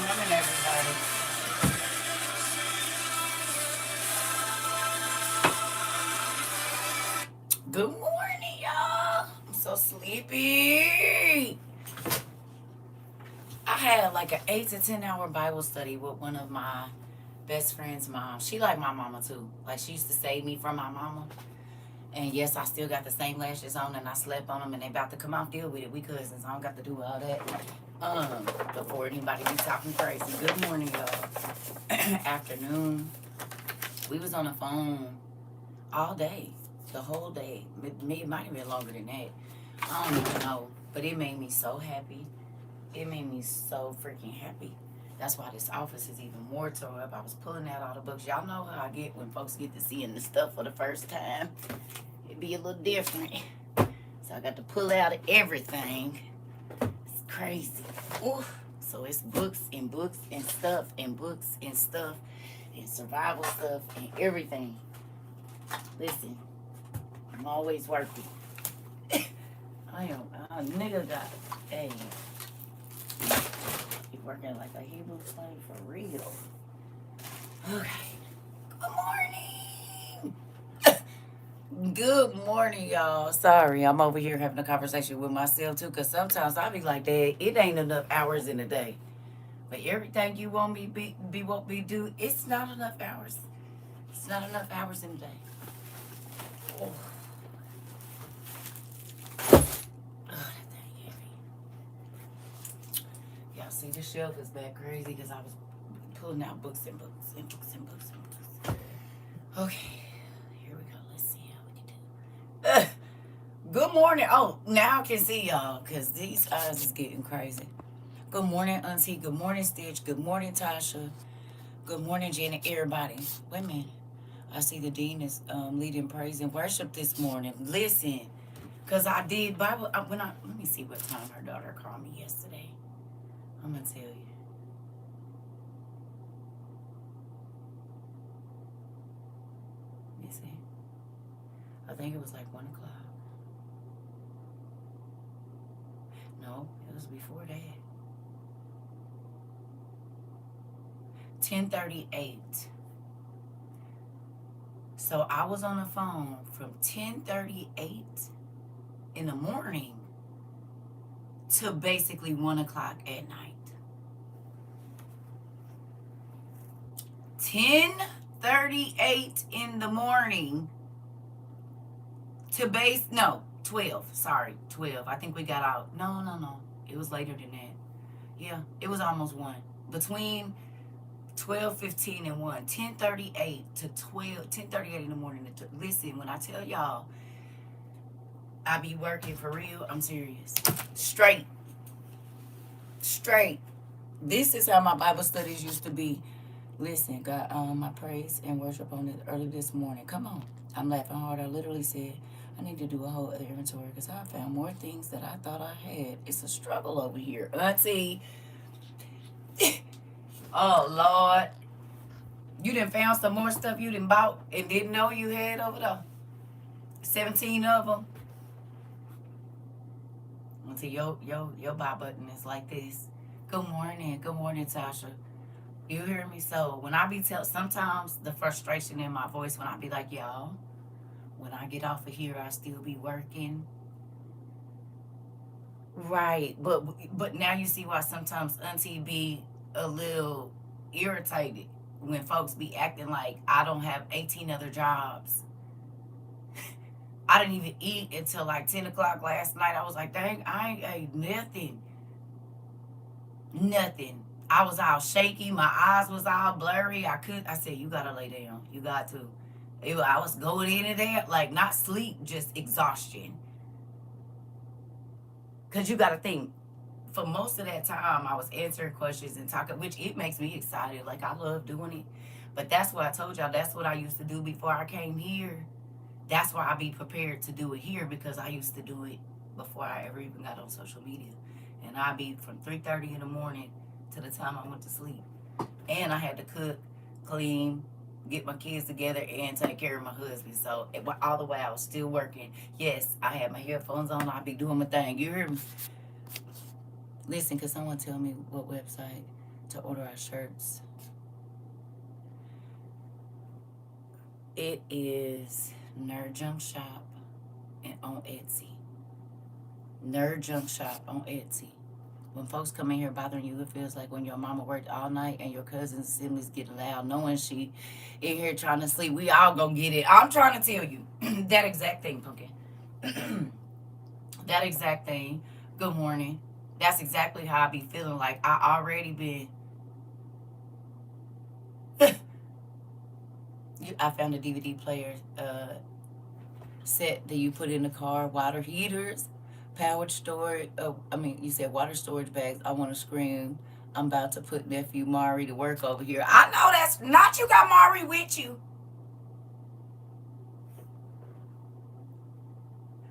morning, everybody. Good morning, y'all. I'm so sleepy. I had like an 8 to 10 hour Bible study with one of my best friend's mom. She like my mama too. Like she used to save me from my mama. And yes, I still got the same lashes on, and I slept on them, and they about to come out. Deal with it. We cousins. I don't got to do all that. Before anybody be talking crazy. Good morning, y'all. Afternoon. We was on the phone all day, the whole day. It might have been longer than that. I don't even know, but it made me so happy. It made me so freaking happy. That's why this office is even more tore up. I was pulling out all the books. Y'all know how I get when folks get to seeing the stuff for the first time. It'd be a little different. So I got to pull out everything. It's crazy. Ooh. So it's books and stuff and books and stuff and survival stuff and everything. Listen, I'm always working. I am a nigga got hey. You working like a Hebrew slave for real. Okay. Good morning. Good morning, y'all. Sorry, I'm over here having a conversation with myself too, because sometimes I be like that. It ain't enough hours in a day. But everything you want me be what we do, it's not enough hours. It's not enough hours in a day. Oh, that thing heavy. Y'all see the shelf is back crazy because I was pulling out books and books and books and books and books. Okay, here we go. Let's see how we can do. Good morning. Oh, now I can see y'all because these eyes is getting crazy. Good morning, Auntie. Good morning, Stitch. Good morning, Tasha. Good morning, Janet. Everybody. Wait a minute. I see the dean is leading praise and worship this morning. Listen, because I did Bible. Let me see what time her daughter called me yesterday. I'm going to tell you. Let me see. I think it was like 1 o'clock. No, it was before that. 10:38. So I was on the phone from 10:38 in the morning to basically 1 o'clock at night. 10:38 in the morning to 12. Sorry, 12. I think we got out. No. It was later than that. Yeah, it was almost 1. Between 12:15 and 1. 10:38 to 10:38 in the morning. Listen, when I tell y'all I be working for real, I'm serious. Straight. This is how my Bible studies used to be. Listen, got my praise and worship on it early this morning. Come on. I'm laughing hard. I literally said, I need to do a whole other inventory because I found more things that I thought I had. It's a struggle over here. Auntie. Oh, Lord. You done found some more stuff you done bought and didn't know you had over there. 17 of them. Until your buy button is like this. Good morning, Tasha. You hear me? So when I be sometimes the frustration in my voice when I be like, y'all, when I get off of here, I still be working. Right, but now you see why sometimes Auntie be a little irritated when folks be acting like I don't have 18 other jobs. I didn't even eat until like 10 o'clock last night. I was like, dang, I ain't ate nothing. Nothing. I was all shaky. My eyes was all blurry. I said, you got to lay down. You got to. I was going in and there, like not sleep, just exhaustion. Because you got to think, for most of that time, I was answering questions and talking, which it makes me excited. Like, I love doing it. But that's what I told y'all. That's what I used to do before I came here. That's why I be prepared to do it here because I used to do it before I ever even got on social media. And I be from 3:30 in the morning to the time I went to sleep. And I had to cook, clean, get my kids together, and take care of my husband. So all the way I was still working. Yes, I had my headphones on. I be doing my thing. You hear me? Listen, could someone tell me what website to order our shirts. It is Nerd Junk Shop and on Etsy. Nerd Junk Shop on Etsy. When folks come in here bothering you, it feels like when your mama worked all night and your cousins and siblings get loud, knowing she in here trying to sleep. We all gonna get it. I'm trying to tell you that exact thing, Pumpkin. That exact thing. Good morning. That's exactly how I be feeling. Like I already been. I found a DVD player set that you put in the car. Water heaters, powered storage. You said water storage bags. I want to scream. I'm about to put nephew Mari to work over here. I know that's not you. Got Mari with you.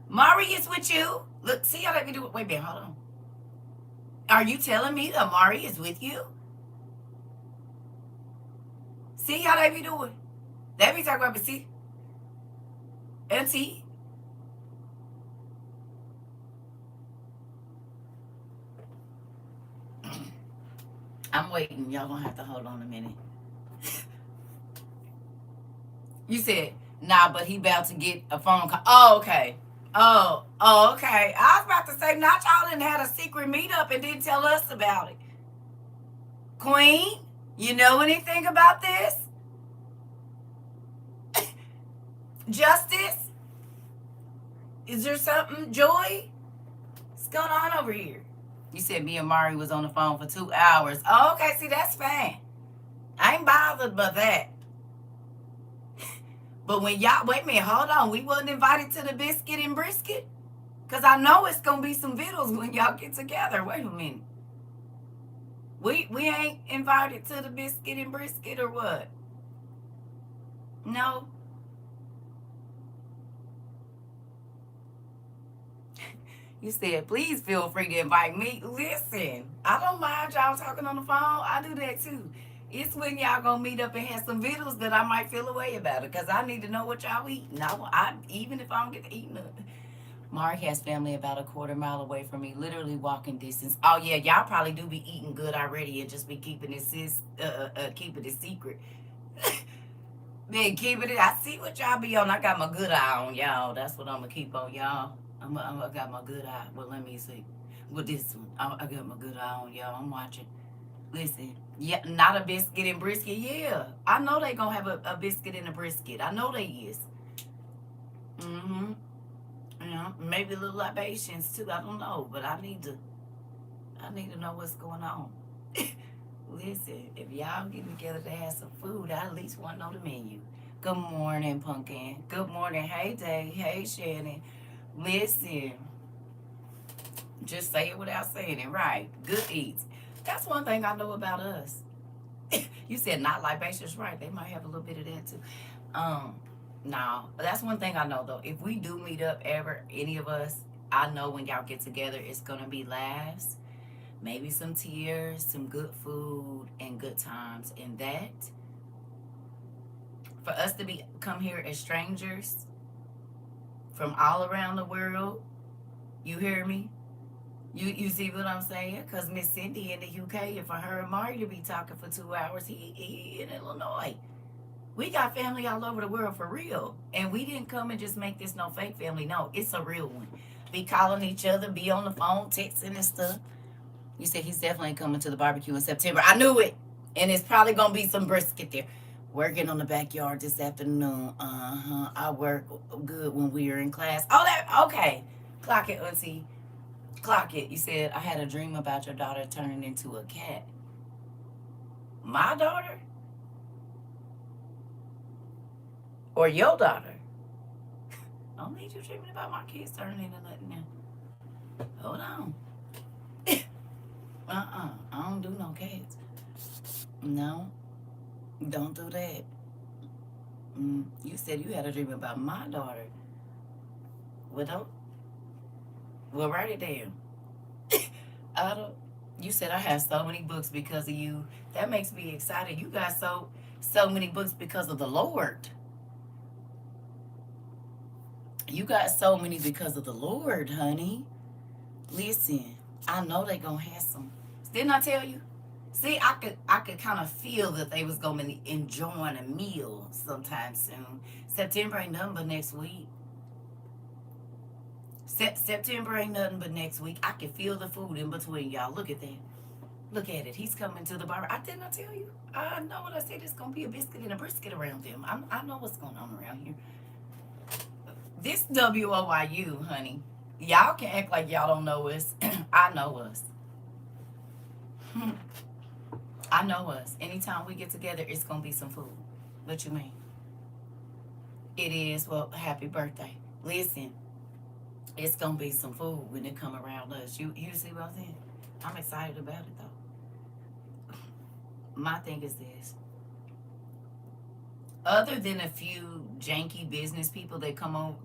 Mari is with you. Look, see how let me do it. Wait a minute, hold on. Are you telling me that Mari is with you? See how they be doing? They be talking about, but see? Auntie? I'm waiting. Y'all gonna have to hold on a minute. You said, nah, but he about to get a phone call. Oh, okay. Oh, okay. I was about to say, not y'all didn't had a secret meetup and didn't tell us about it. Queen, you know anything about this? Justice? Is there something? Joy? What's going on over here? You said me and Mari was on the phone for 2 hours. Oh, okay, see, that's fine. I ain't bothered by that. But when y'all, wait a minute, hold on. We wasn't invited to the biscuit and brisket? Because I know it's going to be some vittles when y'all get together. Wait a minute. We ain't invited to the biscuit and brisket or what? No. You said, please feel free to invite me. Listen, I don't mind y'all talking on the phone. I do that too. It's when y'all gonna meet up and have some vittles that I might feel a way about it, because I need to know what y'all eat. Even if I don't get to eat nothing. Mark has family about a quarter mile away from me, literally walking distance. Oh yeah, y'all probably do be eating good already and just be keeping it keeping it secret. Man, keeping it. I see what y'all be on. I got my good eye on y'all. That's what I'm gonna keep on y'all. I got my good eye. Well, let me see. With this one, I got my good eye on y'all. I'm watching. Listen, yeah, not a biscuit and brisket. Yeah, I know they gonna have a biscuit and a brisket. I know they is. Mm-hmm. Yeah, maybe a little libations too. I don't know, but I need to know what's going on. Listen, if y'all getting together to have some food, I at least want to know the menu. Good morning, Pumpkin. Good morning. Hey, Day. Hey, Shannon. Listen, just say it without saying it, right? Good eats. That's one thing I know about us. You said not libations, right? They might have a little bit of that too. No, but that's one thing I know though. If we do meet up ever, any of us, I know when y'all get together, it's gonna be laughs, maybe some tears, some good food, and good times. And that, for us to come here as strangers from all around the world, you hear me? You see what I'm saying? Because Miss Cindy in the UK, and for her and Mari to be talking for 2 hours, he in Illinois. We got family all over the world for real. And we didn't come and just make this no fake family. No, it's a real one. Be calling each other, be on the phone, texting and stuff. You said he's definitely coming to the barbecue in September. I knew it. And it's probably going to be some brisket there. Working on the backyard this afternoon. I work good when we are in class. Oh, okay. Clock it, Auntie. Clock it. You said, I had a dream about your daughter turning into a cat. My daughter? Or your daughter? I don't need you dreaming about my kids turning into nothing now. Hold on. I don't do no cats. No. Don't do that. You said you had a dream about my daughter. Well, write it down. You said I have so many books because of you. That makes me excited. You got so many books because of the Lord. You got so many because of the Lord, honey. Listen, I know they gonna have some. Didn't I tell you? See, I could kind of feel that they was gonna be enjoying a meal sometime soon. September ain't nothing but next week. September ain't nothing but next week. I can feel the food in between, y'all. Look at that. Look at it. He's coming to the bar. I did not tell you. I know what I said. It's gonna be a biscuit and a brisket around them. I know what's going on around here. This WOIU, honey. Y'all can act like y'all don't know us. I know us. I know us. Anytime we get together, it's gonna be some food. What you mean? It is. Well, happy birthday. Listen, it's gonna be some food when it come around us. You see what I'm saying? I'm excited about it though. My thing is this. Other than a few janky business people that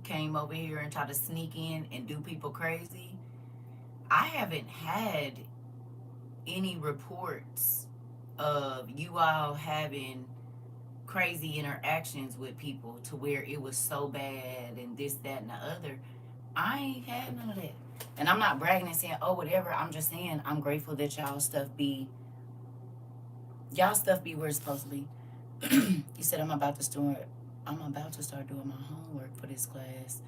came over here and try to sneak in and do people crazy, I haven't had any reports of you all having crazy interactions with people to where it was so bad and this, that, and the other. I ain't had none of that. And I'm not bragging and saying, oh, whatever. I'm just saying I'm grateful that y'all stuff be where it's supposed to be. You said I'm about to start doing my homework for this class.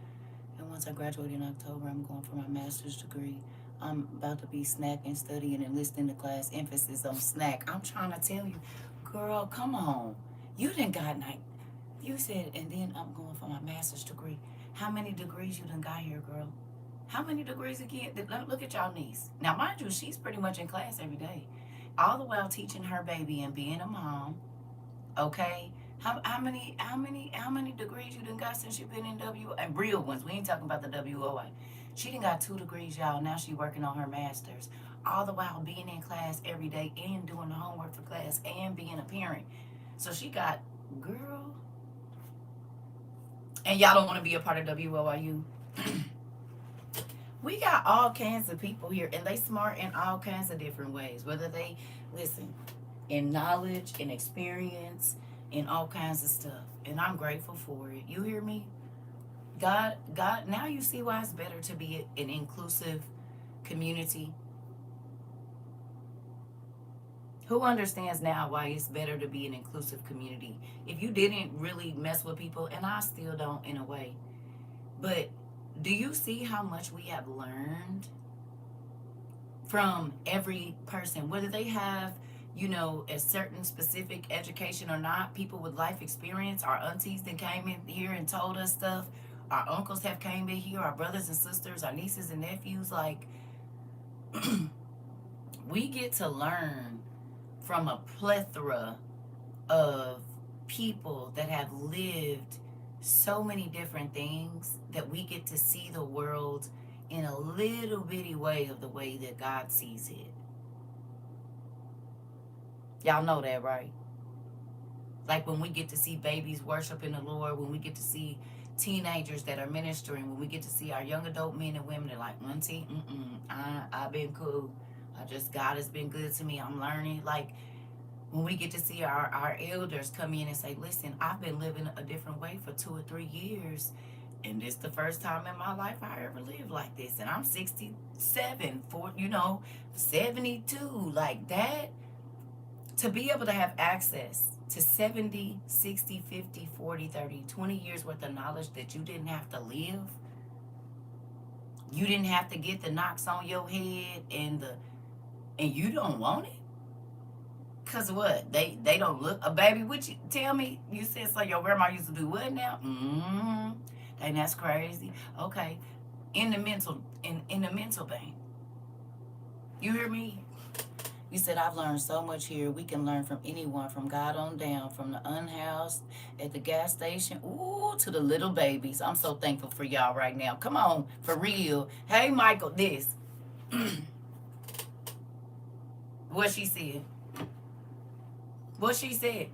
And once I graduate in October, I'm going for my master's degree. I'm about to be snacking, studying, and listening to class. Emphasis on snack. I'm trying to tell you, girl, come on. You done got night. You said, and then I'm going for my master's degree. How many degrees you done got here, girl? How many degrees again? Look at y'all niece. Now, mind you, she's pretty much in class every day. All the while teaching her baby and being a mom. Okay? How many degrees you done got since you've been in W? And real ones. We ain't talking about the WOI. She done got 2 degrees, y'all. Now she working on her master's. All the while being in class every day and doing the homework for class and being a parent. So she got, girl. And y'all don't want to be a part of WOIU. We got all kinds of people here, and they smart in all kinds of different ways. Whether they listen in knowledge, in experience, in all kinds of stuff. And I'm grateful for it. You hear me? God, now you see why it's better to be an inclusive community. Who understands now why it's better to be an inclusive community? If you didn't really mess with people, and I still don't in a way, but do you see how much we have learned from every person, whether they have, a certain specific education or not? People with life experience, our aunties that came in here and told us stuff, our uncles have came in here, our brothers and sisters, our nieces and nephews, like we get to learn from a plethora of people that have lived so many different things, that we get to see the world in a little bitty way of the way that God sees it. Y'all know that, right? Like when we get to see babies worshiping the Lord, when we get to see teenagers that are ministering, when we get to see our young adult men and women that are like, auntie, I've been cool. God has been good to me. I'm learning. Like when we get to see our elders come in and say, listen, I've been living a different way for 2 or 3 years. And this is the first time in my life I ever lived like this. And I'm 67, 72. Like that, to be able to have access to 70, 60, 50, 40, 30, 20 years worth of knowledge that you didn't have to live. You didn't have to get the knocks on your head and you don't want it. Cause what? They don't look a baby. What you tell me? You said so. Your grandma used to do what now? And that's crazy. Okay, in the mental vein. You hear me? You said I've learned so much here. We can learn from anyone, from God on down, from the unhoused at the gas station, to the little babies. I'm so thankful for y'all right now. Come on, for real. Hey, Michael, this. What she said. What she said.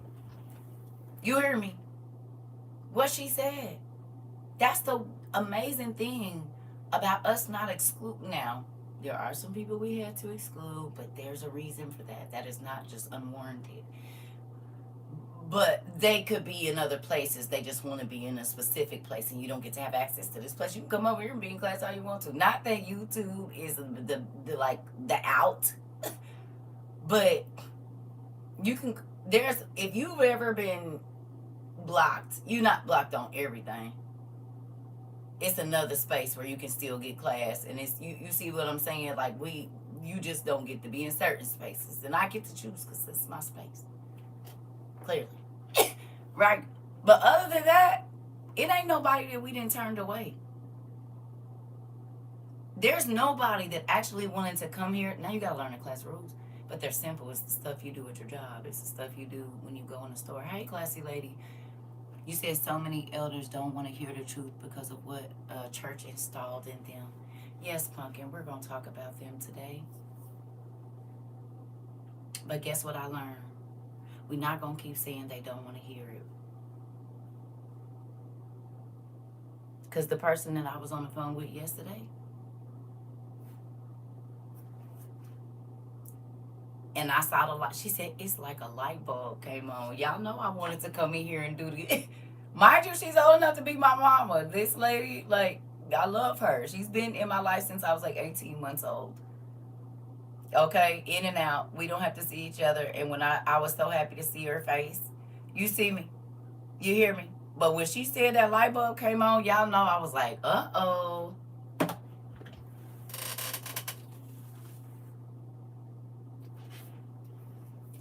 You hear me? What she said. That's the amazing thing about us not excluding. Now, there are some people we had to exclude, but there's a reason for that. That is not just unwarranted. But they could be in other places. They just want to be in a specific place, and you don't get to have access to this place. You can come over here and be in class all you want to. Not that YouTube is the out, but You can, if you've ever been blocked, you're not blocked on everything. It's another space where you can still get class, and it's you see what I'm saying? Like you just don't get to be in certain spaces, and I get to choose because it's my space, clearly. Right? But other than that, it ain't nobody that we didn't turn away. There's nobody that actually wanted to come here. Now you gotta learn the class rules, but they're simple. It's the stuff you do at your job. It's the stuff you do when you go in the store. Hey, classy lady, you said so many elders don't want to hear the truth because of what church installed in them. Yes, Pumpkin, we're gonna talk about them today. But guess what I learned? We're not gonna keep saying they don't want to hear it. Because the person that I was on the phone with yesterday, and I saw the light. She said, it's like a light bulb came on. Y'all know I wanted to come in here and do the. Mind you, she's old enough to be my mama. This lady, like, I love her. She's been in my life since I was like 18 months old. Okay, in and out. We don't have to see each other. And when I was so happy to see her face. You see me. You hear me. But when she said that light bulb came on, y'all know I was like, uh-oh.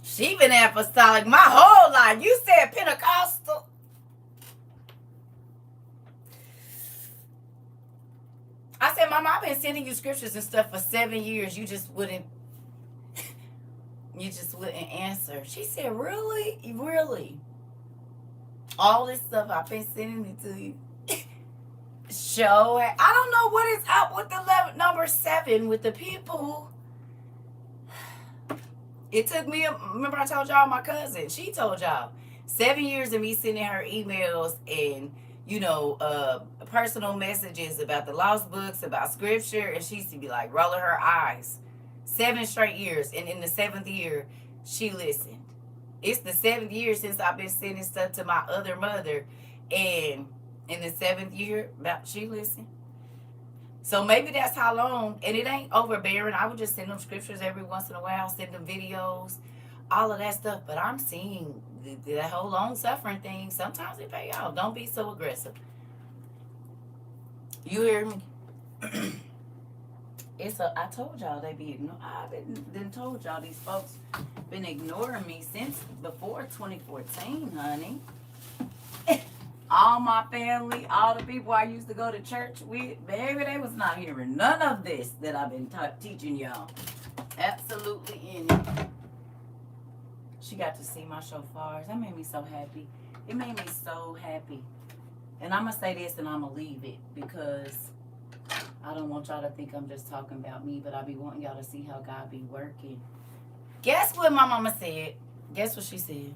She been apostolic my whole life. You said Pentecostal. I said, Mama, I've been sending you scriptures and stuff for 7 years. You just wouldn't answer. She said, really? Really? All this stuff I've been sending it to you. Show it. I don't know what is up with the number 7 with the people. It took me, remember I told y'all my cousin, she told y'all, 7 years of me sending her emails and, personal messages about the lost books, about scripture, and she used to be like rolling her eyes. 7 straight years, and in the 7th year, she listened. It's the 7th year since I've been sending stuff to my other mother, and in the 7th year, she listened. So maybe that's how long, and it ain't overbearing. I would just send them scriptures every once in a while, send them videos, all of that stuff. But I'm seeing that whole long suffering thing. Sometimes it pay off. Don't be so aggressive. You hear me? I told y'all they be ignoring. I been told y'all these folks been ignoring me since before 2014, honey. All my family, all the people I used to go to church with, baby, they was not hearing none of this that I've been teaching y'all. Absolutely in it. She got to see my shofars. That made me so happy. It made me so happy. And I'm going to say this and I'm going to leave it because I don't want y'all to think I'm just talking about me, but I be wanting y'all to see how God be working. Guess what my mama said? Guess what she said?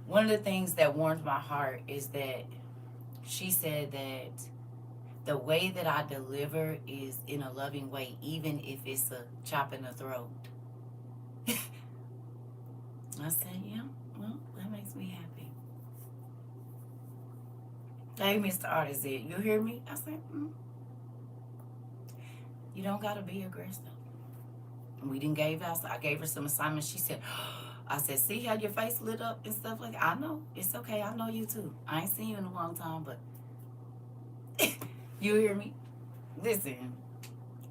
One of the things that warmed my heart is that she said that the way that I deliver is in a loving way, even if it's a chop in the throat. I said, yeah, well, that makes me happy. Hey, Mr. Artist, you hear me? I said, you don't got to be aggressive. We didn't gave out. I gave her some assignments. She said, I said, see how your face lit up and stuff like that? I know. It's okay. I know you too. I ain't seen you in a long time, but you hear me? Listen,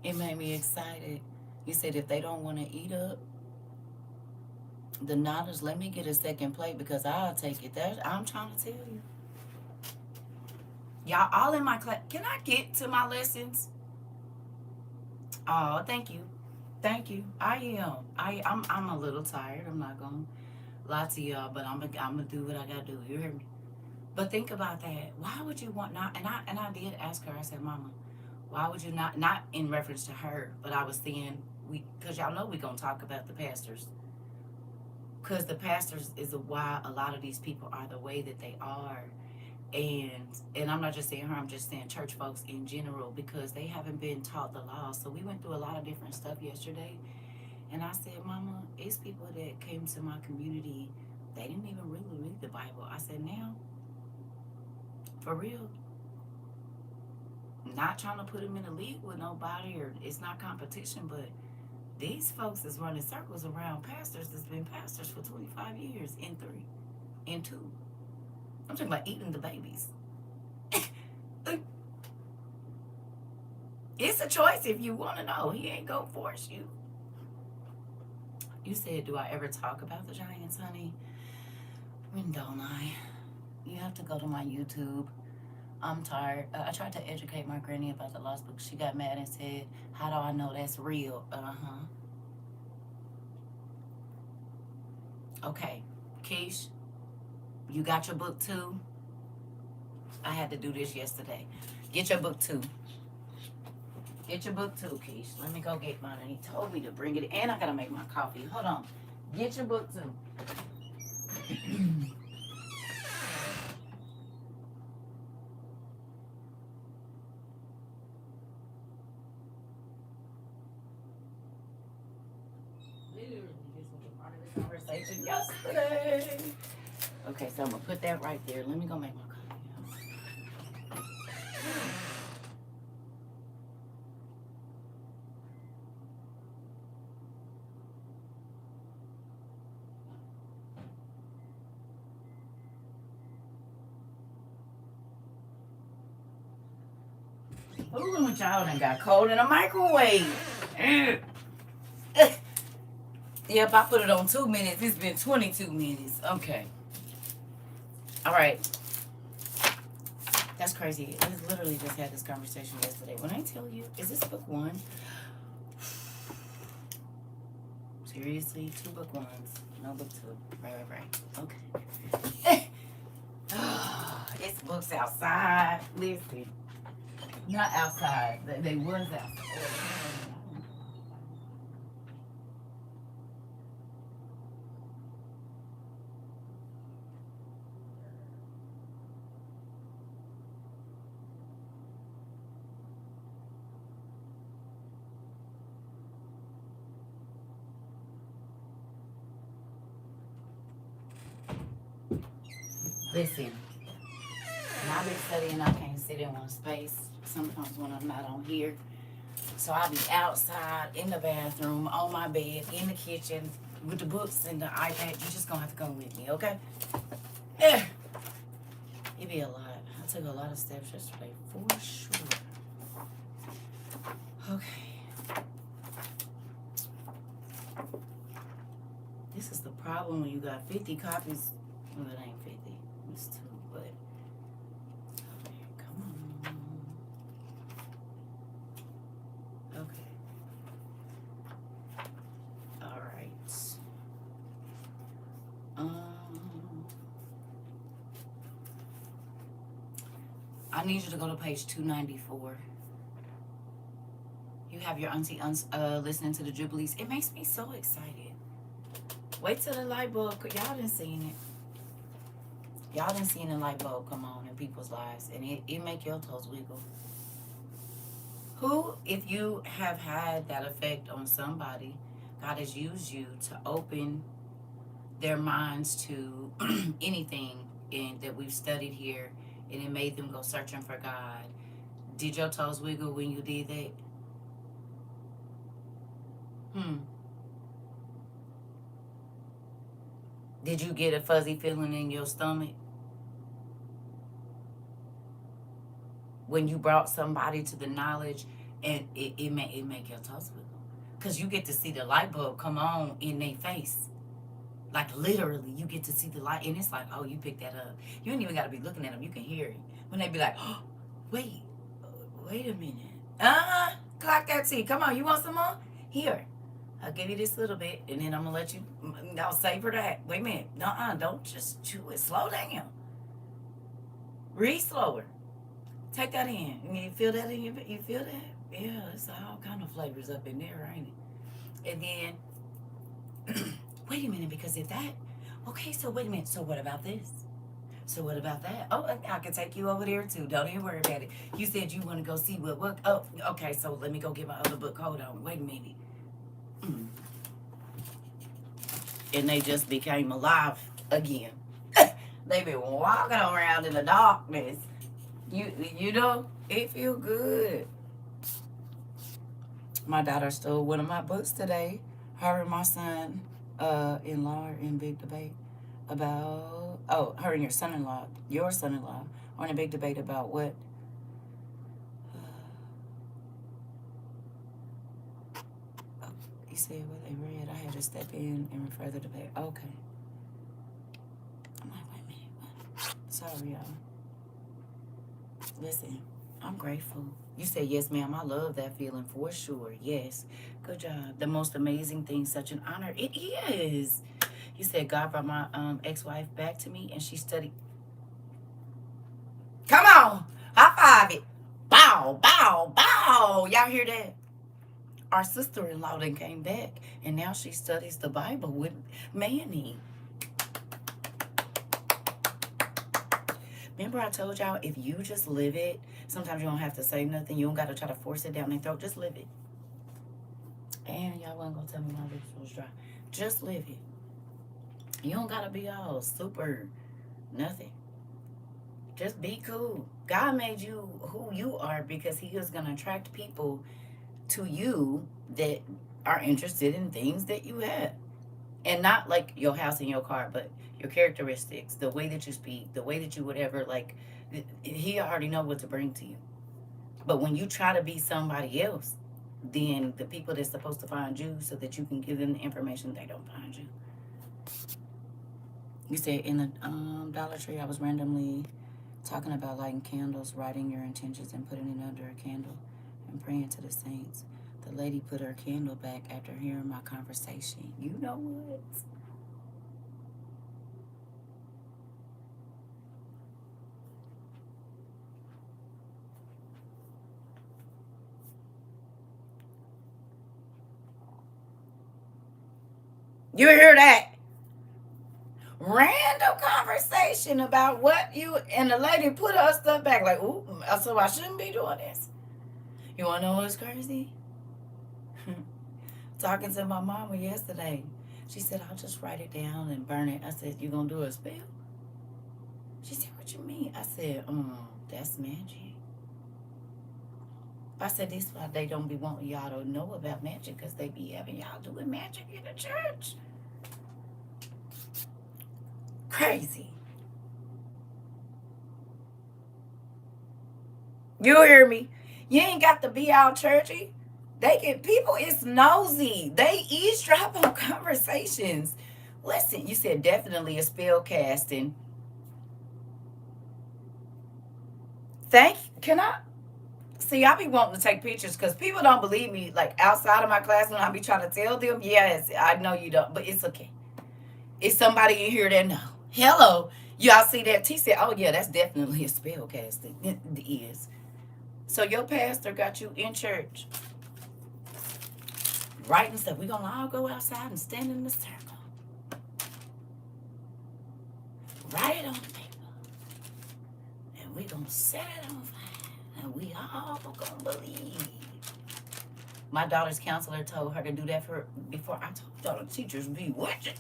it made me excited. You said if they don't want to eat up the nodders, let me get a second plate because I'll take it. I'm trying to tell you. Y'all all in my class. Can I get to my lessons? Oh, thank you. Thank you. I'm a little tired. I'm not gonna lie to y'all, but I'm gonna do what I gotta do. You hear me? But think about that. Why would you want not? And I did ask her. I said, Mama, why would you not? Not in reference to her, but I was saying because y'all know we gonna talk about the pastors. Because the pastors is why a lot of these people are the way that they are. And I'm not just saying her, I'm just saying church folks in general because they haven't been taught the law. So we went through a lot of different stuff yesterday. And I said, Mama, it's people that came to my community, they didn't even really read the Bible. I said, now, for real, not trying to put them in a league with nobody or it's not competition, but These folks is running circles around pastors that's been pastors for 25 years in 3, in 2. I'm talking about eating the babies. It's a choice if you want to know. He ain't gonna force you. You said, do I ever talk about the Giants, honey? When don't I? You have to go to my YouTube. I'm tired. I tried to educate my granny about the lost book. She got mad and said, how do I know that's real? Okay. Keish, you got your book too? I had to do this yesterday. Get your book too. Get your book too, Keish. Let me go get mine. And he told me to bring it. And I gotta make my coffee. Hold on. Get your book too. Literally, this was a part of the conversation yesterday. Okay, so I'm gonna put that right there. Let me go make my coffee. Fooling with y'all done got cold in a microwave. Yep, I put it on 2 minutes. It's been 22 minutes. Okay. All right. That's crazy. I literally just had this conversation yesterday. When I tell you, is this book 1? Seriously? 2 book 1s. No book 2. Right. Okay. It's books outside. Listen. Not outside. They was outside. Listen. When I be studying, I can't sit in one space. Sometimes when I'm not on here. So I'll be outside, in the bathroom, on my bed, in the kitchen, with the books and the iPad. You just gonna have to come with me, okay? Yeah. It be a lot. I took a lot of steps yesterday, for sure. Okay. This is the problem when you got 50 copies. Well, it ain't 50. It's 2, but... I need you to go to page 294. You have your auntie listening to the Jubilees. It makes me so excited. Wait till the light bulb. Y'all done seen it. Y'all done seen the light bulb come on in people's lives. And it make your toes wiggle. Who, if you have had that effect on somebody, God has used you to open their minds to anything that we've studied here, and it made them go searching for God. Did your toes wiggle when you did that? Did you get a fuzzy feeling in your stomach when you brought somebody to the knowledge, and it make your toes wiggle? Because you get to see the light bulb come on in their face. Like, literally, you get to see the light, and it's like, oh, you picked that up. You ain't even got to be looking at them. You can hear it. When they be like, oh, wait a minute. Clock that tea. Come on, you want some more? Here, I'll give you this little bit, and then I'm going to let you, I'll savor that. Wait a minute. Don't just chew it. Slow down. Read slower. Take that in. You feel that in you feel that? Yeah, it's all kind of flavors up in there, ain't it? And then... wait a minute, because if that... Okay, so wait a minute. So what about this? So what about that? Oh, I can take you over there too. Don't even worry about it. You said you want to go see what... Oh, okay, so let me go get my other book. Hold on. Wait a minute. And they just became alive again. They've been walking around in the darkness. You know, it feel good. My daughter stole one of my books today. Her and my son in law are in big debate about, oh, her and your son in law are in a big debate about what. Oh, he said what they read. I had to step in and refer the debate. Okay. I'm like, wait a minute. What? Sorry, y'all. Listen, I'm grateful. You said yes, ma'am. I love that feeling for sure. Yes. Good job. The most amazing thing, such an honor. It is. You said God brought my ex-wife back to me and she studied. Come on. High five it. Bow, bow, bow. Y'all hear that? Our sister-in-law then came back and now she studies the Bible with Manny. Remember I told y'all, if you just live it, sometimes you don't have to say nothing. You don't got to try to force it down their throat. Just live it. And y'all wasn't going to tell me my lips was dry. Just live it. You don't got to be all super nothing. Just be cool. God made you who you are because he is going to attract people to you that are interested in things that you have. And not like your house and your car, but your characteristics, the way that you speak, the way that you whatever, like he already know what to bring to you. But when you try to be somebody else, then the people that's supposed to find you so that you can give them the information, they don't find you. You said in the Dollar Tree, I was randomly talking about lighting candles, writing your intentions, and putting it under a candle and praying to the saints. The lady put her candle back after hearing my conversation. You know what? You hear that? Random conversation about what you and the lady put her stuff back. Like, ooh, so I shouldn't be doing this. You wanna know what's crazy? Talking to my mama yesterday. She said, I'll just write it down and burn it. I said, you gonna do a spell? She said, what you mean? I said, that's magic. I said, this is why they don't be wanting y'all to know about magic, because they be having y'all doing magic in the church. Crazy. You hear me? You ain't got to be all churchy. They get people, it's nosy. They eavesdrop on conversations. Listen, you said definitely a spell casting. Can I? See, I be wanting to take pictures because people don't believe me. Like outside of my class, when I be trying to tell them, yes, I know you don't, but it's okay. It's somebody in here that know. Hello, y'all see that? T said, "Oh yeah, that's definitely a spell casting." It is. So your pastor got you in church, writing stuff. We gonna all go outside and stand in the circle, write it on paper, and we gonna set it on fire, and we all gonna believe. My daughter's counselor told her to do that before. I told y'all the teachers be witching.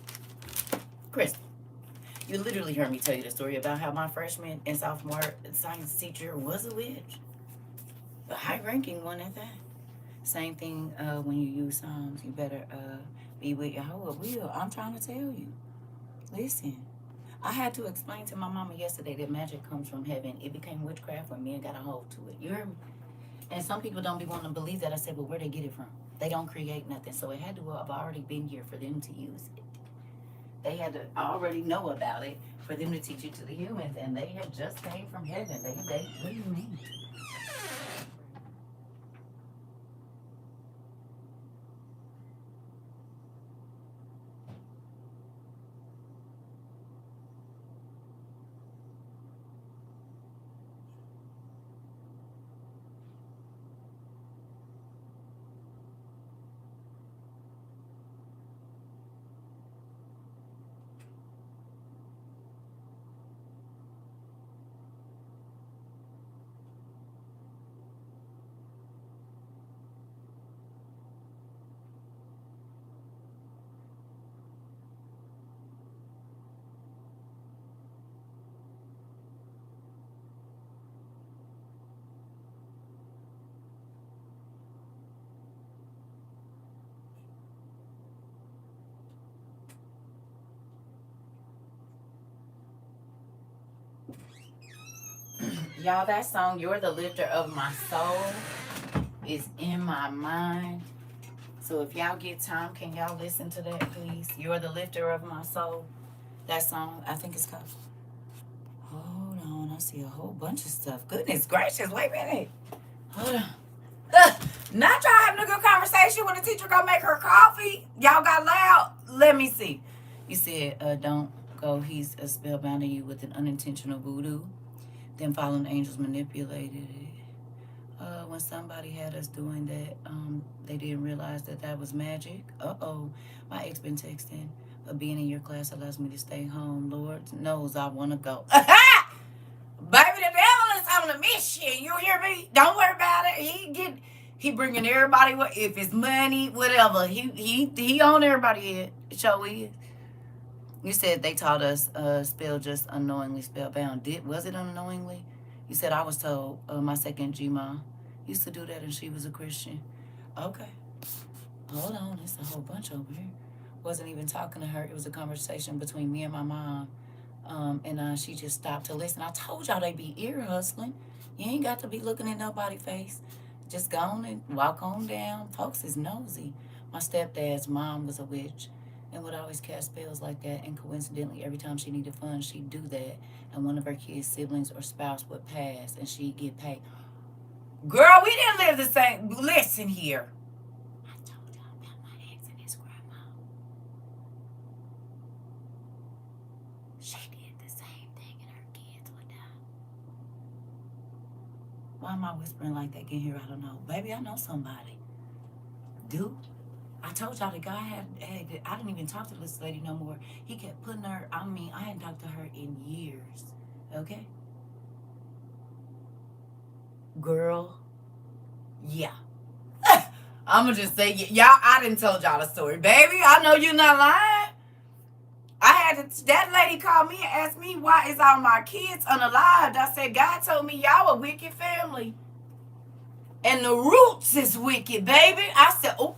Chris, you literally heard me tell you the story about how my freshman and sophomore science teacher was a witch. A high-ranking one at that. Same thing when you use Psalms. You better be with Yahweh will. I'm trying to tell you. Listen. I had to explain to my mama yesterday that magic comes from heaven. It became witchcraft when men got a hold to it. You hear me? And some people don't be wanting to believe that. I said, well, where they get it from? They don't create nothing. So it had to have already been here for them to use it. They had to already know about it for them to teach it to the humans. And they had just came from heaven. They what do you mean? Y'all, that song, You're the Lifter of My Soul, is in my mind. So if y'all get time, can y'all listen to that, please? You're the Lifter of My Soul. That song, I think it's called. Hold on, I see a whole bunch of stuff. Goodness gracious, wait a minute. Hold on. Not y'all having a good conversation when the teacher gonna make her coffee. Y'all got loud. Let me see. You said, don't go. He's spellbounding you with an unintentional voodoo. Then fallen angels manipulated it. When somebody had us doing that, they didn't realize that that was magic. My ex been texting. Being in your class allows me to stay home. Lord knows I want to go. Baby, the devil is on a mission. You hear me? Don't worry about it. He bringing everybody. If it's money, whatever. He on everybody head. Show is. You said they taught us spell just unknowingly spellbound. Was it unknowingly? You said I was told my second G-ma used to do that and she was a Christian. Okay. Hold on. There's a whole bunch over here. Wasn't even talking to her. It was a conversation between me and my mom. And she just stopped to listen. I told y'all they be ear hustling. You ain't got to be looking at nobody's face. Just go on and walk on down. Folks is nosy. My stepdad's mom was a witch and would always cast spells like that. And coincidentally, every time she needed funds, she'd do that. And one of her kids' siblings or spouse would pass and she'd get paid. Girl, we didn't live the same. Listen here. I told y'all about my ex and his grandma. She did the same thing and her kids would die. Why am I whispering like that? Get here, I don't know. Baby, I know somebody. Dude, I told y'all the guy had I didn't even talk to this lady no more. He kept putting her, I hadn't talked to her in years. Okay? Girl, yeah. I'm going to just say, y'all, I didn't tell y'all the story. Baby, I know you're not lying. That lady called me and asked me, why is all my kids unalived? I said, God told me y'all a wicked family. And the roots is wicked, baby. I said, oh.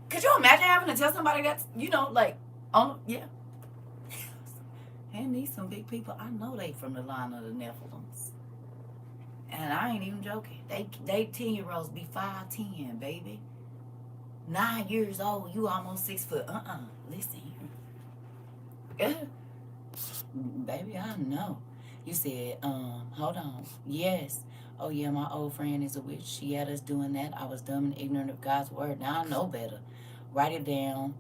Could you imagine having to tell somebody that's, yeah. And these some big people. I know they from the line of the Nephilims. And I ain't even joking. They 10-year-olds be 5'10", baby. 9 years old, you almost 6 foot. Listen here. Baby, I know. You said, hold on. Yes. Oh, yeah, my old friend is a witch. She had us doing that. I was dumb and ignorant of God's word. Now I know better. Write it down.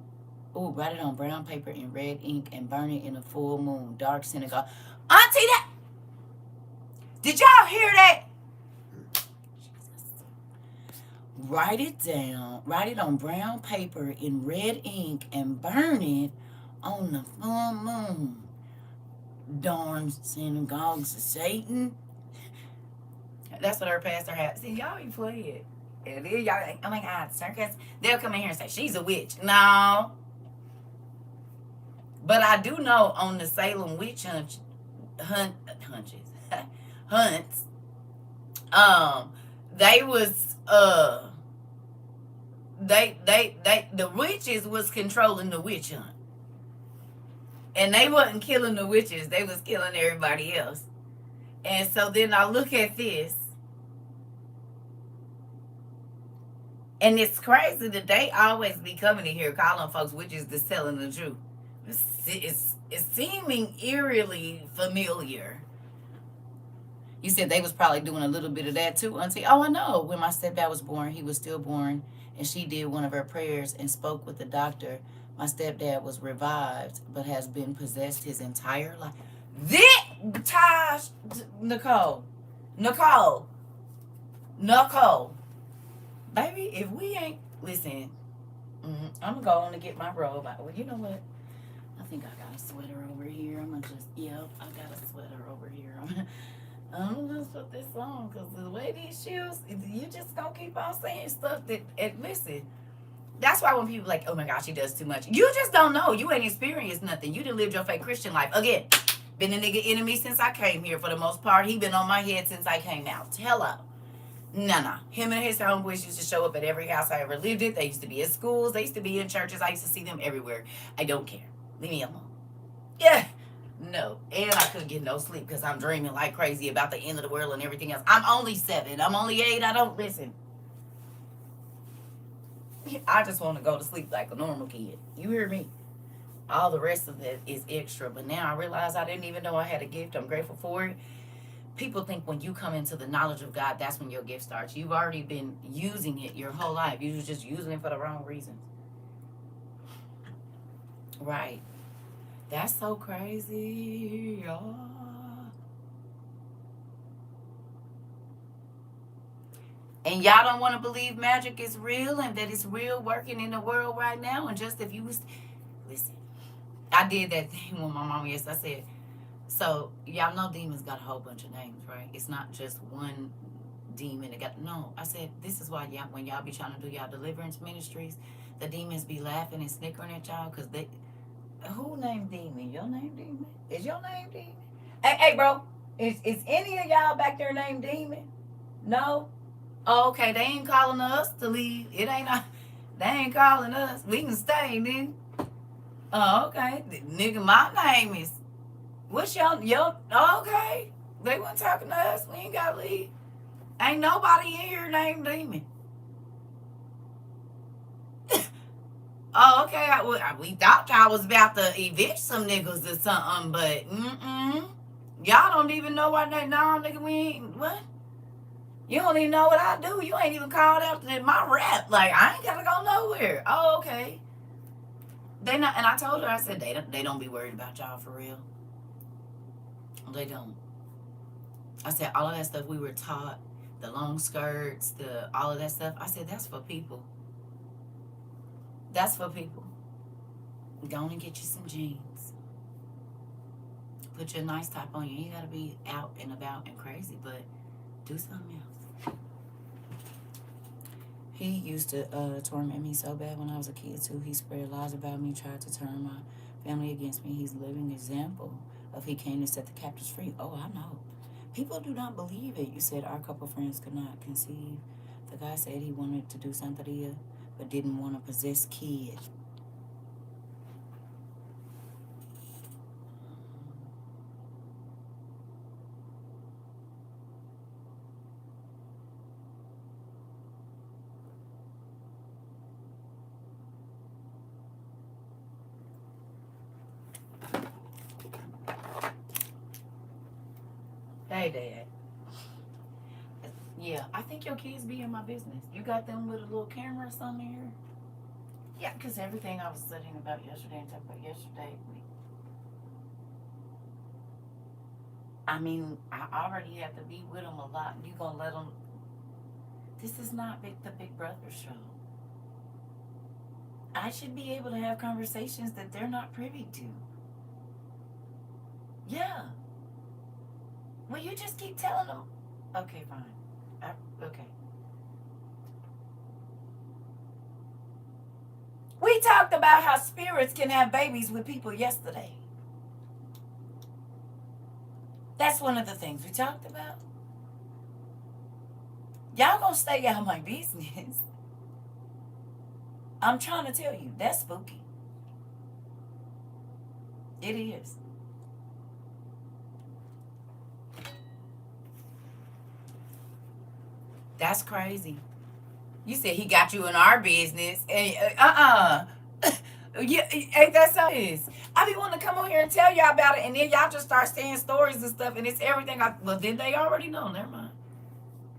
Ooh, write it on brown paper in red ink and burn it in a full moon. Dark synagogue. Auntie, that... Did y'all hear that? Jesus. Write it down. Write it on brown paper in red ink and burn it on the full moon. Darn synagogues of Satan. That's what our pastor had. See, y'all be playing. And then y'all like, oh my God, circus. They'll come in here and say, she's a witch. No. But I do know on the Salem witch hunts, they was, the witches was controlling the witch hunt. And they wasn't killing the witches. They was killing everybody else. And so then I look at this. And it's crazy that they always be coming in here calling folks witches that's telling the truth. It's seeming eerily familiar. You said they was probably doing a little bit of that too, Auntie. Oh, I know. When my stepdad was born, he was stillborn. And she did one of her prayers and spoke with the doctor. My stepdad was revived, but has been possessed his entire life. Nicole. Baby, if we ain't, listen, I'm going to go on and get my robe. Well, you know what? I think I got a sweater over here. I'm going to just, I got a sweater over here. I'm going to put this on because the way these shoes, you just going to keep on saying stuff that, and listen, that's why when people like, oh my gosh, she does too much. You just don't know. You ain't experienced nothing. You done lived your fake Christian life. Again, been a nigga enemy since I came here for the most part. He been on my head since I came out. Hello. No. Him and his homeboys used to show up at every house I ever lived in. They used to be at schools. They used to be in churches. I used to see them everywhere. I don't care. Leave me alone. Yeah. No. And I couldn't get no sleep because I'm dreaming like crazy about the end of the world and everything else. I'm only 7. I'm only 8. I don't listen. I just want to go to sleep like a normal kid. You hear me? All the rest of it is extra. But now I realize I didn't even know I had a gift. I'm grateful for it. People think when you come into the knowledge of God, that's when your gift starts. You've already been using it your whole life. You was just using it for the wrong reasons. Right. That's so crazy, y'all. And y'all don't want to believe magic is real and that it's real working in the world right now. And just if you was, listen, I did that thing with my mom yesterday. I said, so y'all know demons got a whole bunch of names, right? It's not just one demon that got, no. I said, this is why y'all, when y'all be trying to do y'all deliverance ministries, the demons be laughing and snickering at y'all because they, who named Demon? Your name Demon? Is your name Demon? Hey, bro. Is any of y'all back there named Demon? No? Oh, okay. They ain't calling us to leave. It ain't. They ain't calling us. We can stay then. Oh, okay. Nigga, my name is. What's your? Okay. They weren't talking to us. We ain't gotta leave. Ain't nobody in here named Demon. Oh, okay. We thought y'all was about to evict some niggas or something, but y'all don't even know what they. No, nigga, we ain't. What? You don't even know what I do. You ain't even called out to my rep. Like I ain't gotta go nowhere. Oh, okay. They not, and I told her. I said they don't be worried about y'all for real. They don't. I said all of that stuff we were taught, the long skirts, the all of that stuff. I said that's for people. That's for people. Go on and get you some jeans. Put your nice top on. You ain't gotta be out and about and crazy, but do something else. He used to torment me so bad when I was a kid too. He spread lies about me, tried to turn my family against me. He's a living example of he came to set the captives free. Oh, I know. People do not believe it. You said our couple friends could not conceive. The guy said he wanted to do something, but didn't want to possess kids. Hey, Dad. Yeah, I think your kids be in my business. You got them with a little camera or something here? Yeah, because everything I was studying about yesterday and talking about yesterday, I mean, I already have to be with them a lot. You gonna let them? This is not the Big Brother show. I should be able to have conversations that they're not privy to. Yeah. Well, you just keep telling them. Okay, fine. Okay. We talked about how spirits can have babies with people yesterday. That's one of the things we talked about. Y'all gonna stay out of my business. I'm trying to tell you, that's spooky. It is. That's crazy. You said he got you in our business. Yeah, ain't that so? Is I be wanting to come on here and tell y'all about it, and then y'all just start saying stories and stuff, and it's everything. Well, did they already know? Never mind.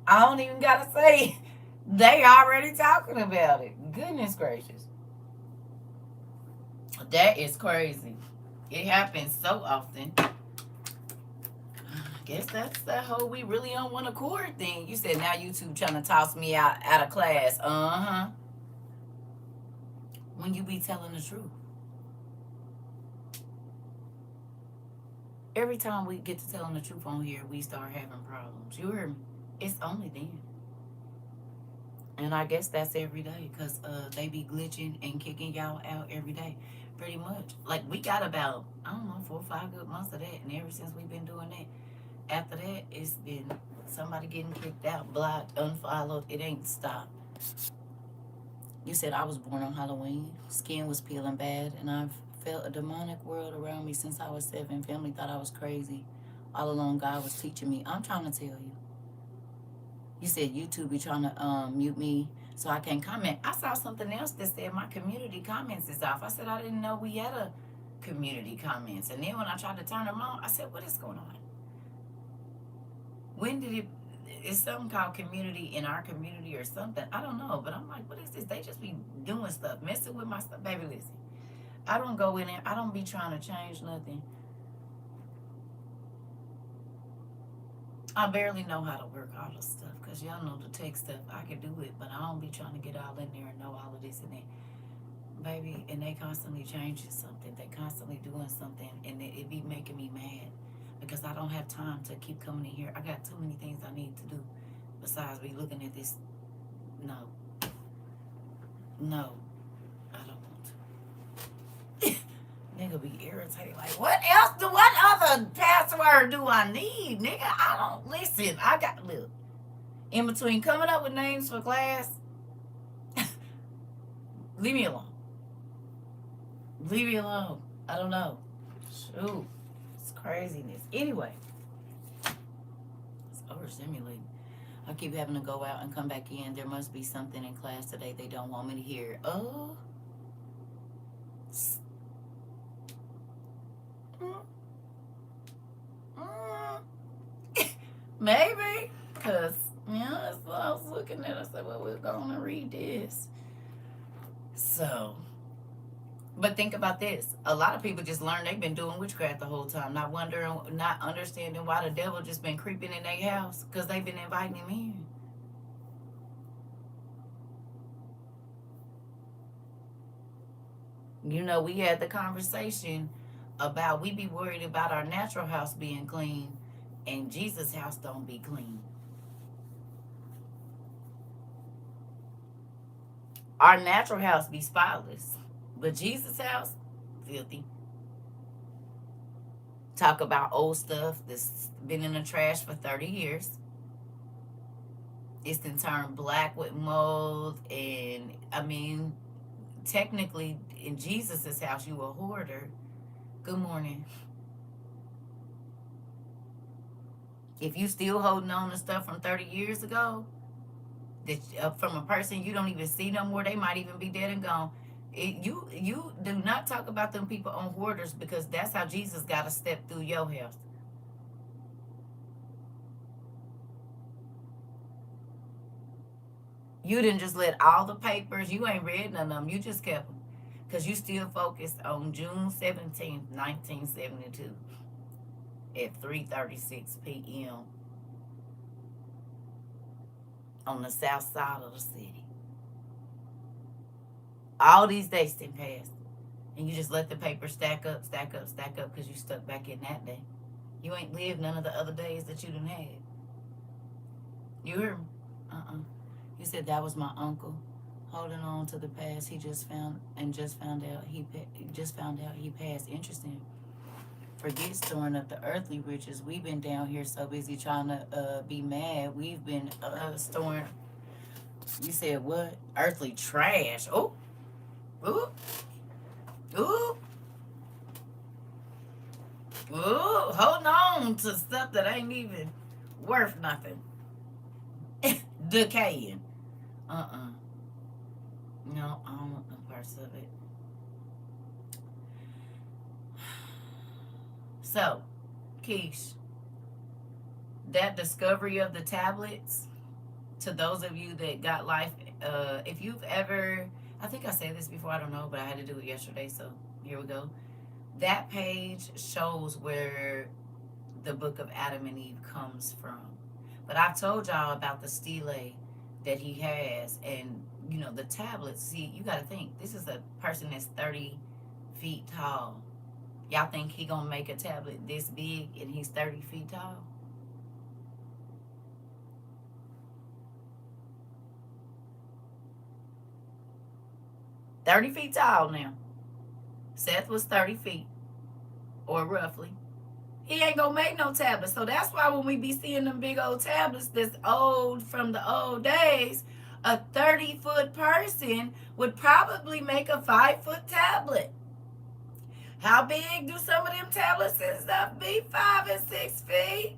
I don't even gotta say. They already talking about it. Goodness gracious, that is crazy. It happens so often. Guess that's that whole we really on one accord thing. You said now YouTube trying to toss me out of class. When you be telling the truth. Every time we get to telling the truth on here, we start having problems. You hear me? It's only then. And I guess that's every day because they be glitching and kicking y'all out every day. Pretty much. Like we got about, I don't know, 4 or 5 good months of that. And ever since we've been doing that, after that, it's been somebody getting kicked out, blocked, unfollowed. It ain't stopped. You said I was born on Halloween. Skin was peeling bad, and I've felt a demonic world around me since I was 7. Family thought I was crazy. All along, God was teaching me. I'm trying to tell you. You said YouTube be trying to mute me so I can't comment. I saw something else that said my community comments is off. I said I didn't know we had a community comments. And then when I tried to turn them on, I said, what is going on? When did it? It's something called community in our community or something. I don't know. But I'm like, what is this? They just be doing stuff, messing with my stuff. Baby, listen. I don't go in there. I don't be trying to change nothing. I barely know how to work all this stuff because y'all know the tech stuff. I can do it, but I don't be trying to get all in there and know all of this and that. Baby, and they constantly changing something. They constantly doing something, and it be making me mad because I don't have time to keep coming in here. I got too many things I need to do besides be looking at this. No. No. I don't want to. Nigga be irritated. Like, what other password do I need, nigga? I don't listen. I got look. In between coming up with names for class, leave me alone. Leave me alone. I don't know. Shoot. It's craziness. Anyway. It's overstimulating. I keep having to go out and come back in. There must be something in class today they don't want me to hear. Oh. Maybe. Because, that's what I was looking at. I said, well, we're going to read this. So. But think about this. A lot of people just learn they've been doing witchcraft the whole time. Not understanding why the devil just been creeping in their house. Because they've been inviting him in. We had the conversation about we be worried about our natural house being clean. And Jesus' house don't be clean. Our natural house be spotless. But Jesus' house, filthy. Talk about old stuff that's been in the trash for 30 years. It's been turned black with mold. And, technically, in Jesus' house, you a hoarder. Good morning. If you still holding on to stuff from 30 years ago, that from a person you don't even see no more, they might even be dead and gone. You do not talk about them people on hoarders because that's how Jesus got to step through your house. You didn't just let all the papers, you ain't read none of them, you just kept them. Because you still focused on June 17th, 1972 at 3:36 p.m. on the south side of the city. All these days didn't pass. And you just let the paper stack up because you stuck back in that day. You ain't lived none of the other days that you done had. You heard me? You said that was my uncle holding on to the past. He just found out he passed. Interesting. Forget storing up the earthly riches. We've been down here so busy trying to be mad. We've been storing. You said what? Earthly trash. Oh. Ooh. Ooh. Ooh. Holding on to stuff that ain't even worth nothing. Decaying. No, I don't want no parts of it. So, Keish, that discovery of the tablets, to those of you that got life, if you've ever, I think I said this before, I don't know, but I had to do it yesterday, so here we go. That page shows where the book of Adam and Eve comes from. But I've told y'all about the stele that he has, and the tablets. See, you got to think, this is a person that's 30 feet tall. Y'all think he gonna make a tablet this big and he's 30 feet tall? $30 feet tall now. Seth was 30 feet, or roughly. He ain't gonna make no tablets. So that's why when we be seeing them big old tablets that's old from the old days, a 30-foot person would probably make a 5-foot tablet. How big do some of them tablets and stuff be? 5 and 6 feet?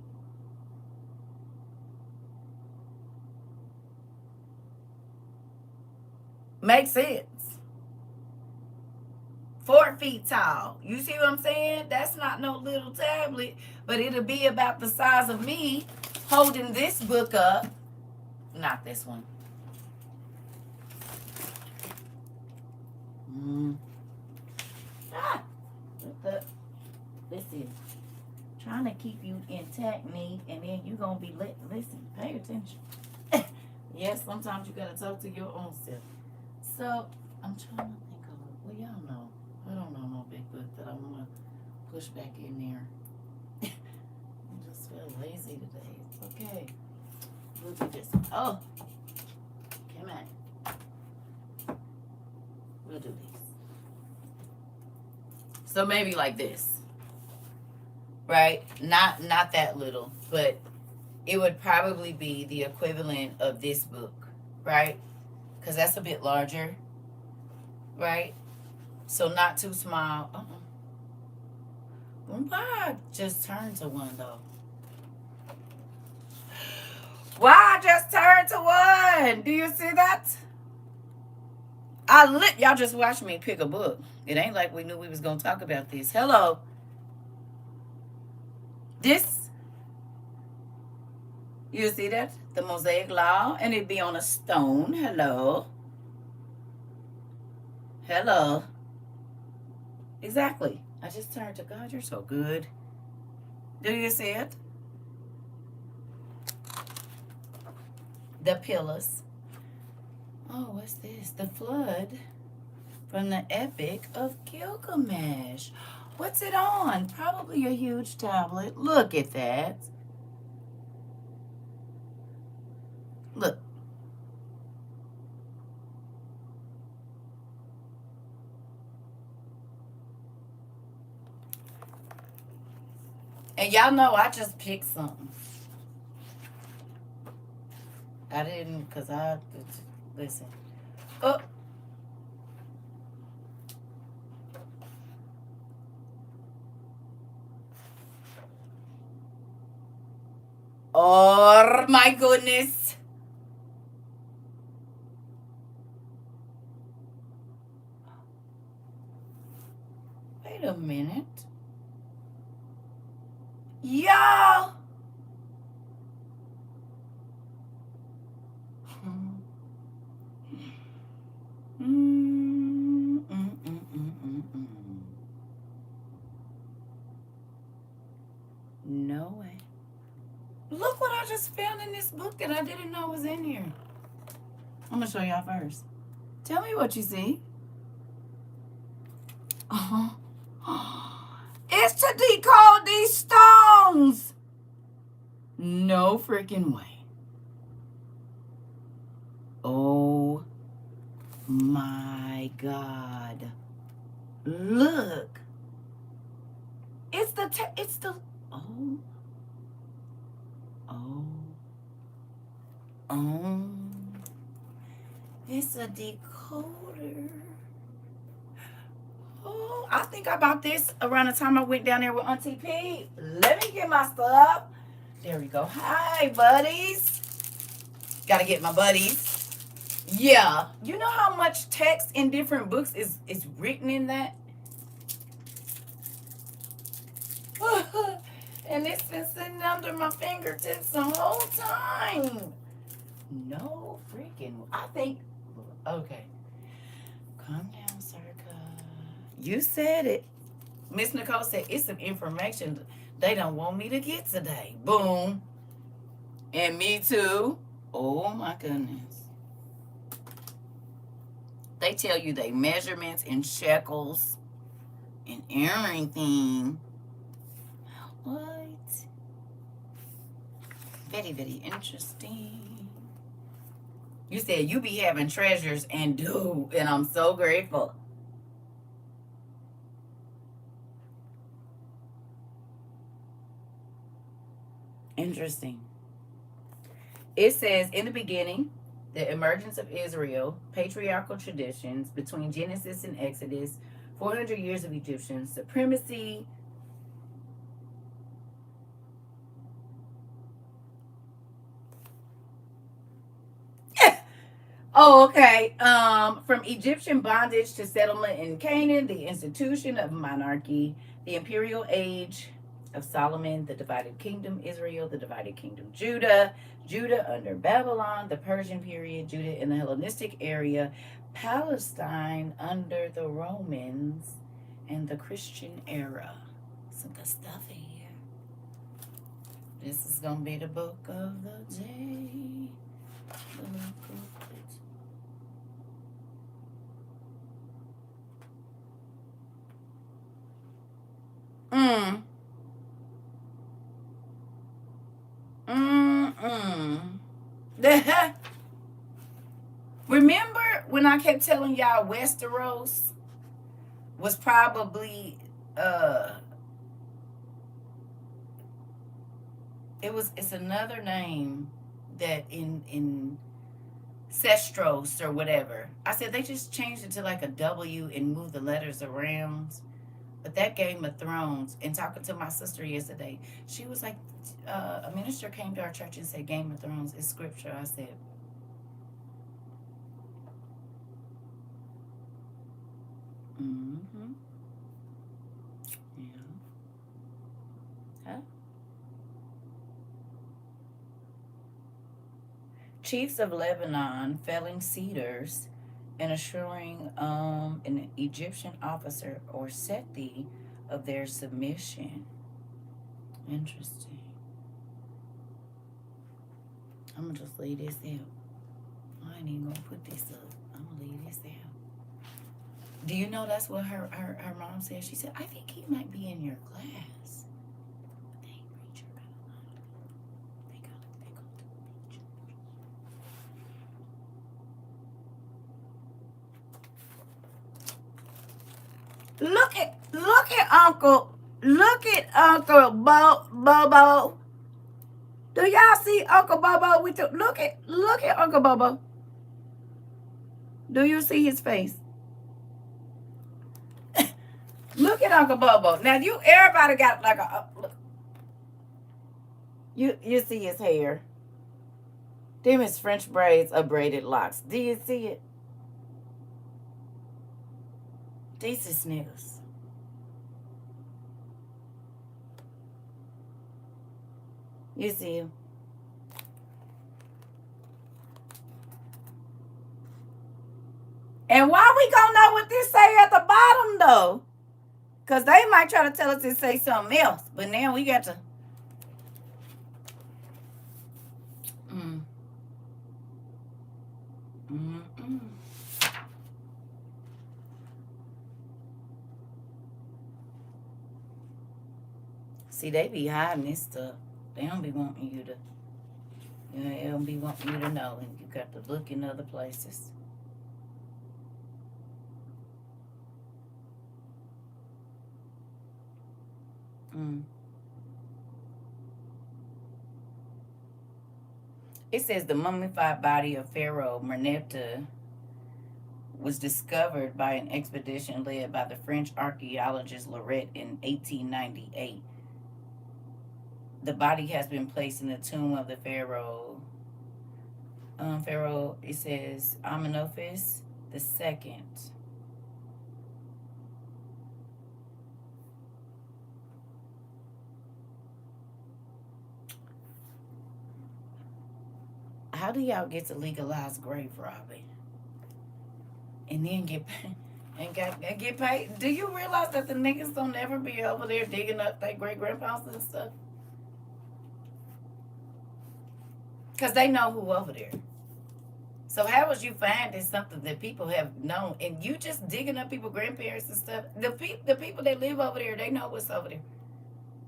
Makes sense. 4 feet tall. You see what I'm saying? That's not no little tablet, but it'll be about the size of me holding this book up. Not this one. Listen, trying to keep you intact, me, and then you gonna be listen, pay attention. Yes, sometimes you gotta talk to your own self. So I'm trying to think of it. Well, y'all know. I don't know no big book that I wanna push back in there. I just feel lazy today. It's okay. We'll do this. Oh, come on. We'll do this. So maybe like this. Right? Not that little, but it would probably be the equivalent of this book, right? Because that's a bit larger, right? So not too small. Why I just turned to one though? Why I just turned to one? Do you see that? Y'all just watched me pick a book. It ain't like we knew we was gonna talk about this. Hello. This, you see that? The Mosaic Law, and it be on a stone. Hello. Hello. Exactly. I just turned to God. You're so good. Do you see it? The pillars. Oh, what's this? The flood from the Epic of Gilgamesh. What's it on? Probably a huge tablet. Look at that. Look. And y'all know I just picked something. I didn't, because listen. Oh. Oh, my goodness. Wait a minute. Y'all. No way. Look what I just found in this book that I didn't know was in here. I'm going to show y'all first. Tell me what you see. It's to decode these stones. No freaking way. Oh my God. Look. It's the it's a decoder. Oh, I think I bought this around the time I went down there with Auntie P. Let me get my stuff. There we go. Hi, buddies. Gotta get my buddies. Yeah. You know how much text in different books is written in that? And it's been sitting under my fingertips the whole time. No freaking. I think. Okay. Calm down, CERCA. You said it. Miss Nicole said it's some information they don't want me to get today. Boom. And me too. Oh my goodness. They tell you they measurements in shekels and everything. What? Very, very interesting. You said you be having treasures and do, and I'm so grateful. Interesting. It says, in the beginning, the emergence of Israel, patriarchal traditions between Genesis and Exodus, 400 years of Egyptian supremacy. Oh, okay. From Egyptian bondage to settlement in Canaan, the institution of monarchy, the imperial age of Solomon, the divided kingdom Israel, the divided kingdom Judah, Judah under Babylon, the Persian period, Judah in the Hellenistic area, Palestine under the Romans, and the Christian era. Some good stuff in here. This is gonna be the book of the day. The book of the day. Mm. Remember when I kept telling y'all Westeros was probably it's another name that in Sestros or whatever. I said they just changed it to like a W and moved the letters around. But that Game of Thrones, and talking to my sister yesterday, she was like, a minister came to our church and said Game of Thrones is scripture. I said, mm-hmm. Yeah. Huh? Chiefs of Lebanon felling cedars and assuring an Egyptian officer or Sethi of their submission. Interesting. I'm gonna just leave this out. I ain't even gonna put this up. I'm gonna leave this out. Do you know that's what her mom said? She said, I think he might be in your class. But they ain't preacher about a lot of people. They go to the beach. Look at Uncle Bobo. Do y'all see Uncle Bobo? Look at Uncle Bobo. Do you see his face? Look at Uncle Bobo. Now everybody got like a look. You see his hair. Them is French braids or braided locks. Do you see it? These is niggas. You see him? And why we gonna know what this say at the bottom though? Because they might try to tell us to say something else. But now we got to. See, they be hiding this stuff. They don't be wanting you to. They don't be wanting you to know. And you got to look in other places. It says the mummified body of Pharaoh Merneptah was discovered by an expedition led by the French archaeologist Lorette in 1898. The body has been placed in the tomb of the Pharaoh. It says Amenophis the second. How do y'all get to legalize grave robbing and then get paid? Do you realize that the niggas don't ever be over there digging up their great grandpas and stuff? Because they know who over there. So how would you find it's something that people have known, and you just digging up people's grandparents and stuff? The people that live over there, they know what's over there.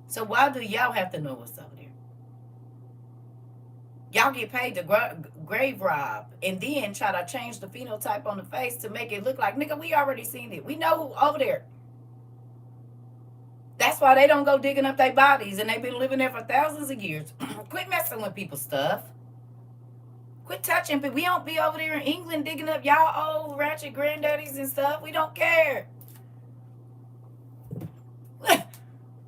So why do y'all have to know what's over there? Y'all get paid to grave rob and then try to change the phenotype on the face to make it look like, nigga, we already seen it. We know who over there. That's why they don't go digging up their bodies, and they've been living there for thousands of years. Quit messing with people's stuff. Quit touching people. We don't be over there in England digging up y'all old ratchet granddaddies and stuff. We don't care.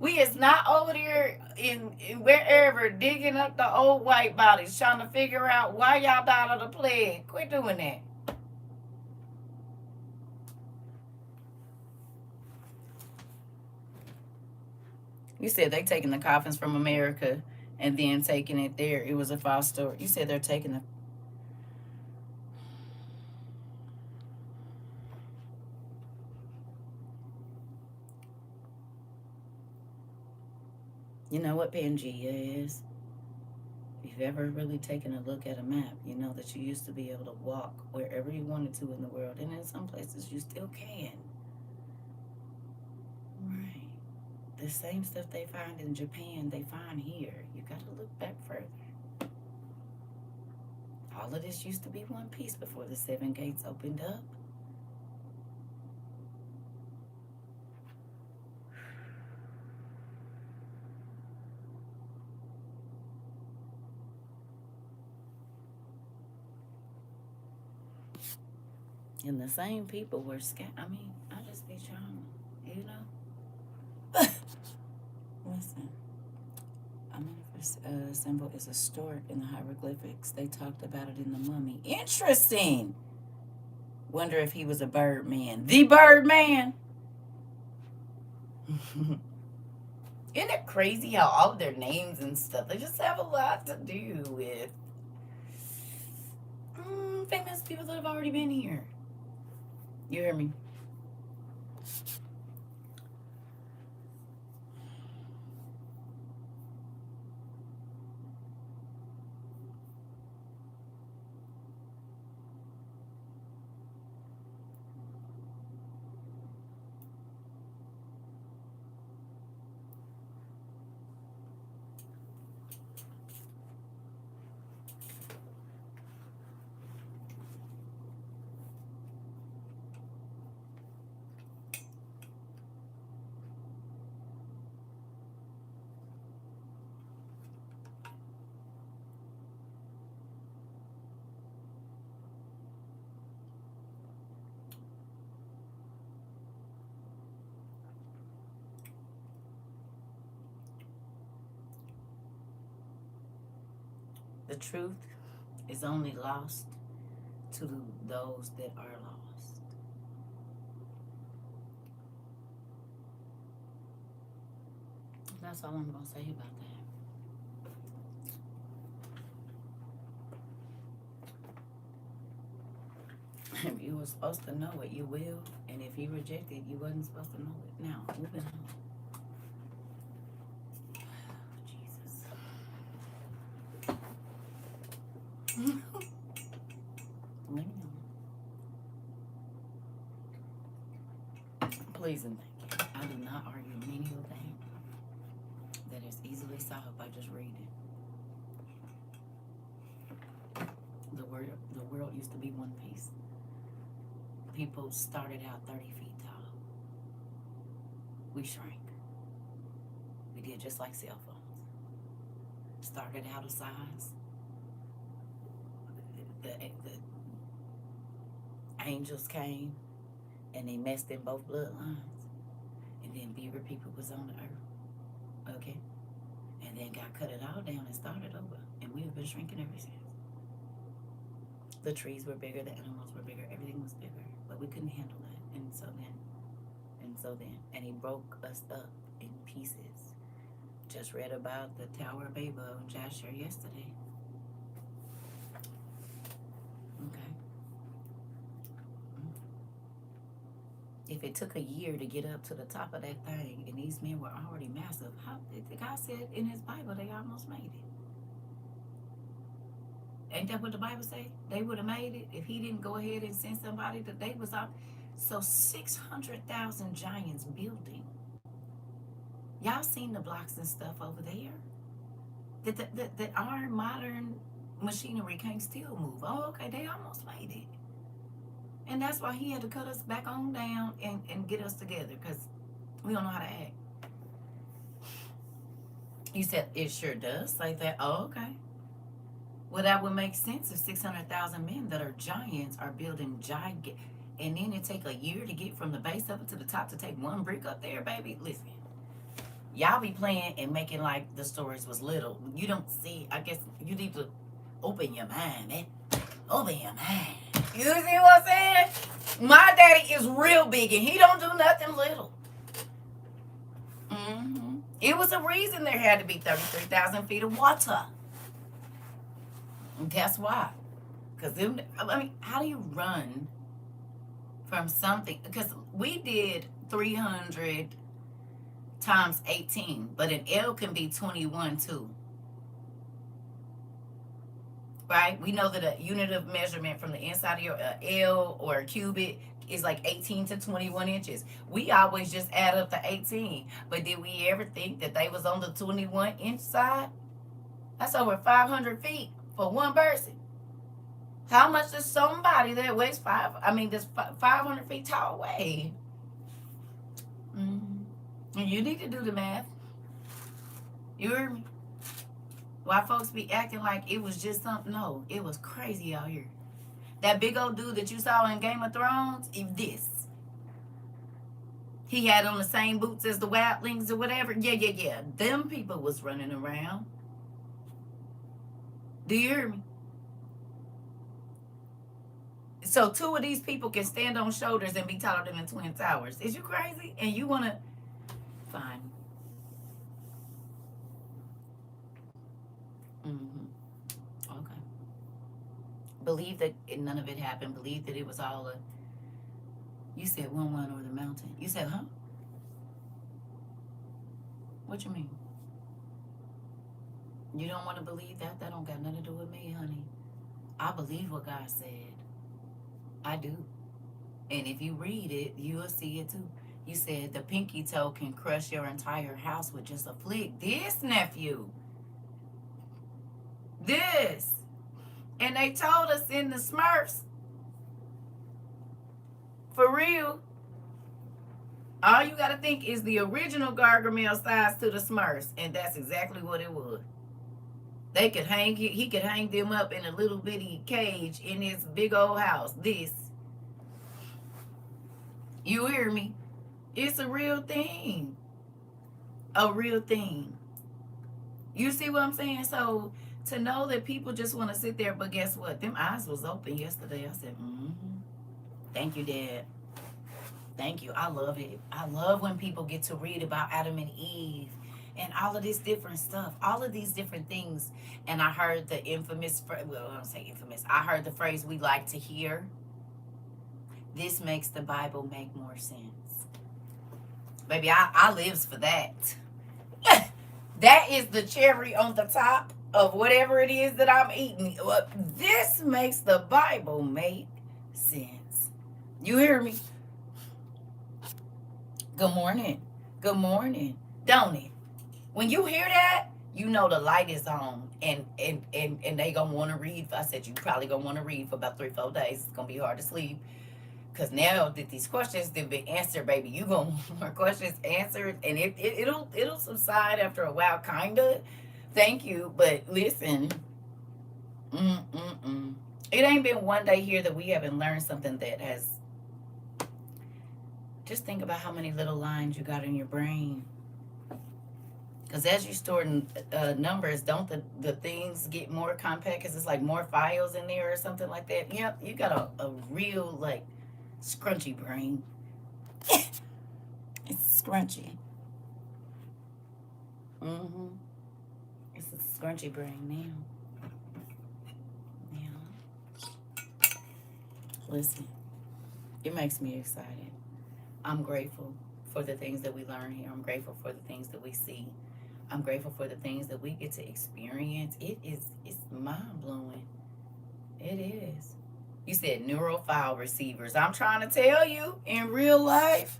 We is not over there in wherever digging up the old white bodies trying to figure out why y'all died of the plague. Quit doing that. You said they taking the coffins from America and then taking it there. It was a false story. You said they're taking the. You know what Pangea is? If you've ever really taken a look at a map, you know that you used to be able to walk wherever you wanted to in the world, and in some places you still can. Right. The same stuff they find in Japan, they find here. You got to look back further. All of this used to be one piece before the seven gates opened up. And the same people were I mean, I just be trying, you know? Listen, I mean, if symbol is a stork in the hieroglyphics. They talked about it in the mummy. Interesting. Wonder if he was a bird man. The bird man. Isn't it crazy how all of their names and stuff, they just have a lot to do with famous people that have already been here. You hear me? The truth is only lost to those that are lost. That's all I'm going to say about that. If you were supposed to know it, you will. And if you reject it, you wasn't supposed to know it. Now, moving on. Please and thank you. I do not argue many of things that is easily solved by just reading. The world used to be one piece. People started out 30 feet tall. We shrank. We did just like cell phones. Started out of size. The angels came and they messed in both bloodlines. And then bigger people was on the earth. Okay? And then got cut it all down and started over. And we have been shrinking ever since. The trees were bigger, the animals were bigger, everything was bigger. But we couldn't handle that. And so then. And he broke us up in pieces. Just read about the Tower of Babel in Jasher yesterday. Okay. If it took a year to get up to the top of that thing, and these men were already massive, how the God said in his Bible they almost made it. Ain't that what the Bible say? They would have made it if he didn't go ahead and send somebody that they was out. So 600,000 giants building. Y'all seen the blocks and stuff over there? That our modern machinery can't still move. Oh, okay, they almost made it. And that's why he had to cut us back on down and get us together, because we don't know how to act. He said, it sure does. Like that. Oh, okay. Well, that would make sense if 600,000 men that are giants are building giant. And then it take a year to get from the base up to the top to take one brick up there, baby. Listen. Y'all be playing and making like the stories was little. You don't see. I guess you need to open your mind, man. Open your mind. You see what I'm saying? My daddy is real big and he don't do nothing little. It was a reason there had to be 33,000 feet of water. And guess why? Because, I mean, how do you run from something? Because we did 300 times 18, but an L can be 21 too. Right? We know that a unit of measurement from the inside of your L or a cubit is like 18 to 21 inches. We always just add up to 18. But did we ever think that they was on the 21 inch side? That's over 500 feet for one person. How much does somebody that weighs 500 feet tall weigh? You need to do the math. You heard me? Why folks be acting like it was just something? No, it was crazy out here. That big old dude that you saw in Game of Thrones, he had on the same boots as the wildlings or whatever. Yeah. Them people was running around. Do you hear me? So 2 of these people can stand on shoulders and be taller than the Twin Towers. Is you crazy? And you want to... Fine. Okay. Believe that none of it happened. Believe that it was all a... You said one over the mountain. You said, huh? What you mean? You don't want to believe that? That don't got nothing to do with me, honey. I believe what God said. I do. And if you read it, you'll see it too. You said the pinky toe can crush your entire house with just a flick. This, nephew. This. And they told us in the Smurfs. For real. All you got to think is the original Gargamel size to the Smurfs. And that's exactly what it was. He could hang them up in a little bitty cage in his big old house. This. You hear me? It's a real thing. A real thing. You see what I'm saying? So to know that people just want to sit there, but guess what? Them eyes was open yesterday. I said, Thank you, Dad. Thank you. I love it. I love when people get to read about Adam and Eve and all of this different stuff, all of these different things. And I heard the infamous, well, I don't say infamous. I heard the phrase we like to hear. This makes the Bible make more sense. Baby, I lives for that. That is the cherry on the top of whatever it is that I'm eating. This makes the Bible make sense. You hear me? Good morning. Good morning. Don't it? When you hear that, you know the light is on. And they gonna want to read. I said you probably gonna want to read for about 3-4 days. It's gonna be hard to sleep. Because now that these questions have been answered, baby, you gonna want more questions answered. And it'll subside after a while, kinda. Thank you. But listen. It ain't been one day here that we haven't learned something that has... Just think about how many little lines you got in your brain. Because as you store numbers, don't the things get more compact? Because it's like more files in there or something like that. Yep, you got a real, like, scrunchy brain. It's scrunchy. It's a scrunchy brain now. Listen, it makes me excited. I'm grateful for the things that we learn here. I'm grateful for the things that we see. I'm grateful for the things that we get to experience. It's mind-blowing. It is. You said neural file receivers. I'm trying to tell you, in real life.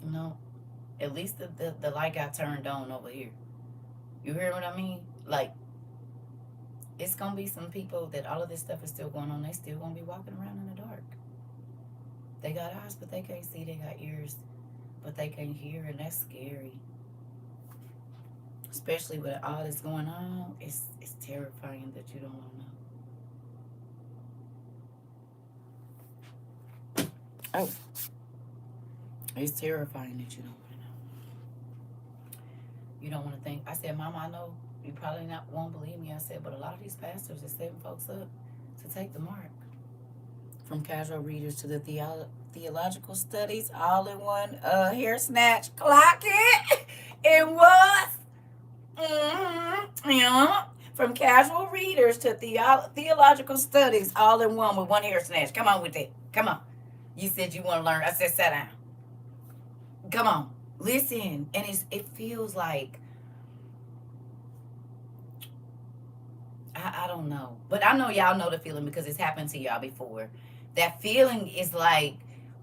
No. At least the light got turned on over here. You hear what I mean? Like, it's going to be some people that all of this stuff is still going on. They still going to be walking around in the dark. They got eyes, but they can't see. They got ears, but they can't hear. And that's scary. Especially with all that's going on. It's terrifying that you don't want to know. Oh. It's terrifying that you don't want to know. You don't want to think. I said, Mama, I know you probably not won't believe me. I said, but a lot of these pastors are setting folks up to take the mark. From casual readers to the theological studies, all in one hair snatch. Clock it. It was. Yeah. From casual readers to theological studies, all in one with one hair snatch. Come on with it. Come on. You said you want to learn. I said, sit down. Come on. Listen. And it feels like, I don't know. But I know y'all know the feeling because it's happened to y'all before. That feeling is like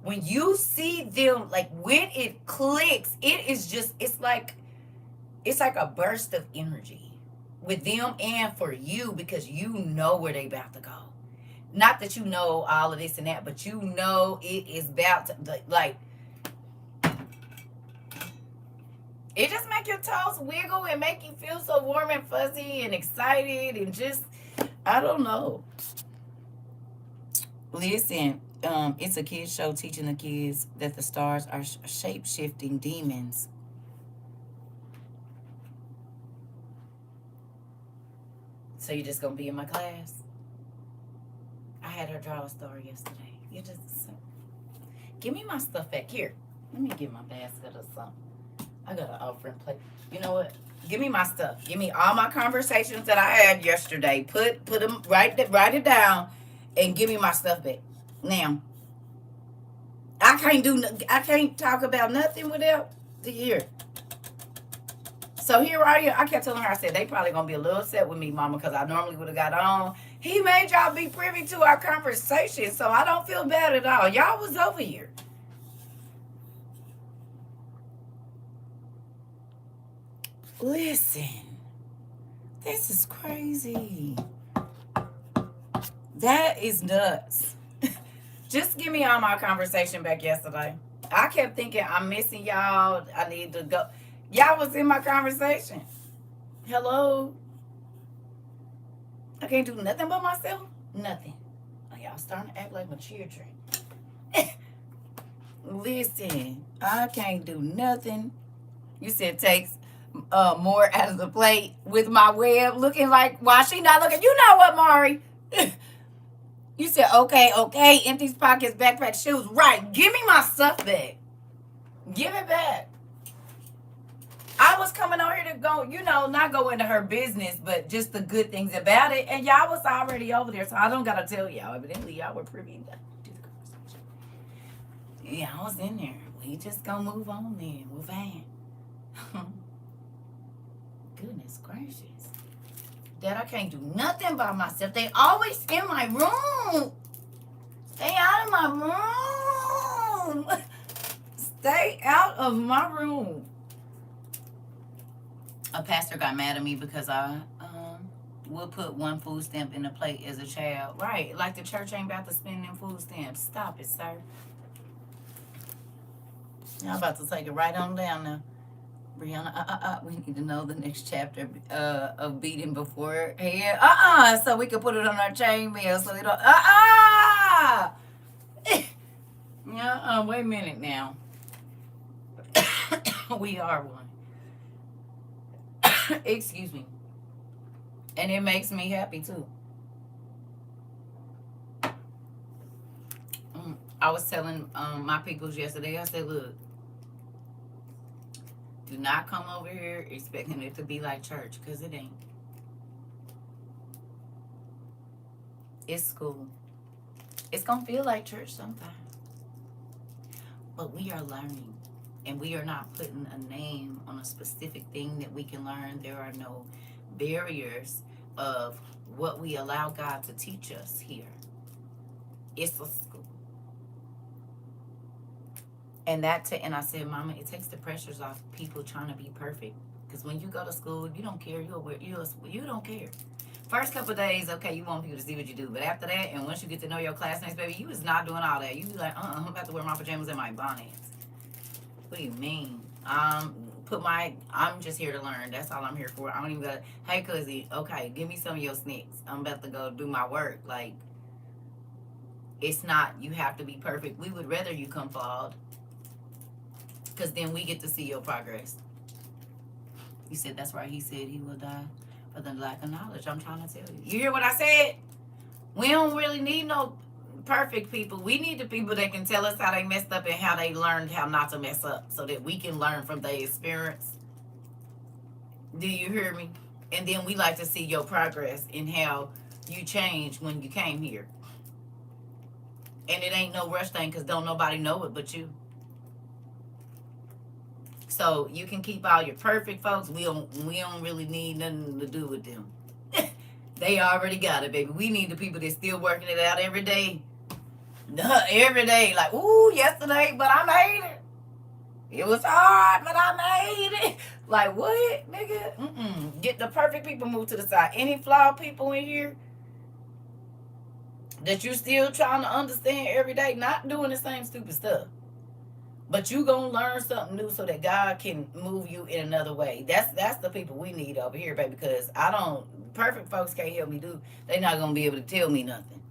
when you see them, like when it clicks, it is just, it's like a burst of energy with them and for you because you know where they about to go. Not that you know all of this and that, but you know it is about to, like, it just make your toes wiggle and make you feel so warm and fuzzy and excited and just, I don't know. Listen, it's a kids show teaching the kids that the stars are shape-shifting demons. So you just gonna be in my class? I had her draw a star yesterday. You just give me my stuff back here. Let me get my basket or something. I got an offering plate. You know what? Give me my stuff. Give me all my conversations that I had yesterday. Put them, write it down, and give me my stuff back. Now, I can't talk about nothing without the ear. So here I am. I kept telling her, I said, they probably going to be a little upset with me, Mama, because I normally would have got on. He made y'all be privy to our conversation, so I don't feel bad at all. Y'all was over here. Listen, this is crazy. That is nuts. Just give me all my conversation back yesterday. I kept thinking, I'm missing y'all. I need to go. Y'all was in my conversation. Hello? I can't do nothing by myself? Nothing. Oh, y'all starting to act like my children. Listen, I can't do nothing. You said takes more out of the plate with my web looking like, why she not looking? You know what, Mari? You said, okay, empties, pockets, backpack, shoes. Right, give me my stuff back. Give it back. I was coming over here to go, not go into her business, but just the good things about it. And y'all was already over there, so I don't got to tell y'all. Evidently, y'all were privy to the conversation. Yeah, I was in there. We just going to move on then. Move on. Goodness gracious. Dad, I can't do nothing by myself. They always in my room. Stay out of my room. Stay out of my room. A pastor got mad at me because I would put one food stamp in the plate as a child. Right, like the church ain't about to spend them food stamps. Stop it, sir. Y'all about to take it right on down now. Brianna, we need to know the next chapter of beating before head. So we can put it on our chain mail so they don't, wait a minute now. We are one. Excuse me. And it makes me happy too. I was telling my peoples yesterday, I said, look, do not come over here expecting it to be like church, because it ain't. It's school. It's going to feel like church sometimes. But we are learning. And we are not putting a name on a specific thing that we can learn. There are no barriers of what we allow God to teach us here. It's a school. And and I said, Mama, it takes the pressures off people trying to be perfect. Because when you go to school, you don't care. You don't care. First couple of days, okay, you want people to see what you do. But after that, and once you get to know your classmates, baby, you is not doing all that. You be like, I'm about to wear my pajamas and my bonnets. What do you mean? I'm just here to learn. That's all I'm here for. I don't even go, hey, cuzzy, okay, give me some of your snacks. I'm about to go do my work. Like, it's not, you have to be perfect. We would rather you come flawed. Because then we get to see your progress. You said that's right. He said he will die for the lack of knowledge. I'm trying to tell you. You hear what I said? We don't really need no perfect people. We need the people that can tell us how they messed up and how they learned how not to mess up so that we can learn from their experience. Do you hear me? And then we like to see your progress in how you changed when you came here. And it ain't no rush thing because don't nobody know it but you. So you can keep all your perfect folks. We don't really need nothing to do with them. They already got it, baby. We need the people that's still working it out every day. Every day. Like, ooh, yesterday, but I made it. It was hard, but I made it. Like, what, nigga? Get the perfect people moved to the side. Any flawed people in here that you still trying to understand every day, not doing the same stupid stuff. But you gonna learn something new so that God can move you in another way. That's the people we need over here, baby. Because perfect folks can't help me do. They not gonna be able to tell me nothing.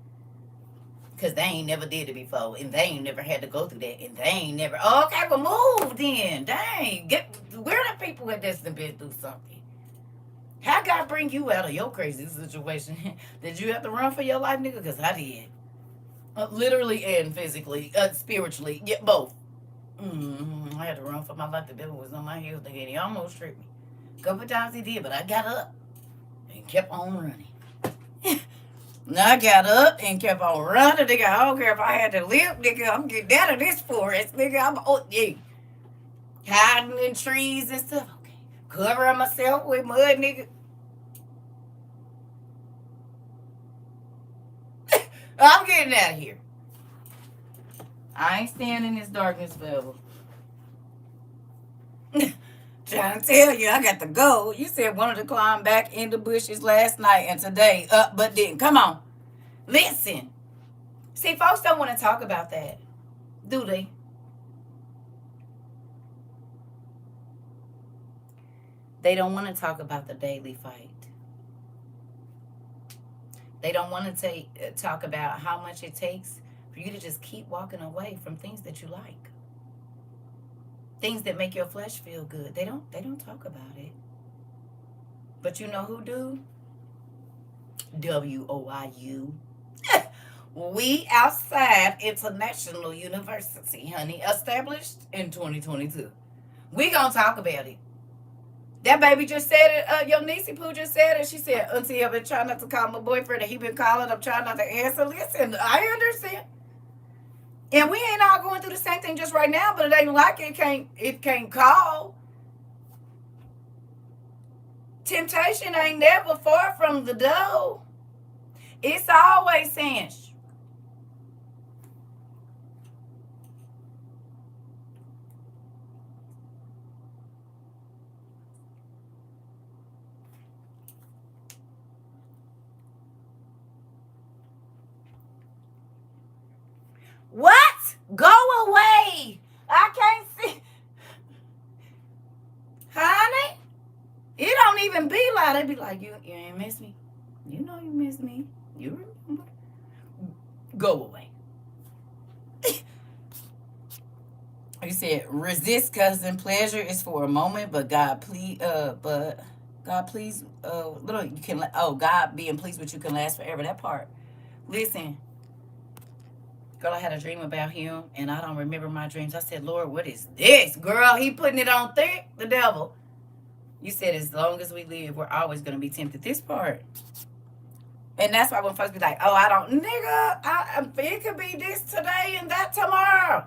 Because they ain't never did it before, and they ain't never had to go through that, and they ain't never. Okay, well, move then. Dang, where the people that's been through something? How God bring you out of your crazy situation? Did you have to run for your life, nigga? Because I did, literally and physically, spiritually, yeah, both. I had to run for my life. The devil was on my heels, nigga, and he almost tripped me. A couple times he did, but I got up and kept on running. I got up and kept on running, nigga. I don't care if I had to live, nigga. I'm getting out of this forest, nigga. Hiding in trees and stuff. Okay. Covering myself with mud, nigga. I'm getting out of here. I ain't staying in this darkness forever. Trying to tell you, I got to go. You said wanted to climb back in the bushes last night and today up, but didn't. Come on. Listen. See, folks don't want to talk about that, do they? They don't want to talk about the daily fight. They don't want to talk about how much it takes for you to just keep walking away from things that you like. Things that make your flesh feel good. They don't talk about it. But you know who do? WOIU. We Outside International University, honey. Established in 2022. We gonna talk about it. That baby just said it. Your niecey Pooh just said it. She said, Auntie, I've been trying not to call my boyfriend and he been calling. I'm trying not to answer. Listen, I understand. And we ain't all going through the same thing just right now, but it ain't like it can't call. Temptation ain't never far from the door. It's always saying, what? Go away. I can't see. Honey, it don't even be like, they be like, you ain't miss me. You know you miss me. You remember. Go away. You said, resist cousin. Pleasure is for a moment, but God please, little, you can, God being pleased with you can last forever. That part. Listen. Girl, I had a dream about him, and I don't remember my dreams. I said, Lord, what is this? Girl, he putting it on thick, the devil. You said, as long as we live, we're always going to be tempted. This part. And that's why when folks be like, oh, I don't, nigga, it could be this today and that tomorrow.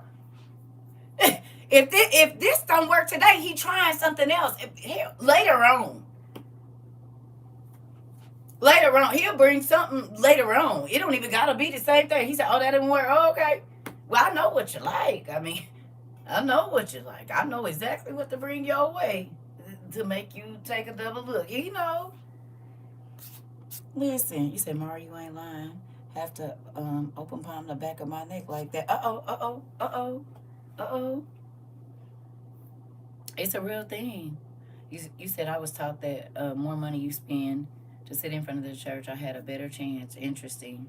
If this don't work today, he trying something else. Later on, he'll bring something later on. It don't even gotta be the same thing. He said, oh, that didn't work. Oh, okay. Well, I know what you like. I mean, I know what you like. I know exactly what to bring your way to make you take a double look. You know. Listen, you said, Mara, you ain't lying. Have to open palm the back of my neck like that. Uh-oh. It's a real thing. You said I was taught that more money you spend to sit in front of the church, I had a better chance. Interesting.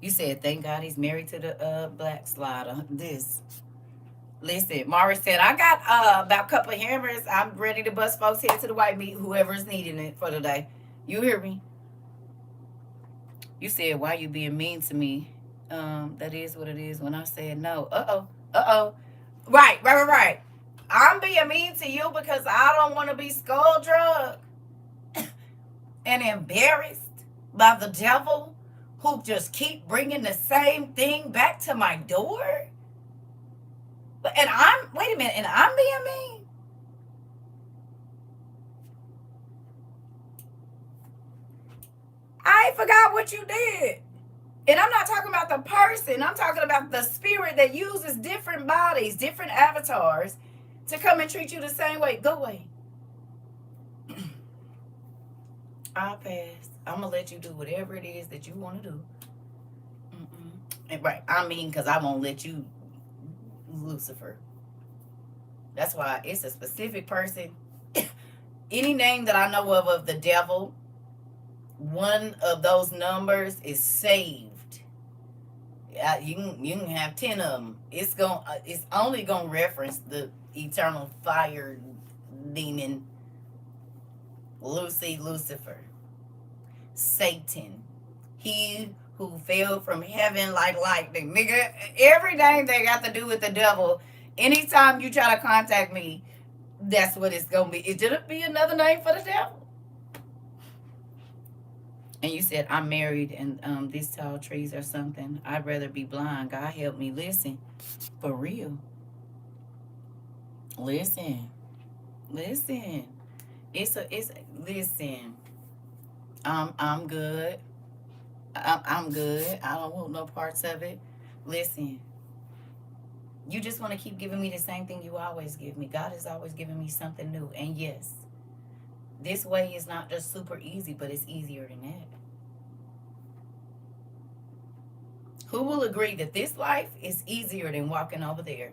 You said, thank God he's married to the black slider. This. Listen, Morris said, I got about a couple of hammers. I'm ready to bust folks head to the white meat, whoever's needing it for the day. You hear me? You said, why you being mean to me? That is what it is. When I said no. Uh-oh. Uh-oh. Right. I'm being mean to you because I don't want to be skull drugged and embarrassed by the devil who just keep bringing the same thing back to my door. And wait a minute, and I'm being mean? I ain't forgot what you did. And I'm not talking about the person. I'm talking about the spirit that uses different bodies, different avatars to come and treat you the same way. Go away. I'll pass. I'm going to let you do whatever it is that you want to do. And right. I mean, because I won't let you, Lucifer. That's why it's a specific person. Any name that I know of the devil, one of those numbers is saved. You can have 10 of them. It's only gonna reference the eternal fire demon, Lucifer, Satan, he who fell from heaven like lightning. Nigga, every name they got to do with the devil. Anytime you try to contact me, that's what it's gonna be. It's gonna be another name for the devil. And you said, I'm married and these tall trees or something. I'd rather be blind. God help me. Listen. For real. Listen. Listen. Listen. I'm good. I'm good. I don't want no parts of it. Listen. You just want to keep giving me the same thing you always give me. God is always giving me something new. And yes, this way is not just super easy, but it's easier than that. Who will agree that this life is easier than walking over there?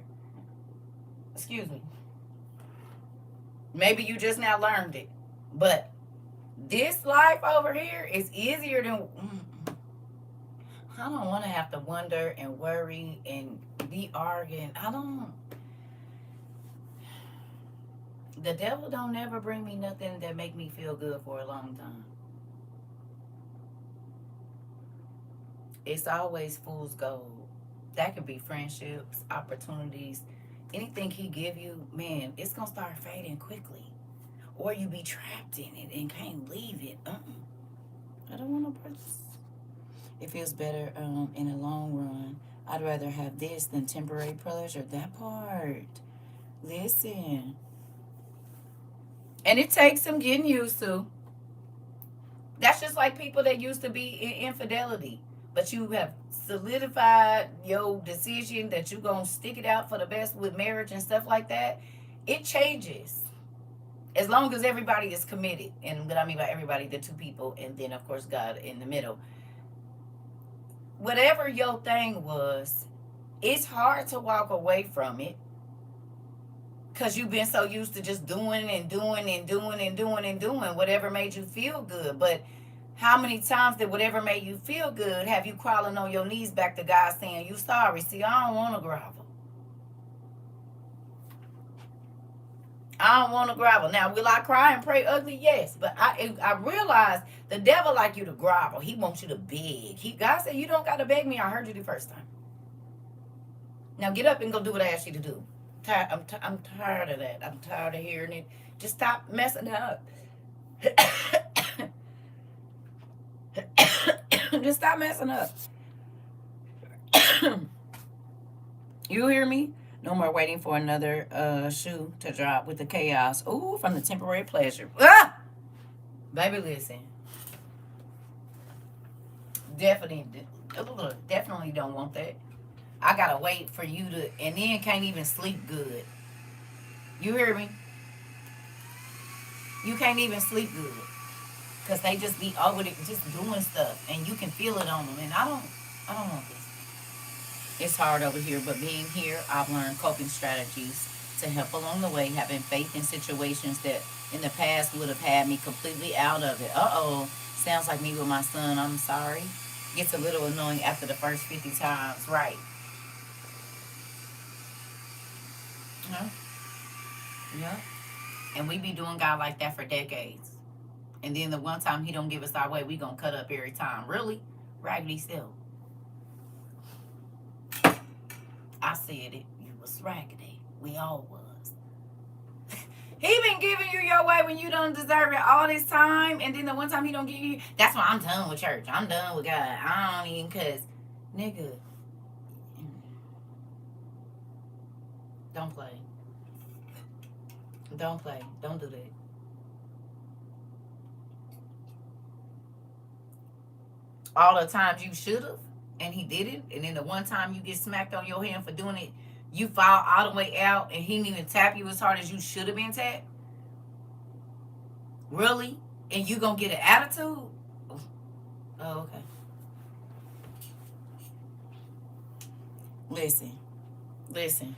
Excuse me. Maybe you just now learned it. But this life over here is easier than... I don't want to have to wonder and worry and be arguing. The devil don't never bring me nothing that make me feel good for a long time. It's always fool's gold. That could be friendships, opportunities, anything he give you, man, it's gonna start fading quickly. Or you be trapped in it and can't leave it. I don't want no purchase. It feels better in the long run. I'd rather have this than temporary pleasure. That part. Listen. And it takes some getting used to. That's just like people that used to be in infidelity. But you have solidified your decision that you're going to stick it out for the best with marriage and stuff like that. It changes. As long as everybody is committed. And what I mean by everybody, the two people. And then, of course, God in the middle. Whatever your thing was, it's hard to walk away from it. Because you've been so used to just doing whatever made you feel good. But how many times did whatever made you feel good have you crawling on your knees back to God saying, you sorry. See, I don't want to grovel. I don't want to grovel. Now, will I cry and pray ugly? Yes. But I realize the devil like you to grovel. He wants you to beg. God said, you don't got to beg me. I heard you the first time. Now get up and go do what I asked you to do. I'm tired of that. I'm tired of hearing it. Just stop messing up. Just stop messing up. You hear me? No more waiting for another shoe to drop with the chaos. Ooh, from the temporary pleasure. Ah! Baby, listen. Definitely don't want that. I gotta wait for you to, and then can't even sleep good. You hear me? You can't even sleep good. Because they just be over it, just doing stuff. And you can feel it on them. And I don't want this. It's hard over here, but being here, I've learned coping strategies to help along the way, having faith in situations that in the past would have had me completely out of it. Sounds like me with my son. I'm sorry. Gets a little annoying after the first 50 times. Right. Yeah. Yeah. And we be doing God like that for decades. And then the one time he don't give us our way, we gonna cut up every time. Really? Raggedy still. I said it. You was raggedy. We all was. He been giving you your way when you don't deserve it all this time, and then the one time he don't give you, that's why I'm done with church. I'm done with God. I don't even, cause nigga, don't play. Don't play. Don't do that. All the times you should have, and he didn't, and then the one time you get smacked on your hand for doing it, you fall all the way out, and he didn't even tap you as hard as you should have been tapped. Really? And you gonna get an attitude? Oh, okay. Listen, listen.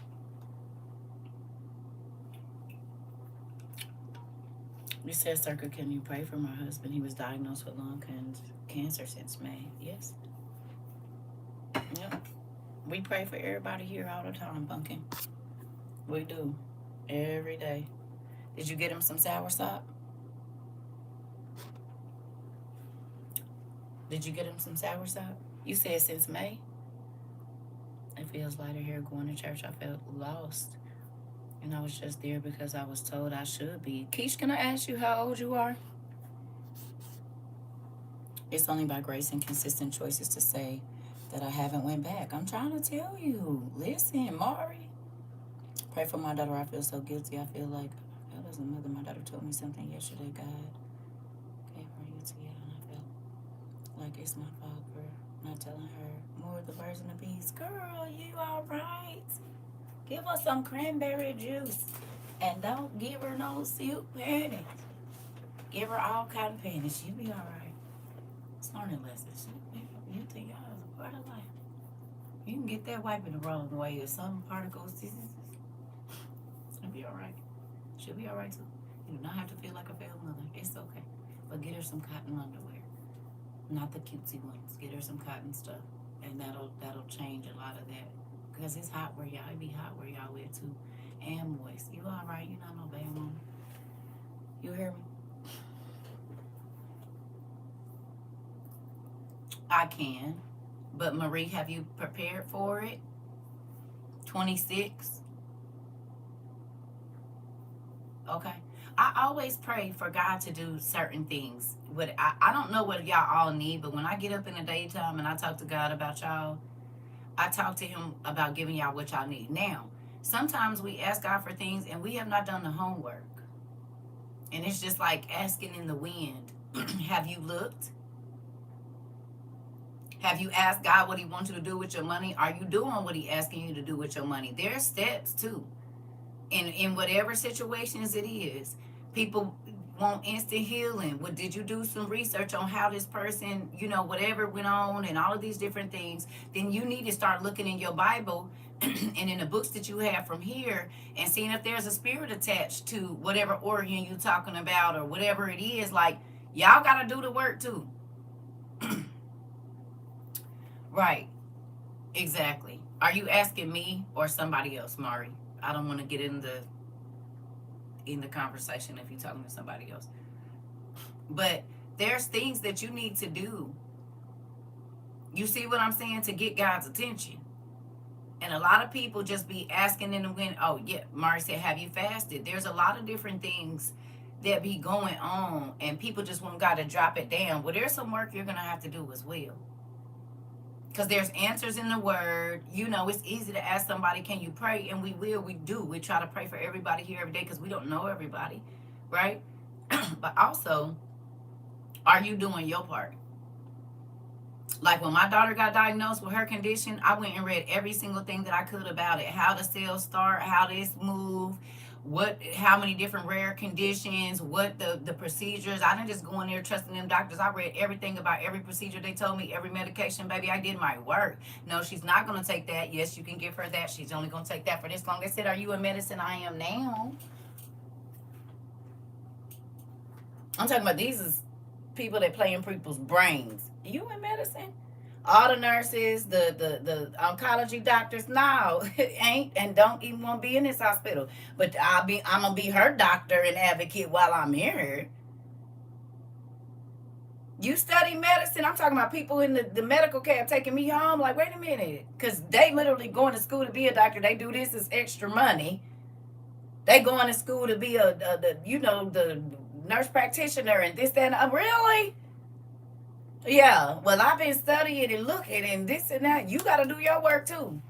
You said, "CERCA, can you pray for my husband? He was diagnosed with lung cancer since May." Yes. Yep. We pray for everybody here all the time, Pumpkin. We do. Every day. Did you get him some soursop? Did you get him some soursop? You said since May? It feels lighter here going to church. I felt lost. And I was just there because I was told I should be. Keish, can I ask you how old you are? It's only by grace and consistent choices to say that I haven't went back. I'm trying to tell you. Listen, Mari. Pray for my daughter. I feel so guilty. I feel like as a mother, my daughter told me something yesterday. God gave her you to get, and I felt like it's my fault for not telling her more of the birds and the bees. Girl, you all right? Give her some cranberry juice. And don't give her no silk panties. Give her all cotton panties. She'll be all right. It's learning lessons. You think y'all is a part of life. You can get that wiping the wrong way or some particles. She'll be all right. She'll be all right too. You do not have to feel like a failed mother. It's okay. But get her some cotton underwear. Not the cutesy ones. Get her some cotton stuff. And that'll change a lot of that. Because it's hot where y'all, it be hot where y'all live too. And moist. You all right? You're not no bad woman. You hear me? I can. But Marie, have you prepared for it? 26? Okay. I always pray for God to do certain things. But I don't know what y'all all need, but when I get up in the daytime and I talk to God about y'all, I talk to him about giving y'all what y'all need. Now, sometimes we ask God for things and we have not done the homework. And it's just like asking in the wind. Have you looked? Have you asked God what he wants you to do with your money? Are you doing what he asking you to do with your money? There's steps too. In whatever situations it is. People want instant healing. What did you do some research on how this person, whatever went on and all of these different things? Then you need to start looking in your Bible and in the books that you have from here and seeing if there's a spirit attached to whatever organ you're talking about or whatever it is. Like, y'all got to do the work too. Right. Exactly. Are you asking me or somebody else, Mari? I don't want to get in the conversation if you're talking to somebody else. But there's things that you need to do. You see what I'm saying? To get God's attention. And a lot of people just be asking in the wind. Oh, yeah. Mari said, have you fasted? There's a lot of different things that be going on. And people just want God to drop it down. Well, there's some work you're going to have to do as well. Because there's answers in the word. It's easy to ask somebody, can you pray? And we do. We try to pray for everybody here every day because we don't know everybody, right? But also, are you doing your part? Like when my daughter got diagnosed with her condition, I went and read every single thing that I could about it. How the cells start, how this move, how many different rare conditions, what the procedures. I didn't just go in there trusting them doctors. I read everything about every procedure they told me, every medication. Baby, I did my work. No, she's not going to take that. Yes, you can give her that. She's only going to take that for this long. They said, are you in medicine? I am now. I'm talking about these is people that play in people's brains. You in medicine? All the nurses, the oncology doctors, no, it ain't, and don't even want to be in this hospital. But I'm gonna be her doctor and advocate while I'm here. You study medicine. I'm talking about people in the medical cab taking me home. Like, wait a minute, because they literally going to school to be a doctor. They do this as extra money. They going to school to be the nurse practitioner and this that. And, really? Yeah. Well, I've been studying and looking and this and that. You got to do your work too.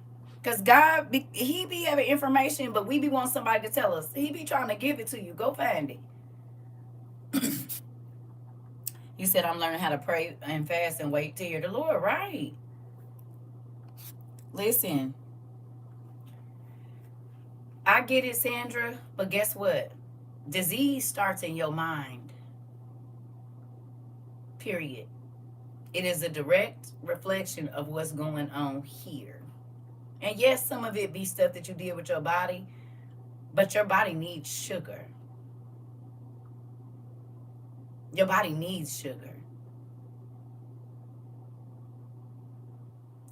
Because God, he be having information, but we be wanting somebody to tell us. He be trying to give it to you. Go find it. You said, I'm learning how to pray and fast and wait to hear the Lord. Right. Listen, I get it, Sandra, but guess what? Disease starts in your mind, period. It is a direct reflection of what's going on here. And yes, some of it be stuff that you did with your body, but your body needs sugar. Your body needs sugar.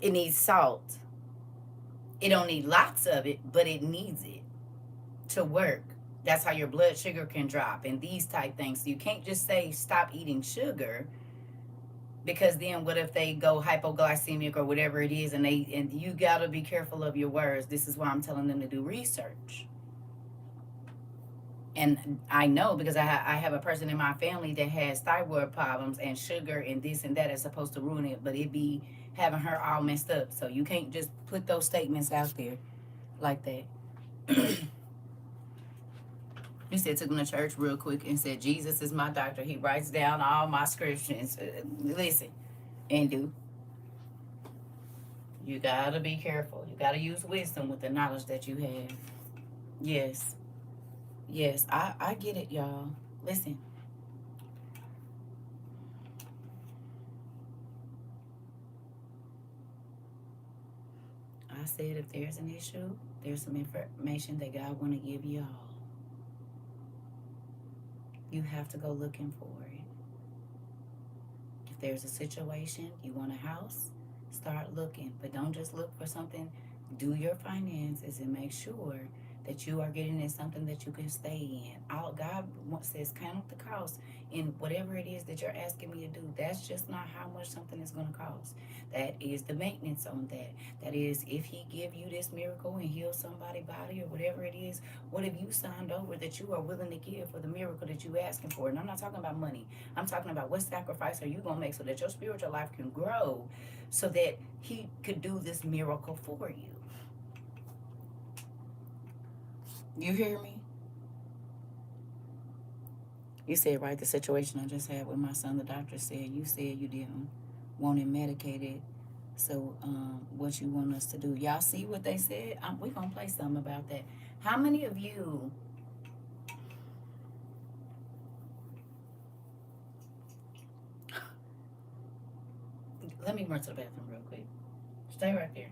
It needs salt. It don't need lots of it, but it needs it to work. That's how your blood sugar can drop and these type things. So you can't just say stop eating sugar, because then what if they go hypoglycemic or whatever it is, and you gotta be careful of your words. This is why I'm telling them to do research. And I know because I have a person in my family that has thyroid problems, and sugar and this and that is supposed to ruin it, but it be having her all messed up. So you can't just put those statements out there like that. He said, took him to church real quick and said, Jesus is my doctor. He writes down all my scriptures. Listen, and do. You gotta be careful. You gotta use wisdom with the knowledge that you have. Yes. Yes, I get it, y'all. Listen, I said if there's an issue, there's some information that God want to give y'all. You have to go looking for it. If there's a situation, you want a house, start looking. But don't just look for something. Do your finances and make sure that you are getting in something that you can stay in. All God says, count the cost in whatever it is that you're asking me to do. That's just not how much something is going to cost. That is the maintenance on that. That is, if He give you this miracle and heal somebody's body or whatever it is, what have you signed over that you are willing to give for the miracle that you asking for? And I'm not talking about money. I'm talking about what sacrifice are you going to make so that your spiritual life can grow, so that He could do this miracle for you. You hear me? You said, right, the situation I just had with my son, the doctor said, you said you didn't want him medicated. So what you want us to do? Y'all see what they said? We're going to play something about that. How many of you... Let me run to the bathroom real quick. Stay right there.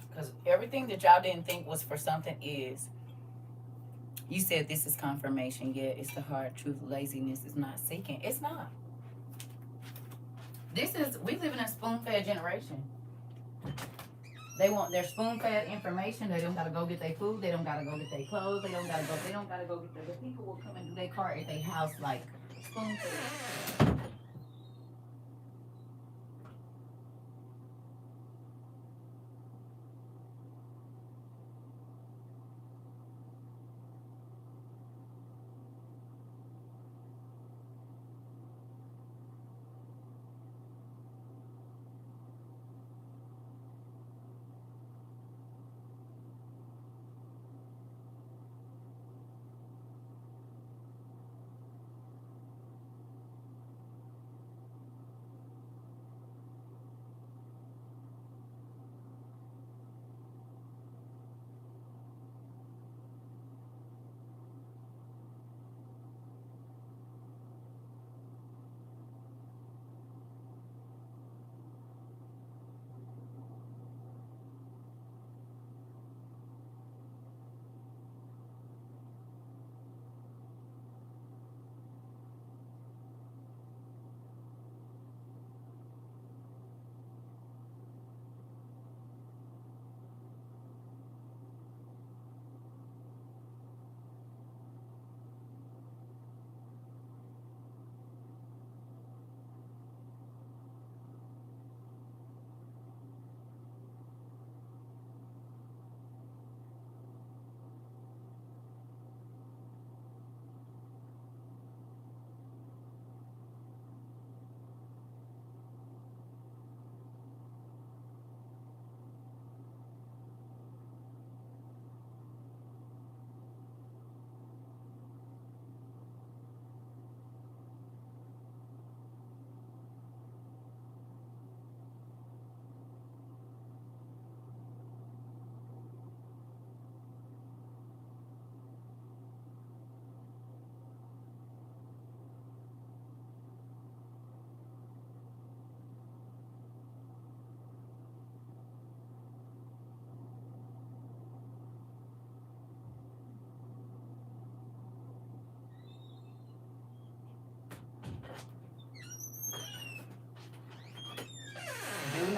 Because everything that y'all didn't think was for something is. You said this is confirmation. Yeah, it's the hard truth. Laziness is not seeking. It's not. We live in a spoon-fed generation. They want their spoon-fed information. They don't gotta go get their food. They don't gotta go get their clothes. They don't gotta go get the people will come into their car at their house like spoon-fed.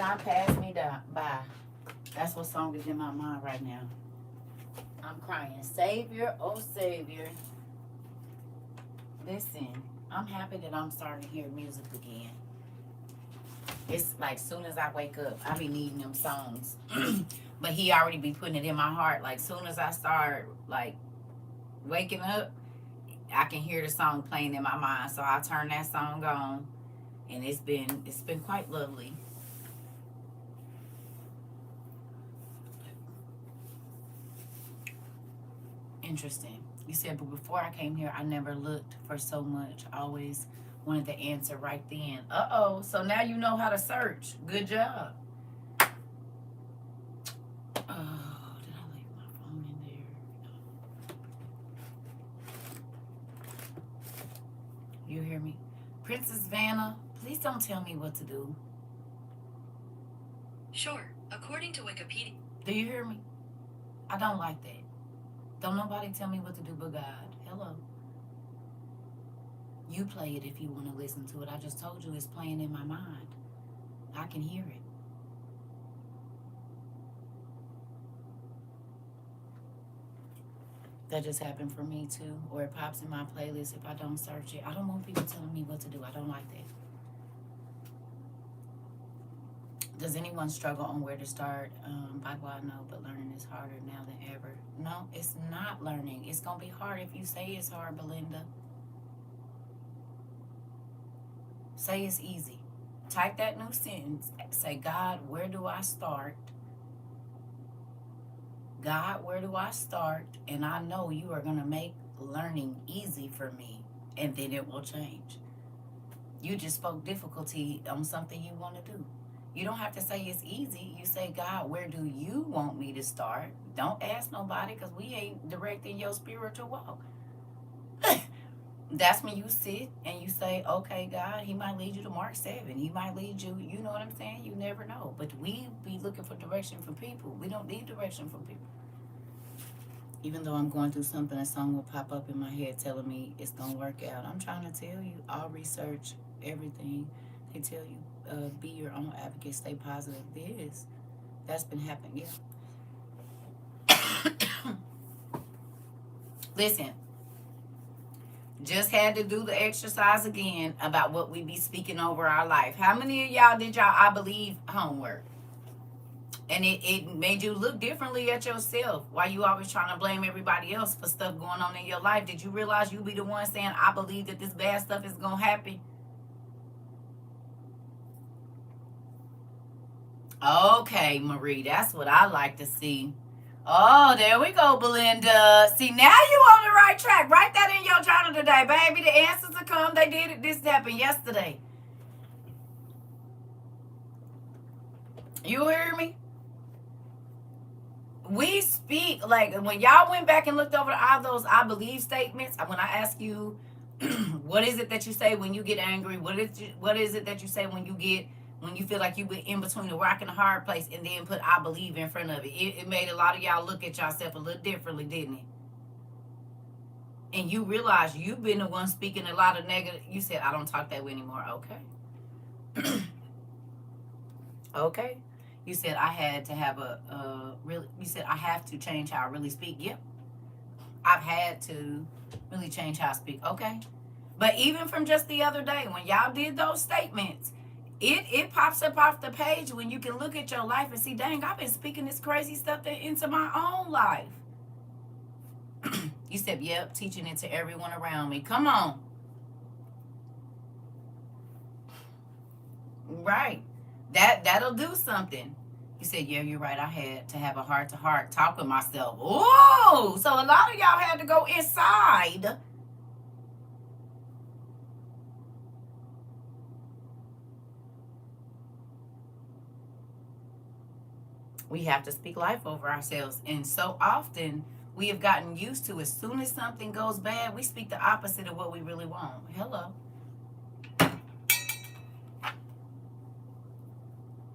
not pass me by. That's what song is in my mind right now. I'm crying. Savior, oh Savior. Listen, I'm happy that I'm starting to hear music again. It's like soon as I wake up, I be needing them songs. But he already be putting it in my heart. Like soon as I start like waking up, I can hear the song playing in my mind. So I turn that song on, and it's been quite lovely. Interesting. You said, but before I came here, I never looked for so much. I always wanted the answer right then. Uh-oh. So now you know how to search. Good job. Oh, did I leave my phone in there? You hear me? Princess Vanna, please don't tell me what to do. Sure. According to Wikipedia. Do you hear me? I don't like that. Don't nobody tell me what to do but God. Hello. You play it if you want to listen to it. I just told you it's playing in my mind. I can hear it. That just happened for me too. Or it pops in my playlist if I don't search it. I don't want people telling me what to do. I don't like that. Does anyone struggle on where to start? Bible I know, but learning is harder now than ever. No, it's not learning. It's going to be hard if you say it's hard, Belinda. Say it's easy. Type that new sentence. Say, God, where do I start? God, where do I start? And I know you are going to make learning easy for me. And then it will change. You just spoke difficulty on something you want to do. You don't have to say it's easy. You say, God, where do you want me to start? Don't ask nobody, because we ain't directing your spiritual walk. That's when you sit and you say, okay, God, he might lead you to Mark 7. He might lead you, you know what I'm saying? You never know. But we be looking for direction from people. We don't need direction from people. Even though I'm going through something, a song will pop up in my head telling me it's going to work out. I'm trying to tell you, I'll research everything. They tell you, be your own advocate, stay positive. This, that's been happening, yeah. Listen, just had to do the exercise again about what we be speaking over our life. How many of y'all did y'all I believe homework? And it made you look differently at yourself. Why you always trying to blame everybody else for stuff going on in your life? Did you realize you be the one saying, I believe that this bad stuff is going to happen? Okay, Marie, that's what I like to see. Oh, there we go, Belinda. See, now you on the right track. Write that in your journal today, baby. The answers will come. They did it. This happened yesterday. You hear me? We speak, like, when y'all went back and looked over all those I believe statements, when I ask you, what is it that you say when you get angry? What is it that you say when you feel like you been in between a rock and a hard place, and then put I believe in front of it? It made a lot of y'all look at yourself a little differently, didn't it? And you realize you've been the one speaking a lot of negative. You said, I don't talk that way anymore. Okay. Okay. You said I had to have you said I have to change how I really speak. Yep. I've had to really change how I speak. Okay. But even from just the other day, when y'all did those statements, it pops up off the page when you can look at your life and see, dang, I've been speaking this crazy stuff into my own life. You said, yep, teaching it to everyone around me. Come on. Right. That'll do something. You said, yeah, you're right. I had to have a heart-to-heart talk with myself. Oh, so a lot of y'all had to go inside. We have to speak life over ourselves. And so often we have gotten used to, as soon as something goes bad, we speak the opposite of what we really want. Hello.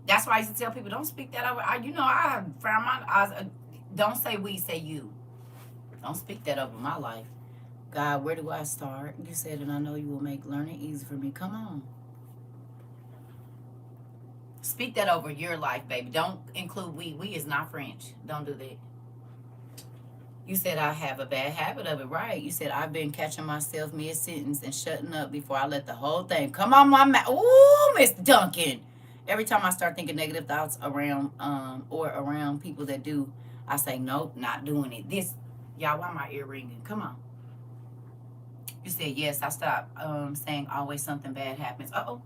That's why I used to tell people, don't speak that over. I have found my eyes. Don't say we, say you. Don't speak that over my life. God, where do I start? You said, and I know you will make learning easy for me. Come on. Speak that over your life, baby. Don't include we. We is not French. Don't do that. You said I have a bad habit of it, right? You said I've been catching myself mid-sentence and shutting up before I let the whole thing come on my mouth. Ooh, Miss Duncan. Every time I start thinking negative thoughts around or around people that do, I say nope, not doing it. This, y'all, why my ear ringing? Come on. You said yes. I stopped saying always something bad happens. Uh-oh.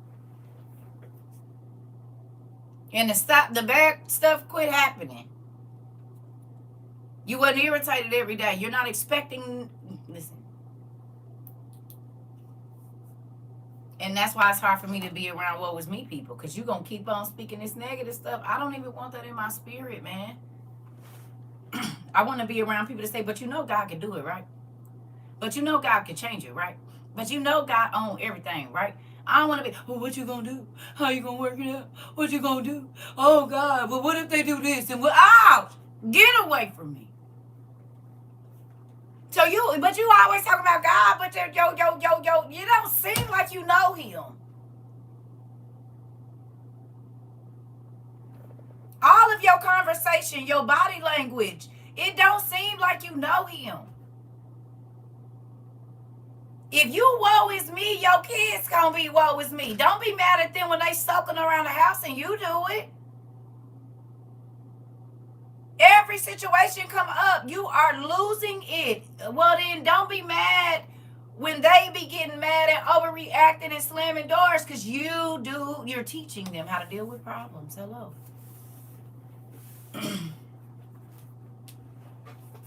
And the bad stuff quit happening. You wasn't irritated every day. You're not expecting. Listen. And that's why it's hard for me to be around what was me people, because you're going to keep on speaking this negative stuff. I don't even want that in my spirit, man. I want to be around people to say, but you know God can do it, right? But you know God can change it, right? But you know God owns everything, right? I don't want to be, well, what you going to do? How you going to work it out? What you going to do? Oh, God, but what if they do this? And what? Ouch! Get away from me. So but you always talk about God, but you don't seem like you know him. All of your conversation, your body language, it don't seem like you know him. If you woe is me, your kids gonna be woe is me. Don't be mad at them when they soaking around the house and you do it. Every situation come up, you are losing it. Well, then don't be mad when they be getting mad and overreacting and slamming doors, because you're teaching them how to deal with problems. Hello.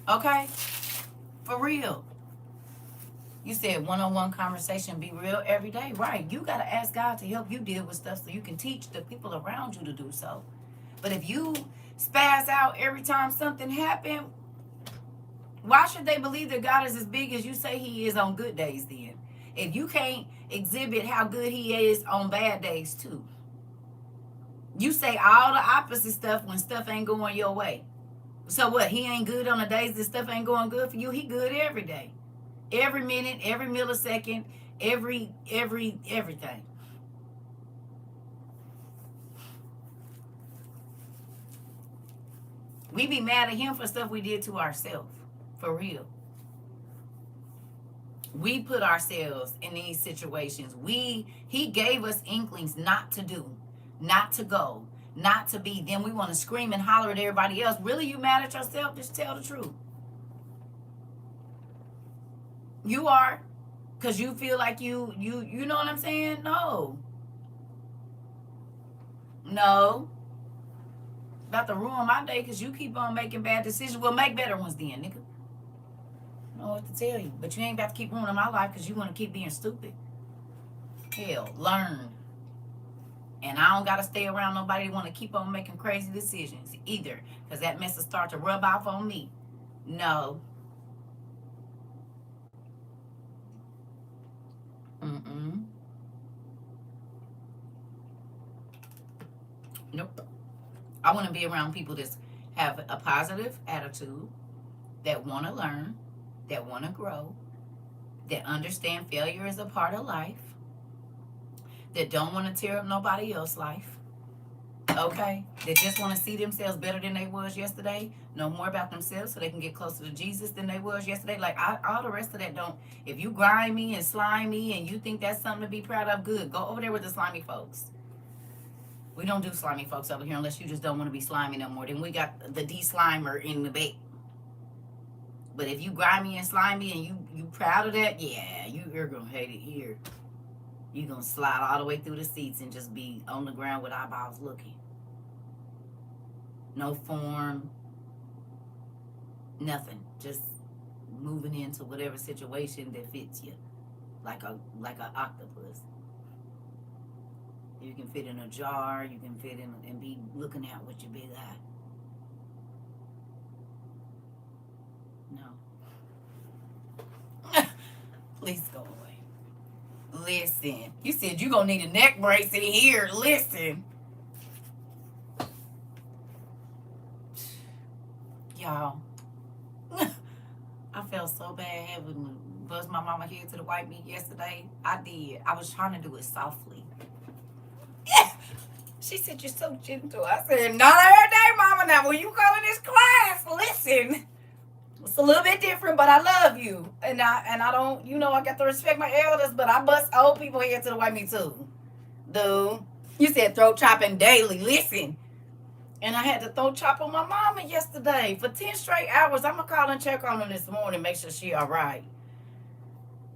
Okay? For real. You said one-on-one conversation, be real every day. Right. You got to ask God to help you deal with stuff so you can teach the people around you to do so. But if you spaz out every time something happened, why should they believe that God is as big as you say he is on good days then? If you can't exhibit how good he is on bad days too. You say all the opposite stuff when stuff ain't going your way. So what? He ain't good on the days that stuff ain't going good for you? He good every day. Every minute, every millisecond, everything. We be mad at him for stuff we did to ourselves. For real. We put ourselves in these situations. He gave us inklings not to do, not to go, not to be. Then we want to scream and holler at everybody else. Really, you mad at yourself? Just tell the truth. You are, because you feel like you know what I'm saying? No. About to ruin my day because you keep on making bad decisions. Well, make better ones then, nigga. I don't know what to tell you. But you ain't got to keep ruining my life because you want to keep being stupid. Hell, learn. And I don't got to stay around nobody that want to keep on making crazy decisions either, because that mess will start to rub off on me. No. Nope. I want to be around people that have a positive attitude, that want to learn, that want to grow, that understand failure is a part of life, that don't want to tear up nobody else's life, okay? That just want to see themselves better than they was yesterday, know more about themselves so they can get closer to Jesus than they was yesterday. Like, all the rest of that don't. If you grind me and slime me and you think that's something to be proud of, good. Go over there with the slimy folks. We don't do slimy folks over here unless you just don't want to be slimy no more. Then we got the de-slimer in the bait. But if you grimy and slimy and you proud of that, yeah, you're going to hate it here. You're going to slide all the way through the seats and just be on the ground with eyeballs looking. No form. Nothing. Just moving into whatever situation that fits you. Like a octopus. You can fit in a jar. You can fit in and be looking out with your big eye. No. Please go away. Listen. You said you're going to need a neck brace in here. Listen. Y'all. I felt so bad having to buzz my mama head to the white meat yesterday. I did. I was trying to do it softly. She said, you're so gentle. I said, not every day, Mama. Now, when you come in this class, listen. It's a little bit different, but I love you. And I don't, I got to respect my elders, but I bust old people here to the white me too. Dude. You said throat chopping daily. Listen. And I had to throat chop on my mama yesterday for 10 straight hours. I'm going to call and check on her this morning, make sure she all right.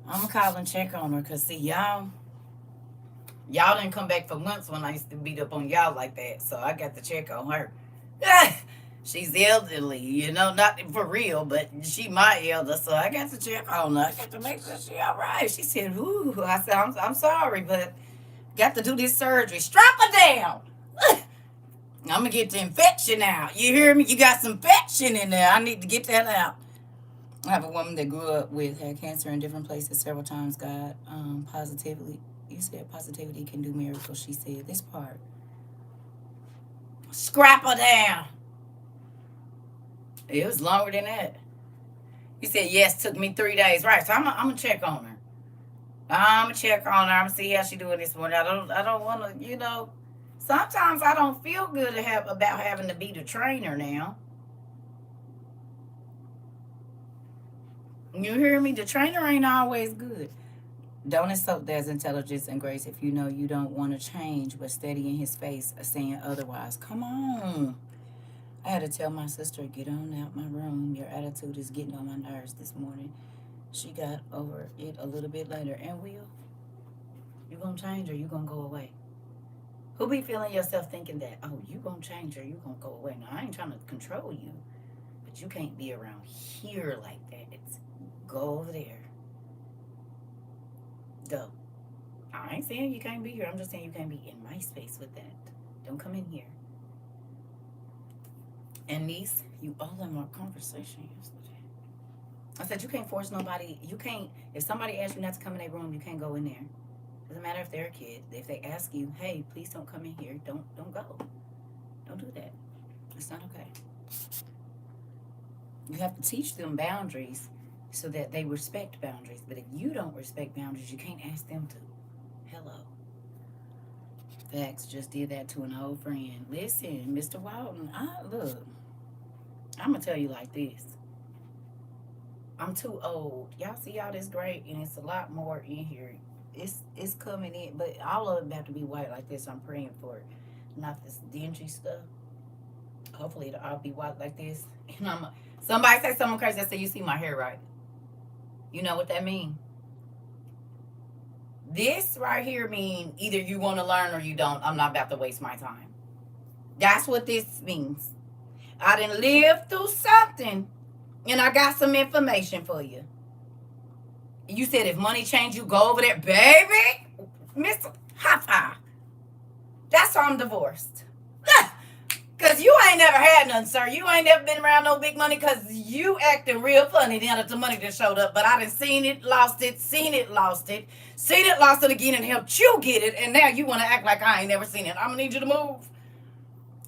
I'm going to call and check on her because, see, y'all didn't come back for months when I used to beat up on y'all like that. So I got to check on her. She's elderly, not for real, but she my elder. So I got to check on her. I got to make sure she all right. She said, ooh. I said, I'm sorry, but got to do this surgery. Strap her down. I'm going to get the infection out. You hear me? You got some infection in there. I need to get that out. I have a woman that grew up had cancer in different places several times. God, positively. You said positivity can do miracles. She said this part. Scrap her down. It was longer than that. You said, yes, took me 3 days. Right, so I'm going to check on her. I'm going to check on her. I'm going to see how she doing this morning. I don't want to, sometimes I don't feel good about having to be the trainer now. You hear me? The trainer ain't always good. Don't insult there's intelligence and grace if you know you don't want to change, but steady in his face, saying otherwise. Come on. I had to tell my sister, get on out my room. Your attitude is getting on my nerves this morning. She got over it a little bit later. And Will, you gonna change or you gonna go away? Who be feeling yourself thinking that, oh, you gonna change or you gonna go away? Now, I ain't trying to control you, but you can't be around here like that. Go over there. Go. I ain't saying you can't be here. I'm just saying you can't be in my space with that. Don't come in here. And niece, you all in my conversation yesterday. I said you can't force nobody. You can't. If somebody asks you not to come in their room, you can't go in there. Doesn't matter if they're a kid. If they ask you, hey, please don't come in here, don't go. Don't do that. It's not okay. You have to teach them boundaries so that they respect boundaries. But if you don't respect boundaries, you can't ask them to. Hello. Facts, just did that to an old friend. Listen, Mr. Walton, look, I'm going to tell you like this. I'm too old. Y'all see all this gray, and it's a lot more in here. It's coming in, but all of them have to be white like this. I'm praying for it. Not this dingy stuff. Hopefully it'll all be white like this. And somebody say something crazy. I say, you see my hair, right? You know what that means? This right here means either you want to learn or you don't. I'm not about to waste my time. That's what this means. I done lived through something, and I got some information for you. You said if money change, you go over there. Baby, Mr. High five. That's why I'm divorced. Because you ain't never had none, sir. You ain't never been around no big money because you acting real funny now that the money just showed up. But I done seen it, lost it, seen it, lost it, seen it, lost it again, and helped you get it. And now you want to act like I ain't never seen it. I'm going to need you to move.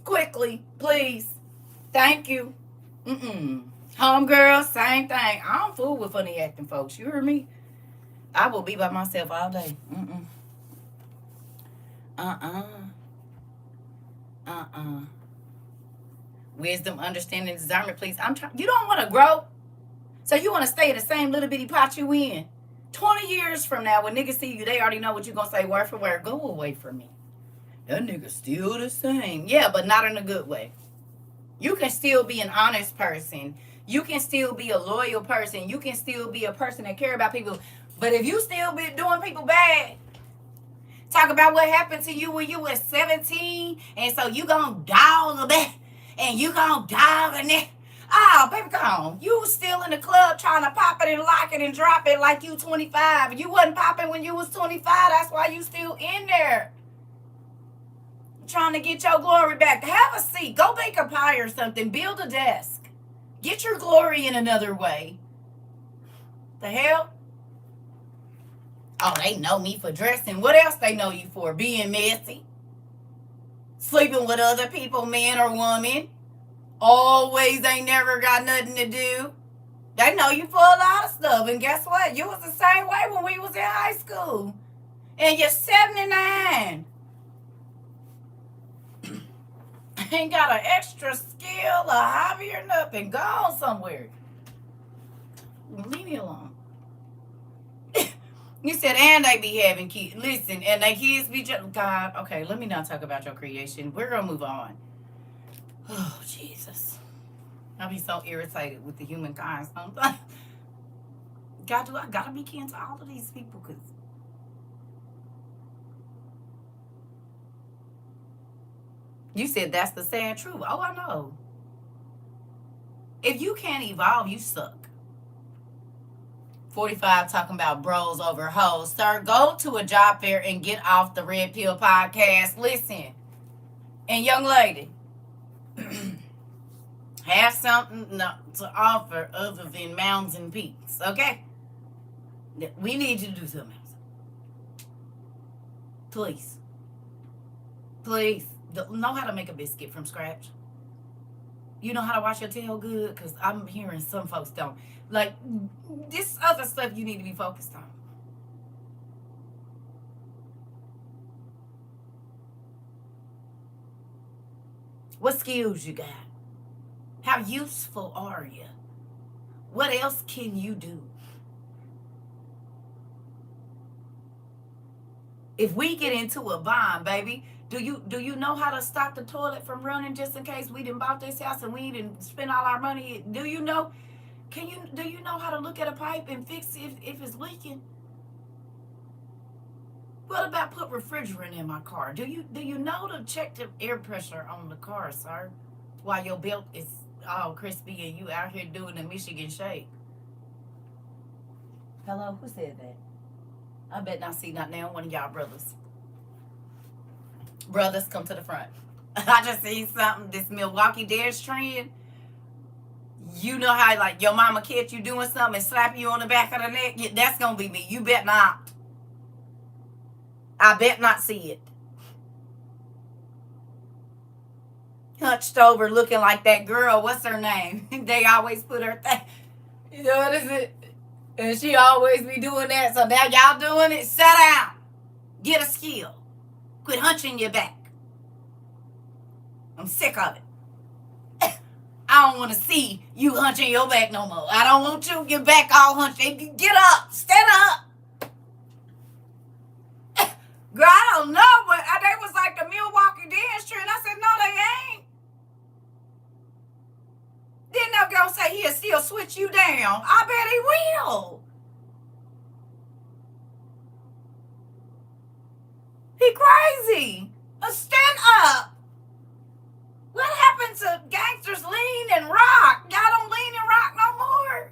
Quickly, please. Thank you. Homegirl, same thing. I don't fool with funny acting folks. You hear me? I will be by myself all day. Wisdom, understanding, discernment, please. You don't want to grow. So you want to stay in the same little bitty pot you in. 20 years from now, when niggas see you, they already know what you're going to say word for word. Go away from me. That nigga still the same. Yeah, but not in a good way. You can still be an honest person. You can still be a loyal person. You can still be a person that care about people. But if you still be doing people bad, talk about what happened to you when you were 17, and so you gonna dog the back, and you gonna dog the neck. Oh, baby, come on. You was still in the club trying to pop it and lock it and drop it like you 25. You wasn't popping when you was 25. That's why you still in there. Trying to get your glory back. Have a seat. Go bake a pie or something. Build a desk. Get your glory in another way. The hell? Oh, they know me for dressing. What else they know you for? Being messy. Sleeping with other people, man or woman. Always ain't never got nothing to do. They know you for a lot of stuff. And guess what? You was the same way when we was in high school. And you're 79. Ain't got an extra skill, a hobby, or nothing. Go on somewhere. Leave me alone. You said, and they be having kids. Listen, and they kids be just, God, okay, let me not talk about your creation. We're going to move on. Oh, Jesus. I'll be so irritated with the humankind sometimes. God, do I got to be kin to all of these people? Because you said that's the sad truth. Oh, I know. If you can't evolve, you suck. 45 talking about bros over hoes. Sir, go to a job fair and get off the Red Pill podcast. Listen. And young lady, have something to offer other than mounds and peaks, okay? We need you to do something else. Please. Please. Know how to make a biscuit from scratch. You know how to wash your tail good? Because I'm hearing some folks don't. Like, this other stuff you need to be focused on. What skills you got? How useful are you? What else can you do? If we get into a bind, baby, do you know how to stop the toilet from running just in case we didn't bought this house and we didn't spend all our money? Do you know? Do you know how to look at a pipe and fix it if it's leaking? What about put refrigerant in my car? Do you know to check the air pressure on the car, sir? While your belt is all crispy and you out here doing the Michigan shake. Hello, who said that? I bet not see not now one of y'all brothers. Brothers, come to the front. I just seen something, this Milwaukee dance trend. You know how like your mama catch you doing something and slap you on the back of the neck? Yeah, that's gonna be me. You bet not. I bet not see it. Hunched over looking like that girl. What's her name? They always put her thing. You know what is it? And she always be doing that. So now y'all doing it? Sit down. Get a skill. Quit hunching your back. I'm sick of it. I don't want to see you hunching your back no more. I don't want you your back all hunched. Get up. Stand up. Girl, I don't know, but they was like the Milwaukee dance trend. I said, no, they ain't. Then they're going to say he'll still switch you down. I bet he will. He crazy. Stand up. What happened to gangsters lean and rock? Y'all don't lean and rock no more.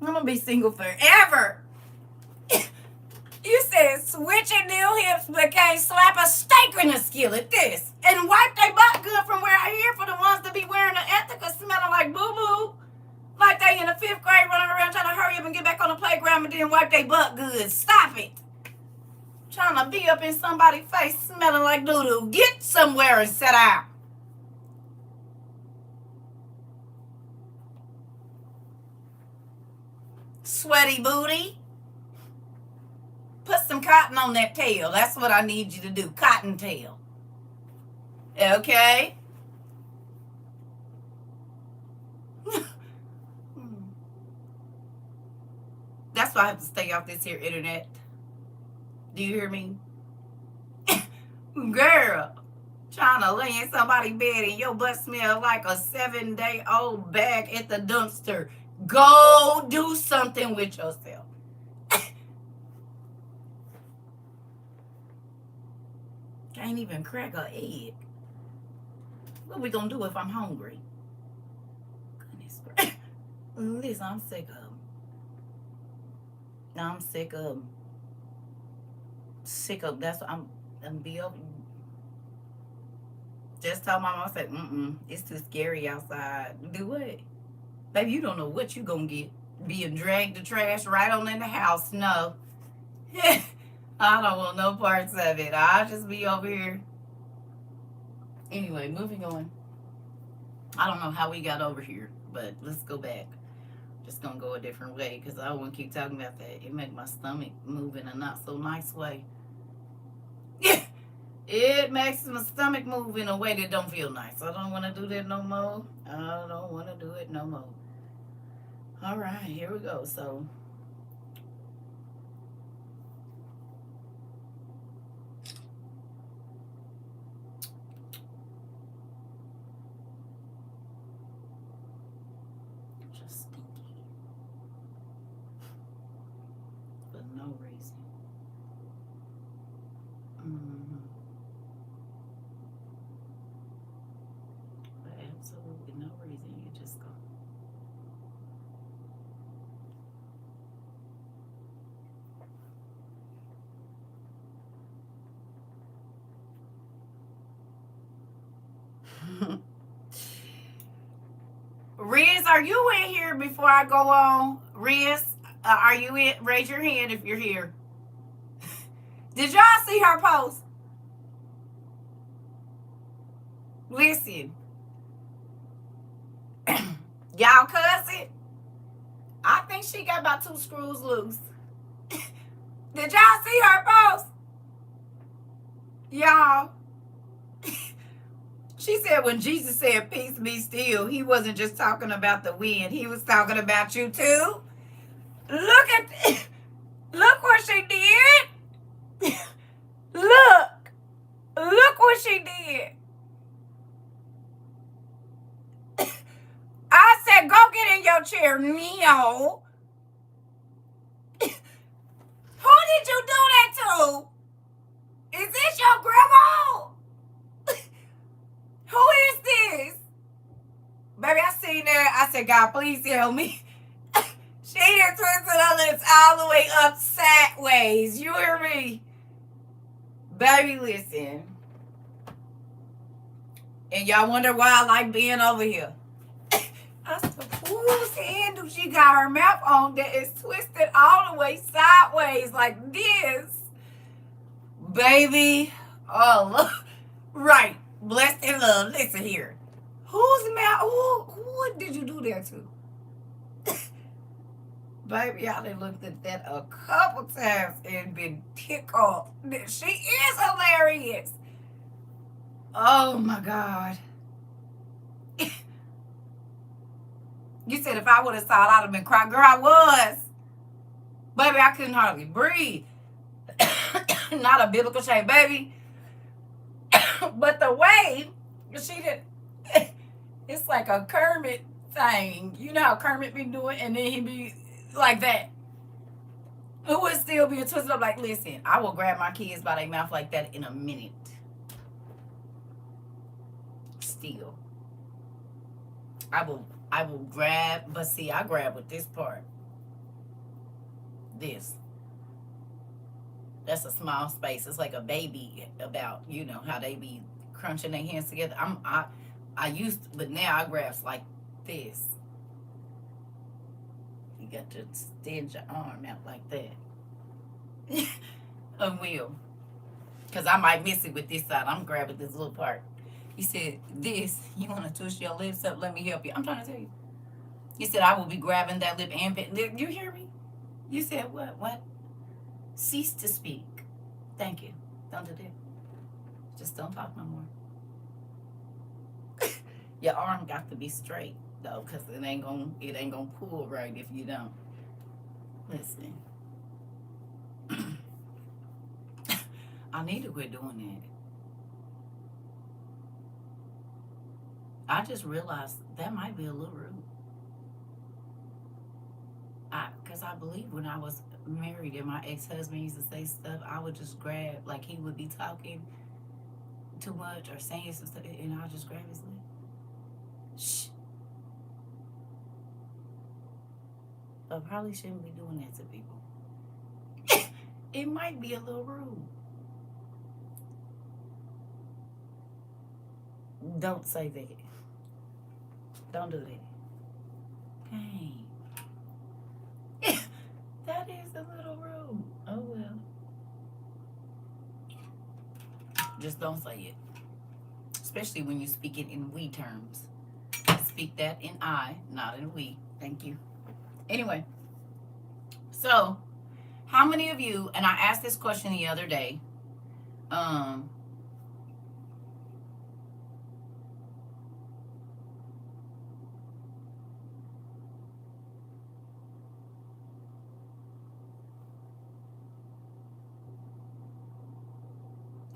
I'm going to be single forever. You said switching new hips but can't slap a steak in a skillet. This. And wipe their butt good from where I hear for the ones that be wearing the Ethica smelling like boo-boo. Like they in the 5th grade running around trying to hurry up and get back on the playground and then wipe their butt good. Stop it. Trying to be up in somebody's face smelling like doo-doo. Get somewhere and sit down. Sweaty booty. Put some cotton on that tail. That's what I need you to do. Cotton tail. Okay? That's why I have to stay off this here internet. Do you hear me? Girl, trying to lay in somebody's bed and your butt smell like a 7-day-old bag at the dumpster. Go do something with yourself. Can't even crack an egg. What we gonna do if I'm hungry? Goodness gracious. Listen, I'm sick of them. I'm sick of them. Sick of that's what I'm be over. Just told my mom, I said, it's too scary outside. Do what? Baby, you don't know what you gonna get. Being dragged the trash right on in the house. No. I don't want no parts of it. I'll just be over here. Anyway, moving on. I don't know how we got over here, but let's go back. Just gonna go a different way because I don't want to keep talking about that. It make my stomach move in a not so nice way. It makes my stomach move in a way that don't feel nice. I don't want to do that no more. I don't want to do it no more. All right, here we go. So, just stinky for no reason. Mm-hmm. For absolutely no reason. You just go. Riz, are you in here before I go on? Riz, are you in? Raise your hand if you're here. Did y'all see her post? Listen, y'all cousin, I think she got about 2 screws loose. Did y'all see her post? Y'all, she said when Jesus said, peace be still, he wasn't just talking about the wind. He was talking about you too. Look what she did. Look what she did. I said, go get in your chair, Neo. Who did you do that to? Is this your grandma? Who is this? Baby, I seen that. I said, God, please help me. She done twisted her lips all the way up sideways. You hear me? Baby, listen. And y'all wonder why I like being over here. I said, whose hand do she got her mouth on that is twisted all the way sideways like this? Baby. Oh, look. Right. Blessed in love. Listen here. Whose mouth? Who did you do that to? Baby, y'all done looked at that a couple times and been tickled. She is hilarious. Oh my God. You said if I would have saw it, I'd have been crying. Girl, I was. Baby, I couldn't hardly breathe. Not a biblical shame, baby. But the way she did, it's like a Kermit thing. You know how Kermit be doing, and then he be like that. Who would still be twisted up like, listen, I will grab my kids by their mouth like that in a minute. Still. I will grab, but see, I grab with this part. This. That's a small space. It's like a baby about, you know, how they be crunching their hands together. I used to, but now I grabs like this. You got to extend your arm out like that. I will. Because I might miss it with this side. I'm grabbing this little part. He said, this, you want to twist your lips up? Let me help you. I'm trying to tell you. He said, I will be grabbing that lip and you hear me? You said what? What? Cease to speak. Thank you. Don't do that. Just don't talk no more. Your arm got to be straight though, because it ain't gonna pull right if you don't. Listen. I need to quit doing that. I just realized that might be a little rude. Because I believe when I was married and my ex-husband used to say stuff, I would just grab, like he would be talking too much or saying some stuff, and I'll just grab his lip. Shh. I probably shouldn't be doing that to people. It might be a little rude. Don't say that. Don't do that. Dang. That is a little rude. Oh well. Just don't say it. Especially when you speak it in we terms. Speak that in I, not in we. Thank you. Anyway. So, how many of you, and I asked this question the other day,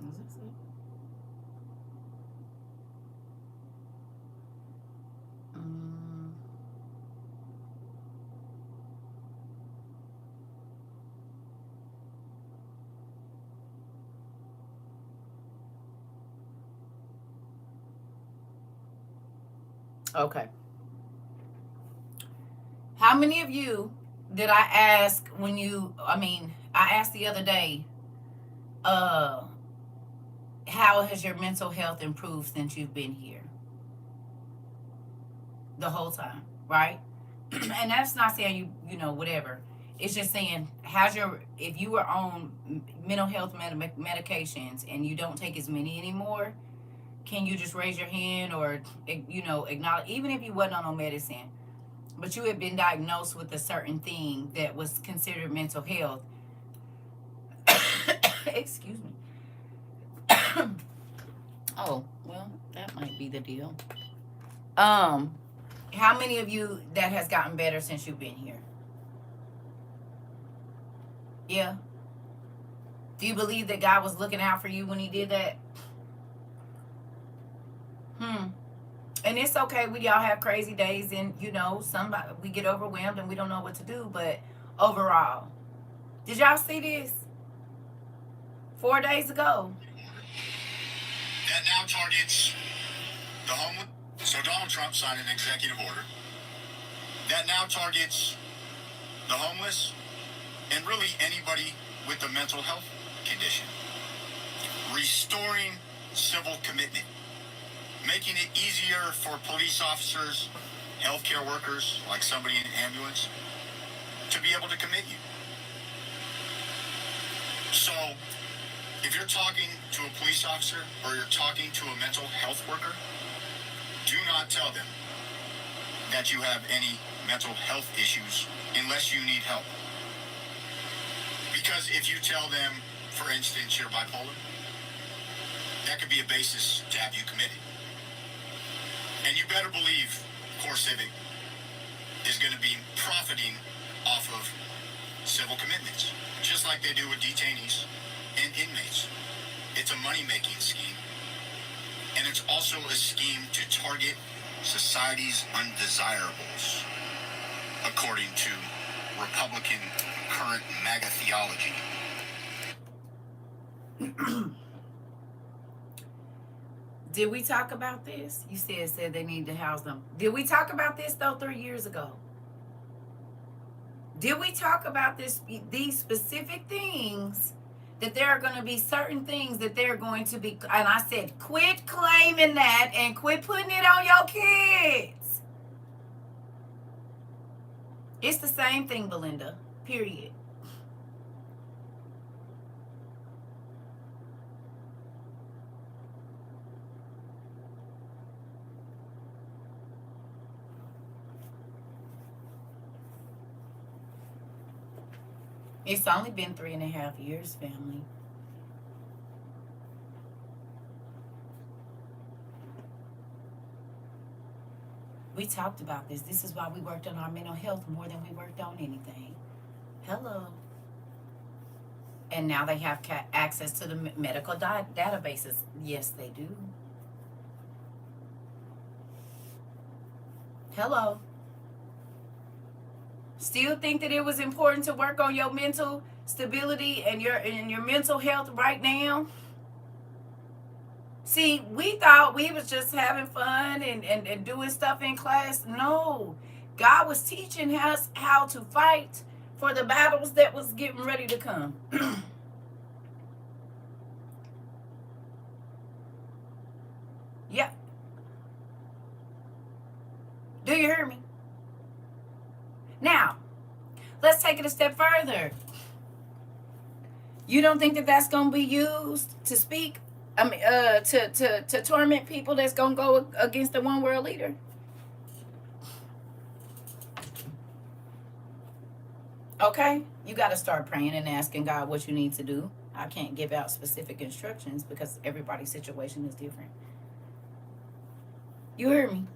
Is this it? Mm, okay. How many of you did I ask when you, I asked the other day, uh, how has your mental health improved since you've been here? The whole time, right? And that's not saying whatever. It's just saying, if you were on mental health medications and you don't take as many anymore, can you just raise your hand or, acknowledge, even if you wasn't on no medicine, but you had been diagnosed with a certain thing that was considered mental health. Excuse me. Oh, well, that might be the deal. Um, how many of you that has gotten better since you've been here? Yeah. Do you believe that God was looking out for you when he did that? And it's okay. We all have crazy days and somebody we get overwhelmed and we don't know what to do, but overall, did y'all see this 4 days ago? That now targets the homeless. So Donald Trump signed an executive order that now targets the homeless and really anybody with a mental health condition. Restoring civil commitment, making it easier for police officers, healthcare workers, like somebody in an ambulance, to be able to commit you. So if you're talking to a police officer or you're talking to a mental health worker, do not tell them that you have any mental health issues unless you need help. Because if you tell them, for instance, you're bipolar, that could be a basis to have you committed. And you better believe Core Civic is going to be profiting off of civil commitments, just like they do with detainees and inmates. It's a money-making scheme. And it's also a scheme to target society's undesirables, according to Republican current MAGA theology. Did we talk about this? You said they need to house them. Did we talk about this though 3 years ago? Did we talk about these specific things, that there are going to be certain things that they're going to be, and I said quit claiming that and quit putting it on your kids. It's the same thing, Belinda, period. It's only been 3.5 years, family. We talked about this. This is why we worked on our mental health more than we worked on anything. Hello. And now they have access to the medical databases. Yes, they do. Hello. Still think that it was important to work on your mental stability and your mental health right now? See, we thought we was just having fun and doing stuff in class. No. God was teaching us how to fight for the battles that was getting ready to come. Yeah. Do you hear me? Now, let's take it a step further. You don't think that that's going to be used to speak, to torment people that's going to go against the one world leader? Okay, you got to start praying and asking God what you need to do. I can't give out specific instructions because everybody's situation is different. You hear me?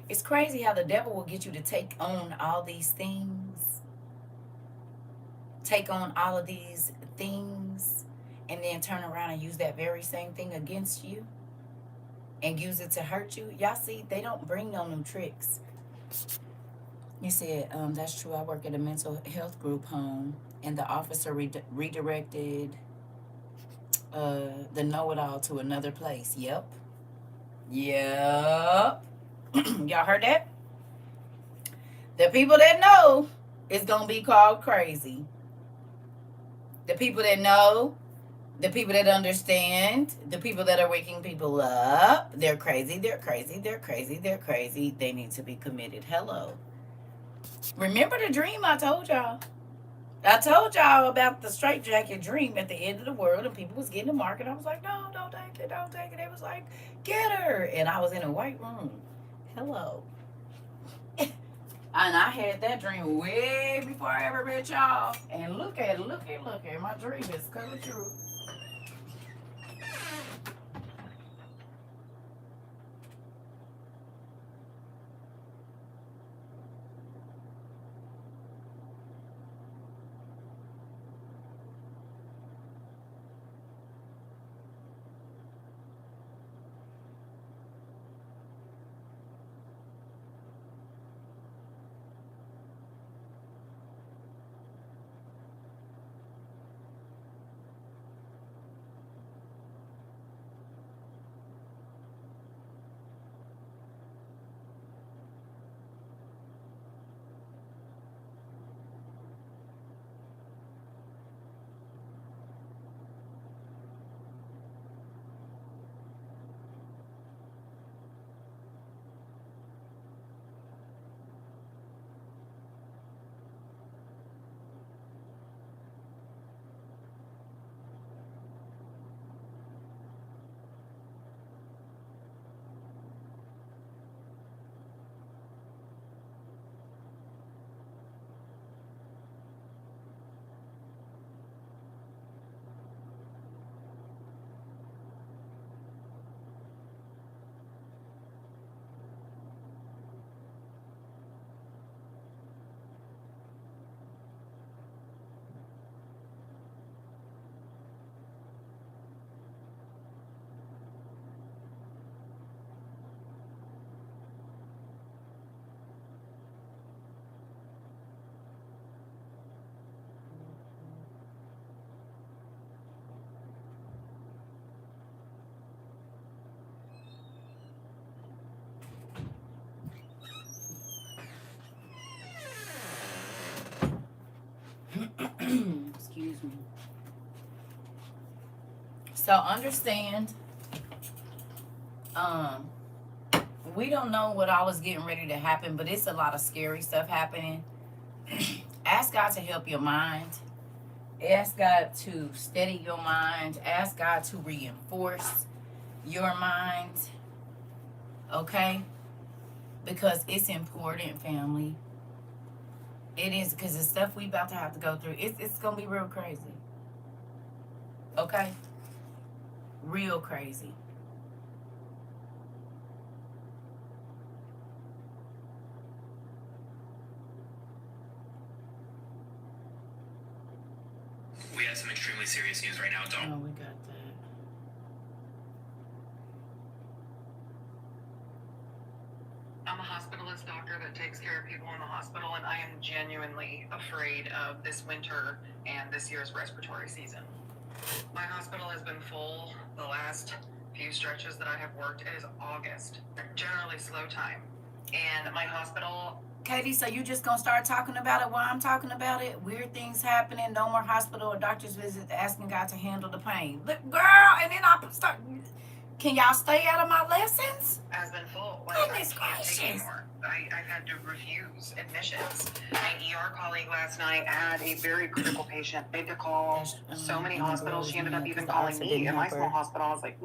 It's crazy how the devil will get you to take on all these things, take on all of these things, and then turn around and use that very same thing against you and use it to hurt you. Y'all see, they don't bring no new tricks. You said, that's true. I work at a mental health group home, and the officer redirected the know-it-all to another place. Yep. Yep. Y'all heard that? The people that know is going to be called crazy. The people that know, the people that understand, the people that are waking people up, they're crazy, they're crazy, they're crazy, they're crazy. They need to be committed. Hello. Remember the dream I told y'all? I told y'all about the straitjacket dream at the end of the world, and people was getting the market. I was like, no, don't take it, don't take it. It was like, get her. And I was in a white room. Hello. And I had that dream way before I ever met y'all. And look at it, look at my dream is coming true. Excuse me. So understand, um, we don't know what all is getting ready to happen, but it's a lot of scary stuff happening. Ask God to help your mind. Ask God to steady your mind. Ask God to reinforce your mind. Okay? Because it's important, family. It is, because the stuff we about to have to go through, it's going to be real crazy. Okay? Real crazy. We have some extremely serious news right now. Oh, we got that. I'm a hospitalist doctor that takes care of people in the hospital, and I am genuinely afraid of this winter and this year's respiratory season. My hospital has been full the last few stretches that I have worked. It is August, generally slow time. And my hospital... Katie, so you just gonna start talking about it while I'm talking about it? Weird things happening, no more hospital or doctor's visits, asking God to handle the pain. Look, girl, and then I start... Can y'all stay out of my lessons? Has been full. Like, Goodness I can't take gracious. anymore. I've had to refuse admissions. My ER colleague last night had a very critical patient. They had to call so many hospitals. She ended up even calling me in my small hospital. I was like,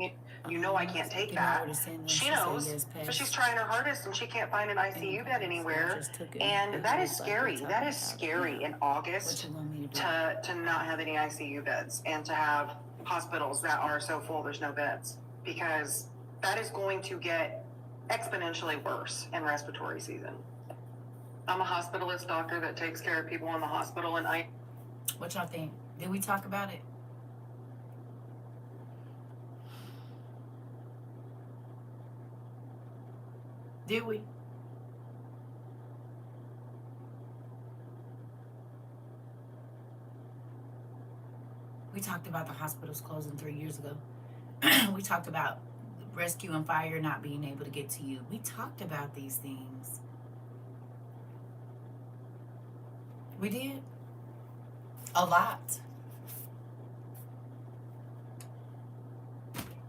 you know I can't take that. She knows, but she's trying her hardest and she can't find an ICU bed anywhere. And that is scary. That is scary in August to not have any ICU beds and to have hospitals that are so full there's no beds, because that is going to get exponentially worse in respiratory season. I'm a hospitalist doctor that takes care of people in the hospital, and What y'all think? Did we talk about it? Did we? We talked about the hospitals closing 3 years ago. We talked about rescue and fire not being able to get to you. We talked about these things. We did. A lot.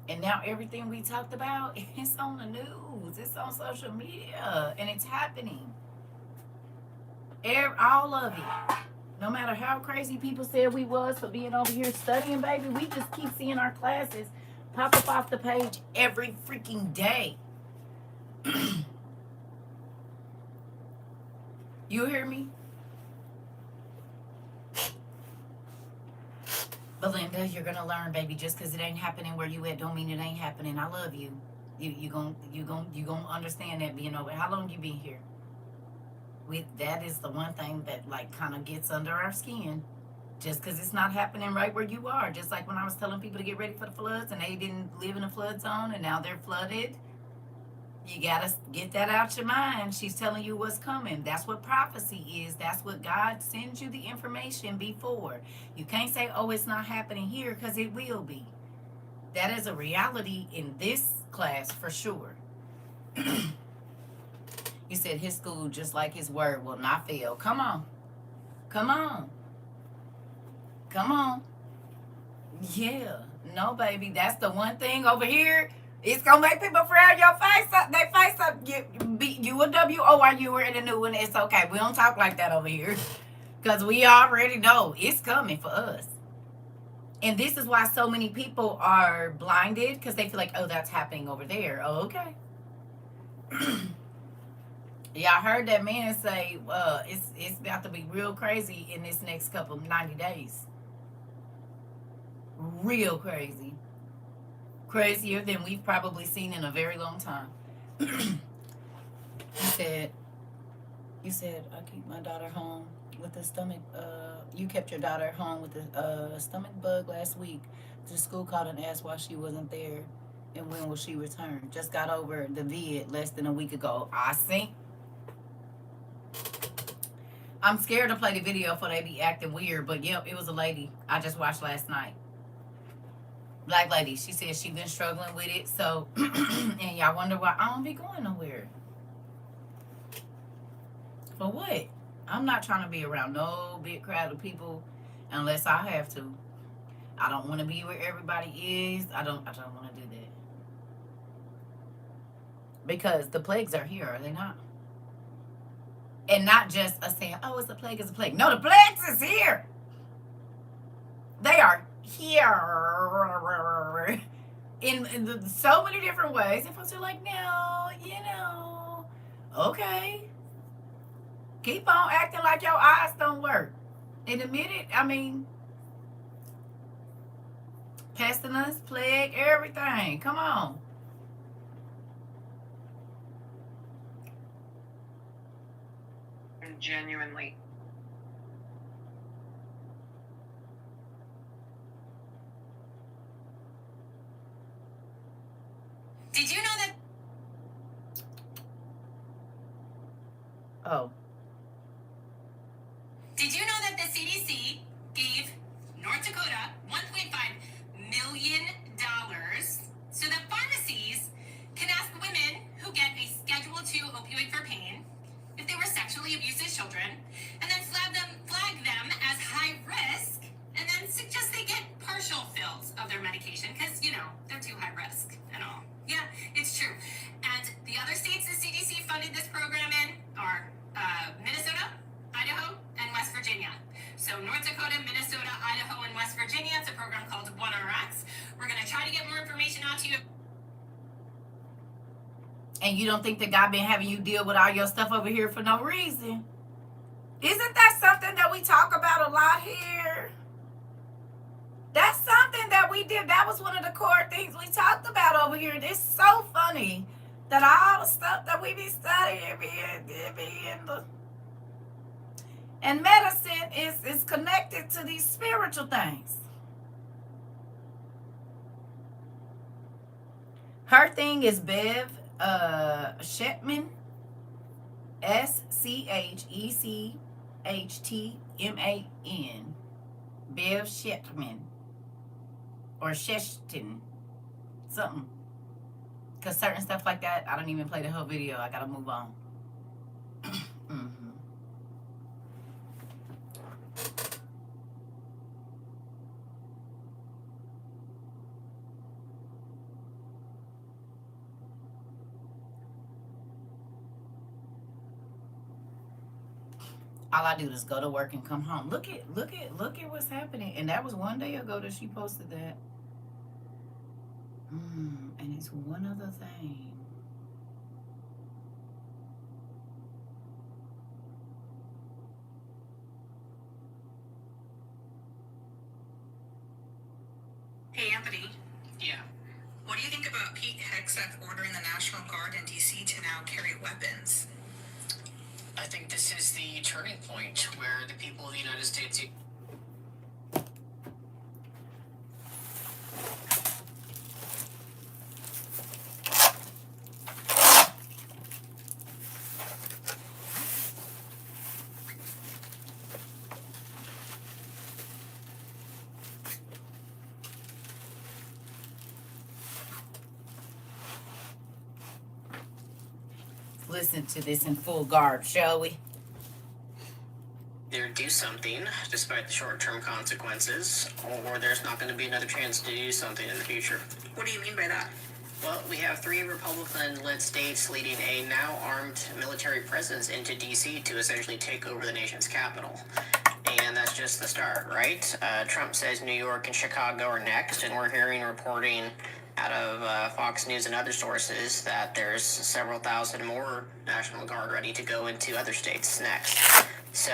And now everything we talked about, it's on the news. It's on social media. And it's happening. All of it. No matter how crazy people said we was for being over here studying, baby, we just keep seeing our classes pop up off the page every freaking day. You hear me? Belinda, you're gonna learn, baby. Just because it ain't happening where you at don't mean it ain't happening. I love you. You gonna understand that being over. How long you been here? That is the one thing that like kind of gets under our skin. Just because it's not happening right where you are. Just like when I was telling people to get ready for the floods and they didn't live in a flood zone and now they're flooded. You got to get that out your mind. She's telling you what's coming. That's what prophecy is. That's what God sends you the information before. You can't say, oh, it's not happening here, because it will be. That is a reality in this class for sure. He said his school, just like his word, will not fail. Come on. Come on. Come on. Yeah. No, baby. That's the one thing over here. It's going to make people frown your face up. They face up. You a W-O-R-U in the new one. It's okay. We don't talk like that over here. Because we already know it's coming for us. And this is why so many people are blinded. Because they feel like, oh, that's happening over there. Oh, okay. Yeah, I heard that man say it's about to be real crazy in this next 90 days. Real crazy. Crazier than we've probably seen in a very long time. You said, I keep my daughter home with a stomach, you kept your daughter home with a stomach bug last week. The school called and asked why she wasn't there and when will she return. Just got over the vid less than a week ago. I see. I'm scared to play the video for they be acting weird, but yep, it was a lady I just watched last night. Black lady. She said she been struggling with it. So, and y'all wonder why I don't be going nowhere. For what? I'm not trying to be around no big crowd of people unless I have to. I don't want to be where everybody is. I don't want to do that. Because the plagues are here, are they not? And not just us saying, oh, it's a plague, it's a plague. No, the plagues is here. They are here in so many different ways. And folks are like, no, okay. Keep on acting like your eyes don't work. In a minute, pestilence, plague, everything. Come on. Genuinely. Did you know that? Oh. Did you know that the CDC gave North Dakota $1.5 million so that pharmacies can ask women who get a Schedule II opioid for pain if they were sexually abused as children, and then flag them as high risk, and then suggest they get partial fills of their medication because, they're too high risk and all. Yeah, it's true. And the other states the CDC funded this program in are Minnesota, Idaho, and West Virginia. So North Dakota, Minnesota, Idaho, and West Virginia. It's a program called OneRx. We're going to try to get more information out to you. And you don't think that God been having you deal with all your stuff over here for no reason? Isn't that something that we talk about a lot here? That's something that we did. That was one of the core things we talked about over here. It's so funny that all the stuff that we be studying and medicine is connected to these spiritual things. Her thing is Bev Shetman, SCHECHTMAN, Bev Shetman or Sheshton, something. Because certain stuff like that, I don't even play the whole video. I gotta move on. All I do is go to work and come home. Look at what's happening. And that was one day ago that she posted that. And it's one other thing. Hey, Anthony. Yeah. What do you think about Pete Hegseth ordering the National Guard in D.C. to now carry weapons? I think this is the turning point where the people of the United States. Listen to this in full garb, shall we? Either do something despite the short-term consequences, or there's not going to be another chance to do something in the future. What do you mean by that? Well, we have 3 Republican-led states leading a now armed military presence into D.C. to essentially take over the nation's capital. And that's just the start, right? Trump says New York and Chicago are next, and we're hearing reporting out of Fox News and other sources that there's several thousand more National Guard ready to go into other states next. So,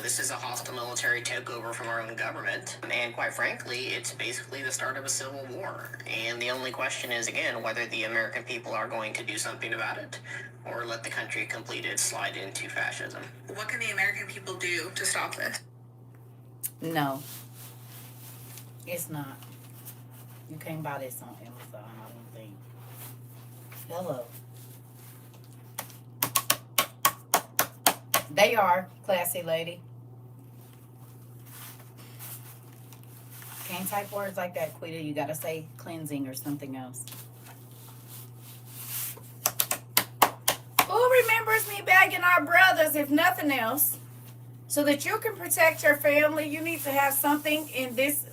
this is a hostile military takeover from our own government. And quite frankly, it's basically the start of a civil war. And the only question is, again, whether the American people are going to do something about it or let the country complete its slide into fascism. What can the American people do to stop this? No. It's not. You can't buy this on Amazon, I don't think. Hello. They are, classy lady. Can't type words like that, Quita. You gotta say cleansing or something else. Who remembers me begging our brothers, if nothing else, so that you can protect your family? You need to have something in this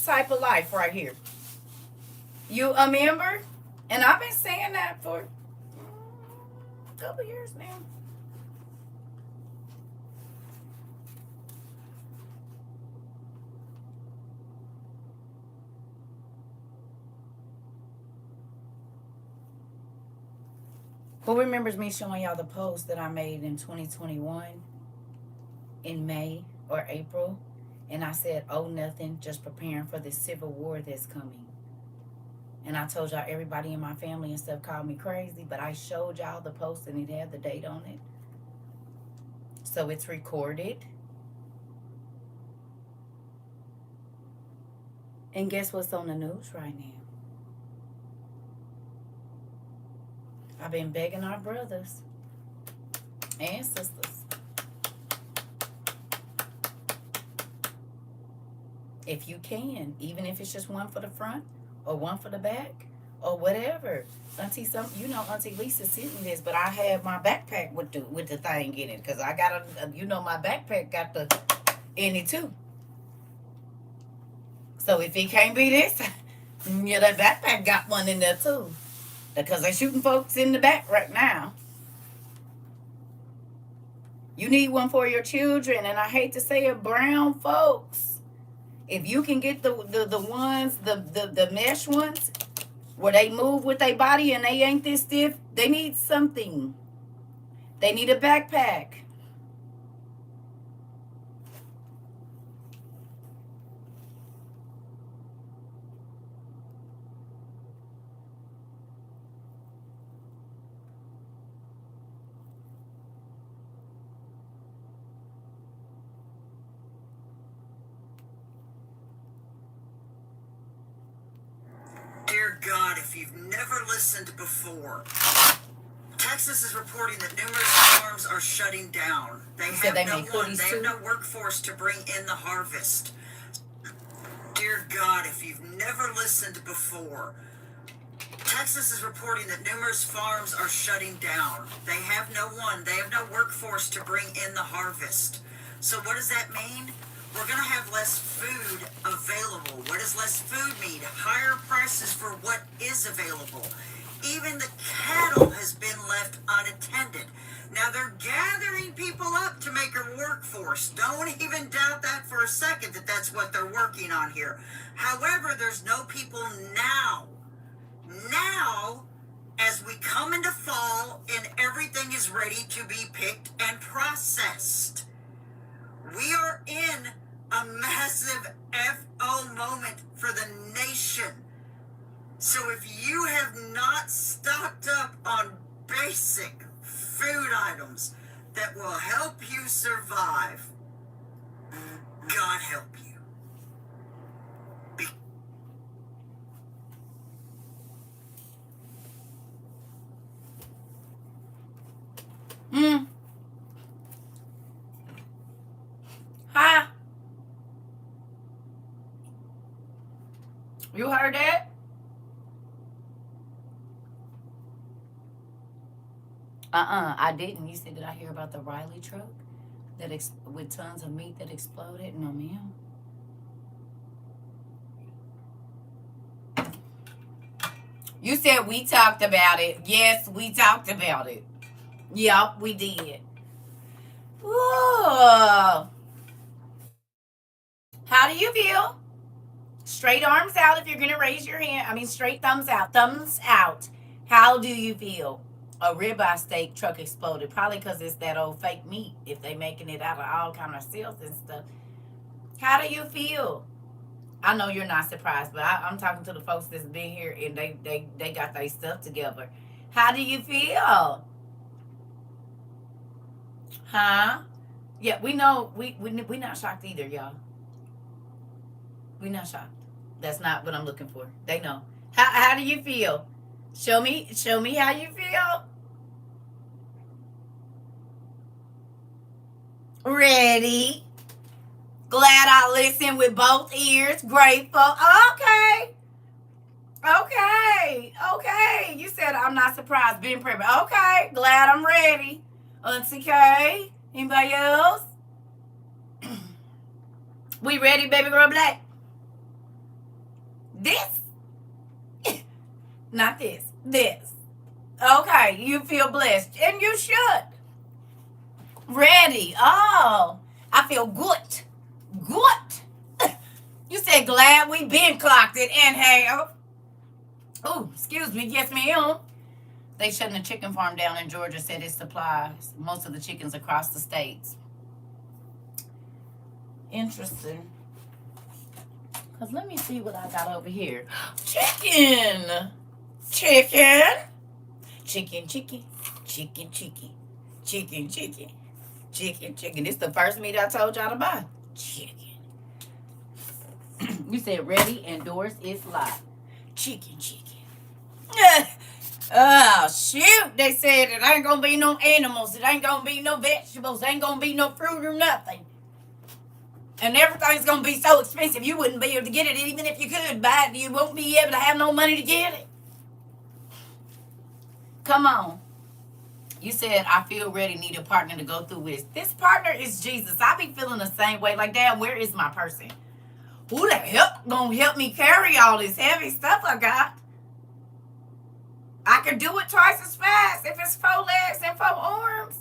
type of life right here. You a member? And I've been saying that for a couple years now. Who remembers me showing y'all the post that I made in 2021 in May or April? And I said, oh, nothing, just preparing for this civil war that's coming. And I told y'all everybody in my family and stuff called me crazy, but I showed y'all the post and it had the date on it. So it's recorded. And guess what's on the news right now? I've been begging our brothers and sisters, if you can, even if it's just one for the front or one for the back or whatever. Auntie Lisa sent me this, but I have my backpack with the thing in it because I got my backpack got the in it too. So if it can't be this, that backpack got one in there too. Because they're shooting folks in the back right now. You need one for your children. And I hate to say it, brown folks. If you can get the ones, the mesh ones, where they move with their body and they ain't this stiff, they need something. They need a backpack. God, if you've never listened before, Texas is reporting that numerous farms are shutting down. They have no workforce to bring in the harvest. Dear God, if you've never listened before, Texas is reporting that numerous farms are shutting down. They have no workforce to bring in the harvest. So what does that mean? We're going to have less food available. What does less food mean? Higher prices for what is available. Even the cattle has been left unattended. Now they're gathering people up to make a workforce. Don't even doubt that for a second that that's what they're working on here. However, there's no people now. Now, as we come into fall and everything is ready to be picked and processed, we are in a massive FO moment for the nation. So if you have not stocked up on basic food items that will help you survive, God help you. Huh? You heard that? I didn't. You said, did I hear about the Riley truck that with tons of meat that exploded? No, ma'am. You said we talked about it. Yes, we talked about it. Yep, we did. Whoa. How do you feel? Straight arms out if you're going to raise your hand. I mean, straight thumbs out. Thumbs out. How do you feel? A ribeye steak truck exploded. Probably because it's that old fake meat. If they making it out of all kind of seals and stuff. How do you feel? I know you're not surprised, but I'm talking to the folks that's been here and they got their stuff together. How do you feel? Huh? Yeah, we know. We not shocked either, y'all. We not shocked. That's not what I'm looking for. They know. How do you feel? Show me how you feel. Ready. Glad I listened with both ears. Grateful. Okay. You said I'm not surprised. Being prepared. Okay. Glad I'm ready. Auntie K. Anybody else? We ready, baby girl black? This? Not this. This. Okay. You feel blessed. And you should. Ready. Oh. I feel good. Good. You said glad we been clocked it. Inhale. Oh, excuse me. Yes, ma'am. They shutting the chicken farm down in Georgia, said it supplies most of the chickens across the states. Interesting. Because let me see what I got over here. Chicken. Chicken. Chicken, chicken. Chicken, chicken. Chicken, chicken. Chicken, chicken. This is the first meat I told y'all to buy. Chicken. You said ready and doors is locked. Chicken, chicken. Oh, shoot. They said it ain't going to be no animals. It ain't going to be no vegetables. Ain't going to be no fruit or nothing. And everything's going to be so expensive, you wouldn't be able to get it. Even if you could buy it, you won't be able to have no money to get it. Come on. You said, I feel ready, need a partner to go through with. This partner is Jesus. I be feeling the same way. Like, damn, where is my person? Who the hell gonna help me carry all this heavy stuff I got? I could do it twice as fast if it's 4 legs and 4 arms.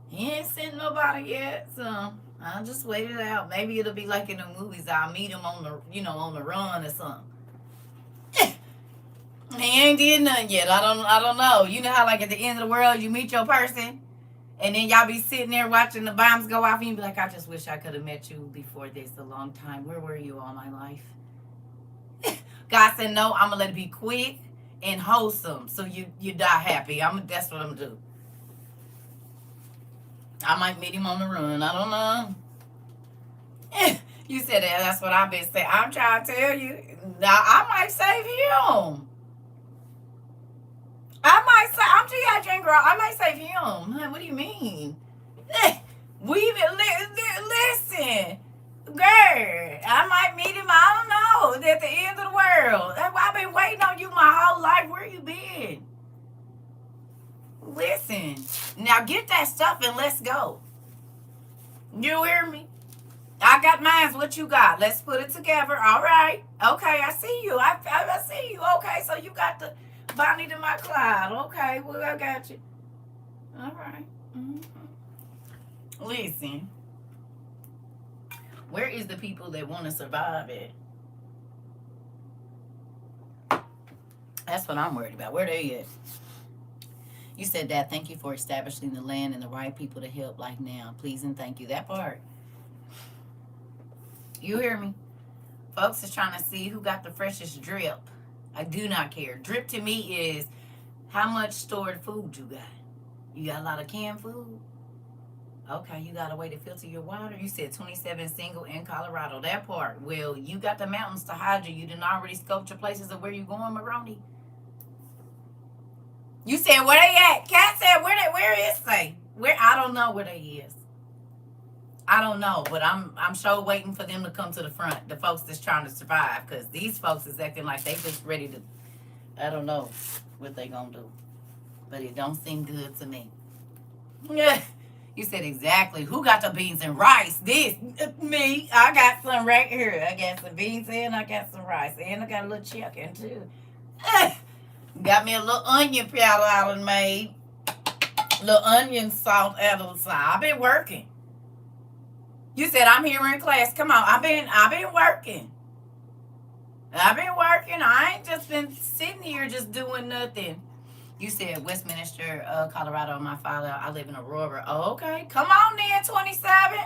He ain't sent nobody yet, so I'll just wait it out. Maybe it'll be like in the movies. I'll meet him on the, on the run or something. He ain't did nothing yet. I don't know. You know how like at the end of the world you meet your person and then y'all be sitting there watching the bombs go off and you be like, I just wish I could have met you before this a long time. Where were you all my life? God said no, I'm gonna let it be quick and wholesome so you die happy. That's what I'm gonna do. I might meet him on the run. I don't know. You said that. That's what I've been saying. I'm trying to tell you. Now I might save him. hydrant, girl. I might save him. What do you mean? Listen. Girl, I might meet him, I don't know, at the end of the world. That's why I've been waiting on you my whole life. Where you been? Listen. Now get that stuff and let's go. You hear me? I got mine. What you got? Let's put it together. All right. Okay, I see you. I see you. Okay, so you got the Bonnie to my Clyde. Okay, well, I got you. All right. Listen. Where is the people that want to survive it? That's what I'm worried about. Where they at? You said that. Thank you for establishing the land and the right people to help like now. Please and thank you. That part. You hear me? Folks is trying to see who got the freshest drip. I do not care. Drip to me is how much stored food you got. You got a lot of canned food? Okay, you got a way to filter your water. You said 27 single in Colorado. That part. Well, you got the mountains to hide you. You didn't already scoped your places of where you going, Maroni? You said where they at? Kat said where is they? Where I don't know where they is. I don't know, but I'm sure waiting for them to come to the front. The folks that's trying to survive, because these folks is acting like they just ready to. I don't know what they gonna do, but it don't seem good to me. Yeah. You said exactly. Who got the beans and rice? This. Me. I got some right here. I got some beans and I got some rice. And I got a little chicken too. Got me a little onion powder I done made. Little onion salt out of the side. I've been working. You said I'm here in class. Come on. I've been working. I've been working. I ain't just been sitting here just doing nothing. You said Westminster, Colorado, my father. I live in Aurora. Oh, okay. Come on then, 27.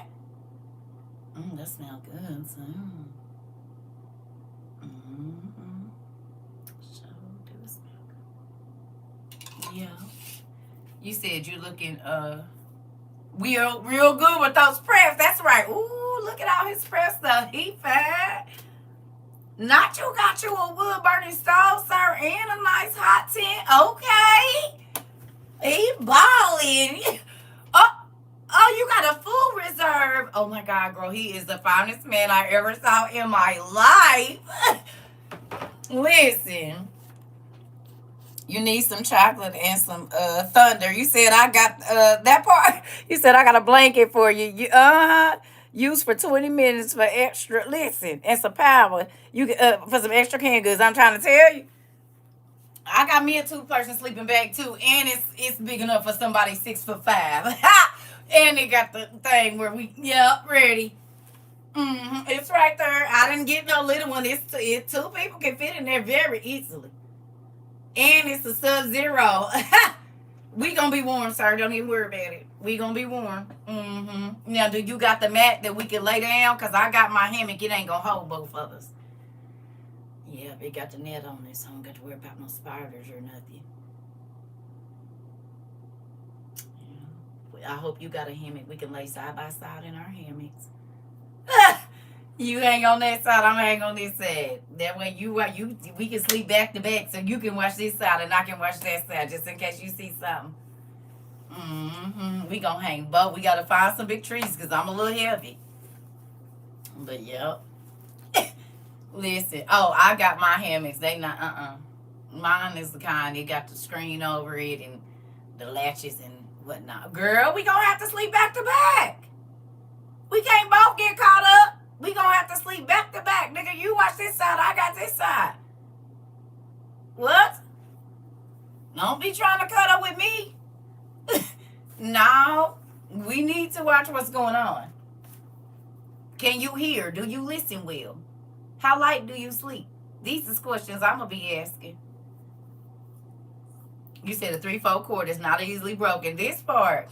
That smells good, so. So do smell good. Yeah. You said you're looking, we are real good with those preps. That's right. Ooh, look at all his prep stuff. He fat. Not you got you a wood burning stove, sir, and a nice hot tent. Okay. He balling. Oh, you got a full reserve. Oh my God, girl, he is the finest man I ever saw in my life. Listen. You need some chocolate and some thunder. You said I got that part. You said I got a blanket for you. Use for 20 minutes for extra. Listen, and some power. You get for some extra canned goods. I'm trying to tell you. I got me a 2-person sleeping bag too, and it's big enough for somebody 6'5". And it got the thing where ready. It's right there. I didn't get no little one. It's 2 people can fit in there very easily. And it's a Sub-Zero. We gonna be warm, sir. Don't even worry about it. We gonna be warm. Now, do you got the mat that we can lay down? Because I got my hammock. It ain't gonna hold both of us. Yeah, it got the net on it, so I don't got to worry about no spiders or nothing. Yeah. I hope you got a hammock. We can lay side by side in our hammocks. You hang on that side, I'm hang on this side. That way we can sleep back to back, so you can watch this side and I can watch that side, just in case you see something. We gonna hang both. We gotta find some big trees because I'm a little heavy. But yep. Listen. Oh, I got my hammocks. They not Mine is the kind that got the screen over it and the latches and whatnot. Girl, we gonna have to sleep back to back. We can't both get caught up. We gonna have to sleep back to back. Nigga, you watch this side, I got this side. What? Don't be trying to cut up with me. No. We need to watch what's going on. Can you hear? Do you listen well? How light do you sleep? These is questions I'm gonna be asking. You said a 3/4 cord is not easily broken. This part.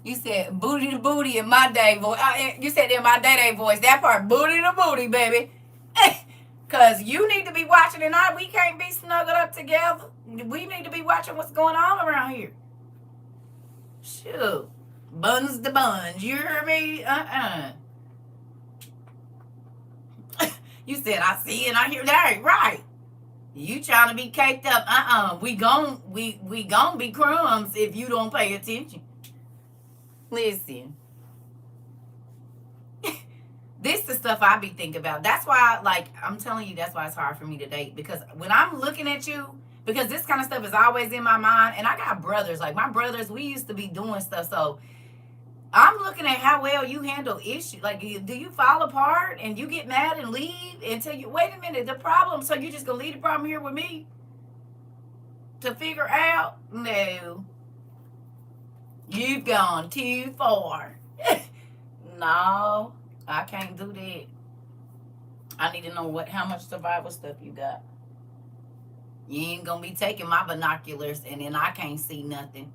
You said booty to booty in my day voice. You said in my day voice. That part, booty to booty, baby. Because you need to be watching and we can't be snuggled up together. We need to be watching what's going on around here. Shoot. Buns to buns. You hear me? You said I see and I hear that. Right. You trying to be caked up. We gon' be crumbs if you don't pay attention. Listen. This is stuff I be thinking about. That's why, like, I'm telling you, that's why it's hard for me to date. Because when I'm looking at you, because this kind of stuff is always in my mind. And I got brothers. Like, my brothers, we used to be doing stuff. So I'm looking at how well you handle issues. Like, do you fall apart and you get mad and leave until you, wait a minute, the problem, so you just gonna leave the problem here with me to figure out? No. You've gone too far. No, I can't do that. I need to know how much survival stuff you got. You ain't gonna be taking my binoculars and then I can't see nothing.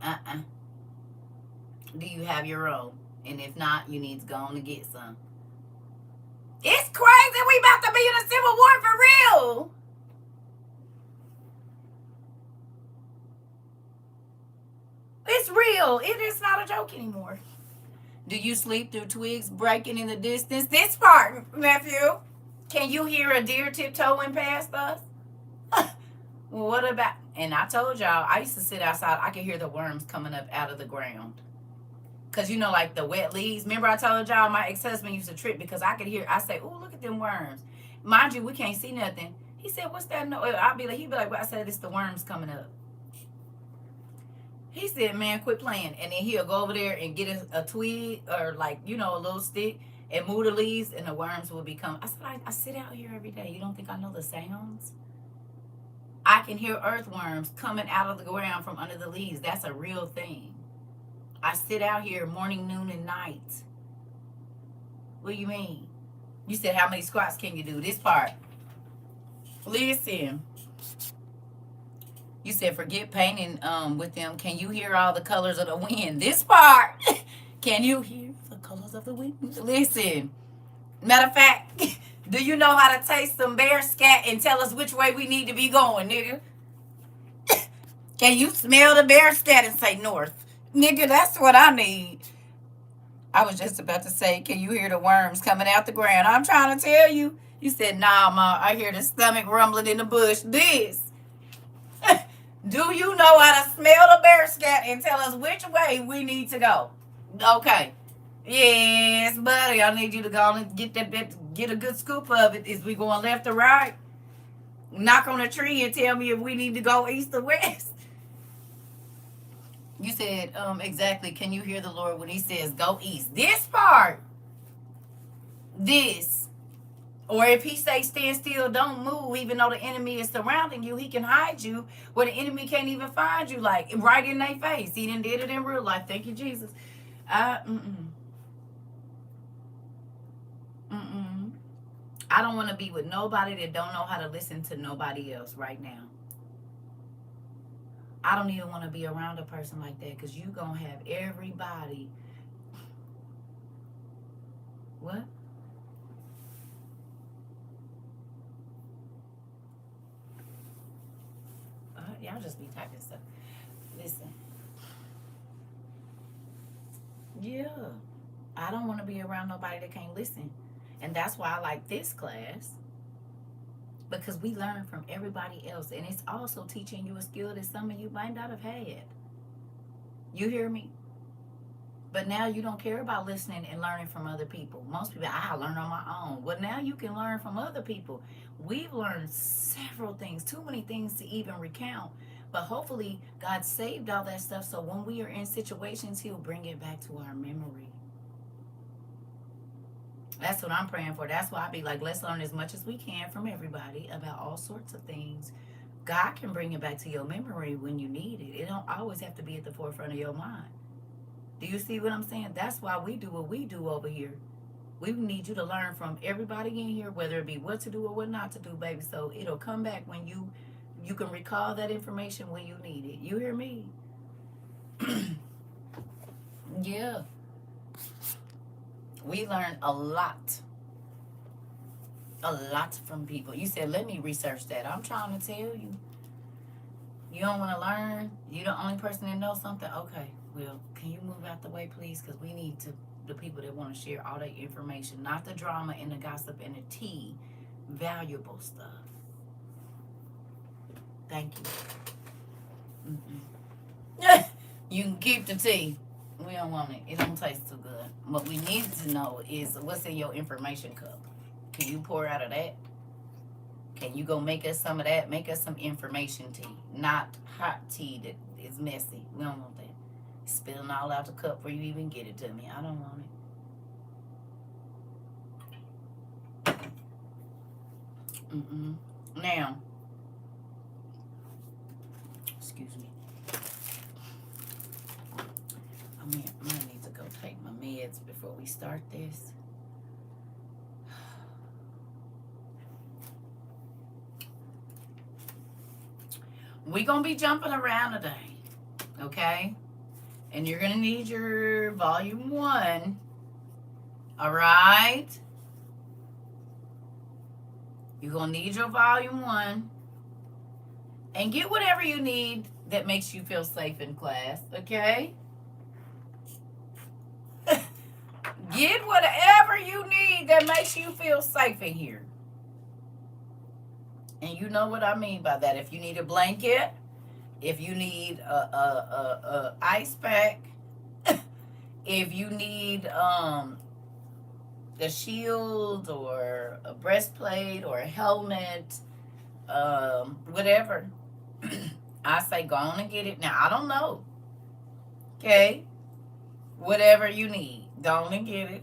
Do you have your own? And if not, you need to go on to get some. It's crazy. We about to be in a civil war for real. It's real. It is not a joke anymore. Do you sleep through twigs breaking in the distance? This part, nephew. Can you hear a deer tiptoeing past us? What about, and I told y'all, I used to sit outside. I could hear the worms coming up out of the ground. Because, you know, like the wet leaves. Remember I told y'all my ex-husband used to trip because I could hear, I say, oh, look at them worms. Mind you, we can't see nothing. He said, what's that noise? He'd be like, well, I said, it's the worms coming up. He said, man, quit playing. And then he'll go over there and get a twig or, like, you know, a little stick and move the leaves and the worms will become. I said, I sit out here every day. You don't think I know the sounds? I can hear earthworms coming out of the ground from under the leaves. That's a real thing. I sit out here morning, noon, and night. What do you mean? You said, how many squats can you do? This part. Listen. You said, forget painting with them. Can you hear all the colors of the wind? This part. Can you hear the colors of the wind? Listen. Matter of fact, do you know how to taste some bear scat and tell us which way we need to be going, nigga? Can you smell the bear scat and say north? Nigga, that's what I need. I was just about to say, can you hear the worms coming out the ground? I'm trying to tell you. You said, nah, Ma, I hear the stomach rumbling in the bush. This. Do you know how to smell the bear scat and tell us which way we need to go? Okay. Yes, buddy. I need you to go and get that bit, get a good scoop of it. Is we going left or right? Knock on a tree and tell me if we need to go east or west. You said, exactly. Can you hear the Lord when he says go east? This part. This. Or if he say stand still, don't move, even though the enemy is surrounding you, he can hide you where the enemy can't even find you, like right in their face. He done did it in real life. Thank you, Jesus. I don't want to be with nobody that don't know how to listen to nobody else right now. I don't even want to be around a person like that because you going to have everybody. What? Y'all just be typing stuff. Listen. Yeah. I don't want to be around nobody that can't listen. And that's why I like this class. Because we learn from everybody else. And it's also teaching you a skill that some of you might not have had. You hear me? But now you don't care about listening and learning from other people. Most people, I learn on my own. Well, now you can learn from other people. We've learned several things, too many things to even recount. But hopefully God saved all that stuff so when we are in situations, he'll bring it back to our memory. That's what I'm praying for. That's why I be like, let's learn as much as we can from everybody about all sorts of things. God can bring it back to your memory when you need it. It don't always have to be at the forefront of your mind. Do you see what I'm saying? That's why we do what we do over here. We need you to learn from everybody in here, whether it be what to do or what not to do, baby. So it'll come back when you can recall that information when you need it. You hear me? Yeah. We learn a lot from people. You said, let me research that. I'm trying to tell you. You don't want to learn? You're the only person that knows something? Okay. Well, can you move out the way, please? Because we need the people that want to share all that information, not the drama and the gossip and the tea, valuable stuff. Thank you. Mm-mm. You can keep the tea. We don't want it. It don't taste too good. What we need to know is what's in your information cup. Can you pour out of that? Can you go make us some of that? Make us some information tea, not hot tea that is messy. We don't want that. Spilling all out the cup before you even get it to me. I don't want it. Mm-mm. Now, excuse me. I might need to go take my meds before we start this. We're going to be jumping around today, okay? And you're going to need your volume 1, all right? You're going to need your volume 1. And get whatever you need that makes you feel safe in class, okay? Get whatever you need that makes you feel safe in here. And you know what I mean by that. If you need a blanket, if you need a ice pack, if you need a shield or a breastplate or a helmet, whatever, I say go on and get it. Now, I don't know. Okay? Whatever you need, go on and get it.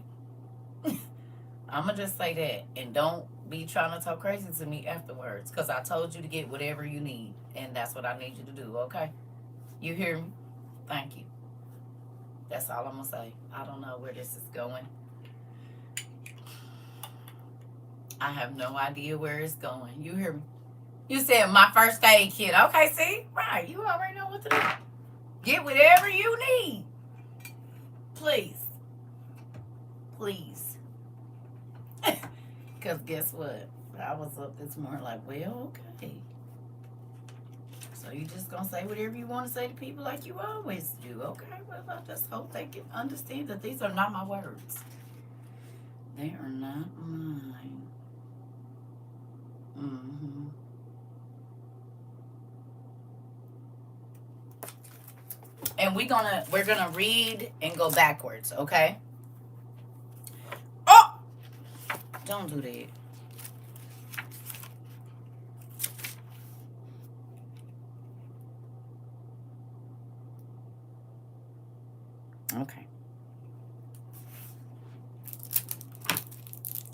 I'm going to just say that. And don't be trying to talk crazy to me afterwards, because I told you to get whatever you need. And that's what I need you to do, okay? You hear me? Thank you. That's all I'm going to say. I don't know where this is going. I have no idea where it's going. You hear me? You said my first aid kit. Okay, see? Right. You already know what to do. Get whatever you need. Please. Please. Because guess what? I was up this morning like, well, okay. So you just going to say whatever you want to say to people like you always do. Okay, well, I just hope they can understand that these are not my words. They are not mine. Mm-hmm. And we're gonna read and go backwards, okay? Oh! Don't do that. Okay.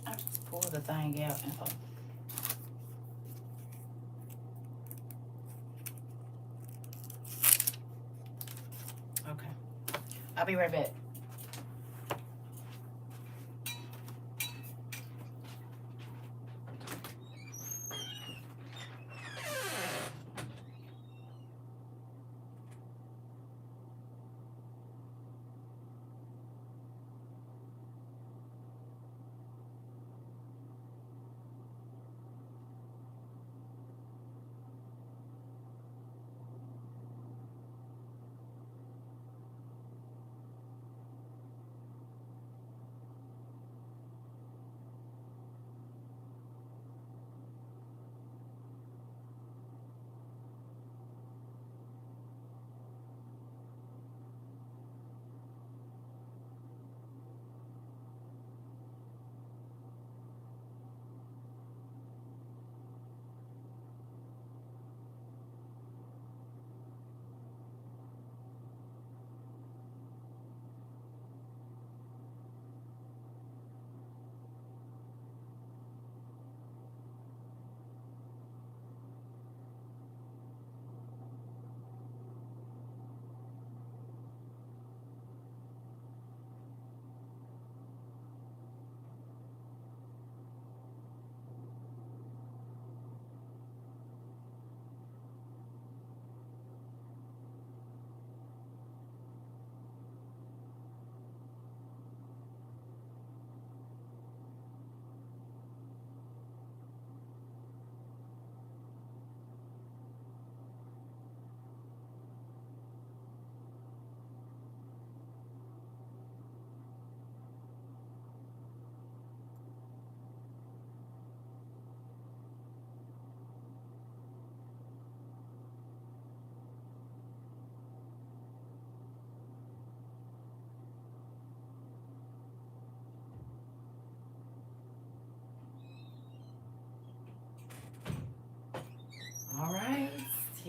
I just pulled the thing out and okay. I'll be right back.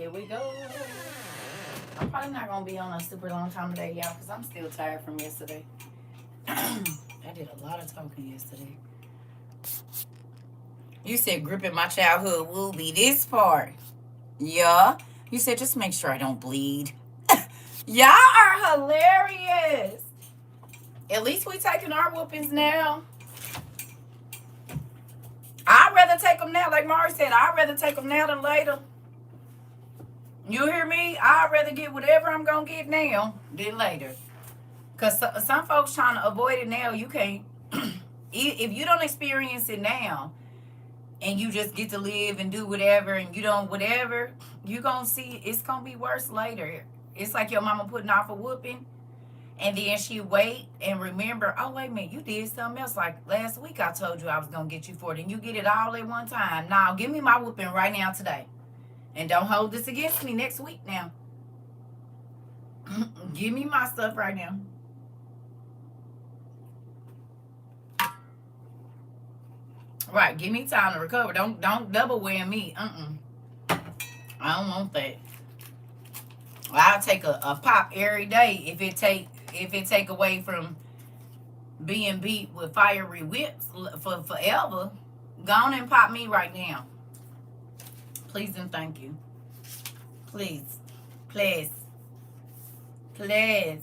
Here we go. I'm probably not going to be on a super long time today, y'all, because I'm still tired from yesterday. I did a lot of talking yesterday. You said gripping my childhood will be this part. Yeah. You said just make sure I don't bleed. Y'all are hilarious. At least we taking our whoopings now. I'd rather take them now. Like Mari said, I'd rather take them now than later. You hear me? I'd rather get whatever I'm going to get now than later. Because some folks trying to avoid it now, you can't. If you don't experience it now, and you just get to live and do whatever, and you don't whatever, you going to see it's going to be worse later. It's like your mama putting off a whooping, and then she wait and remember, oh, wait a minute, you did something else. Like last week I told you I was going to get you for it, and you get it all at one time. Now, give me my whooping right now today. And don't hold this against me next week now. Give me my stuff right now. Right, give me time to recover. Don't double whammy me. I don't want that. I'll take a pop every day if it take away from being beat with fiery whips for forever. Go on and pop me right now. Please and thank you. Please. Please. Please.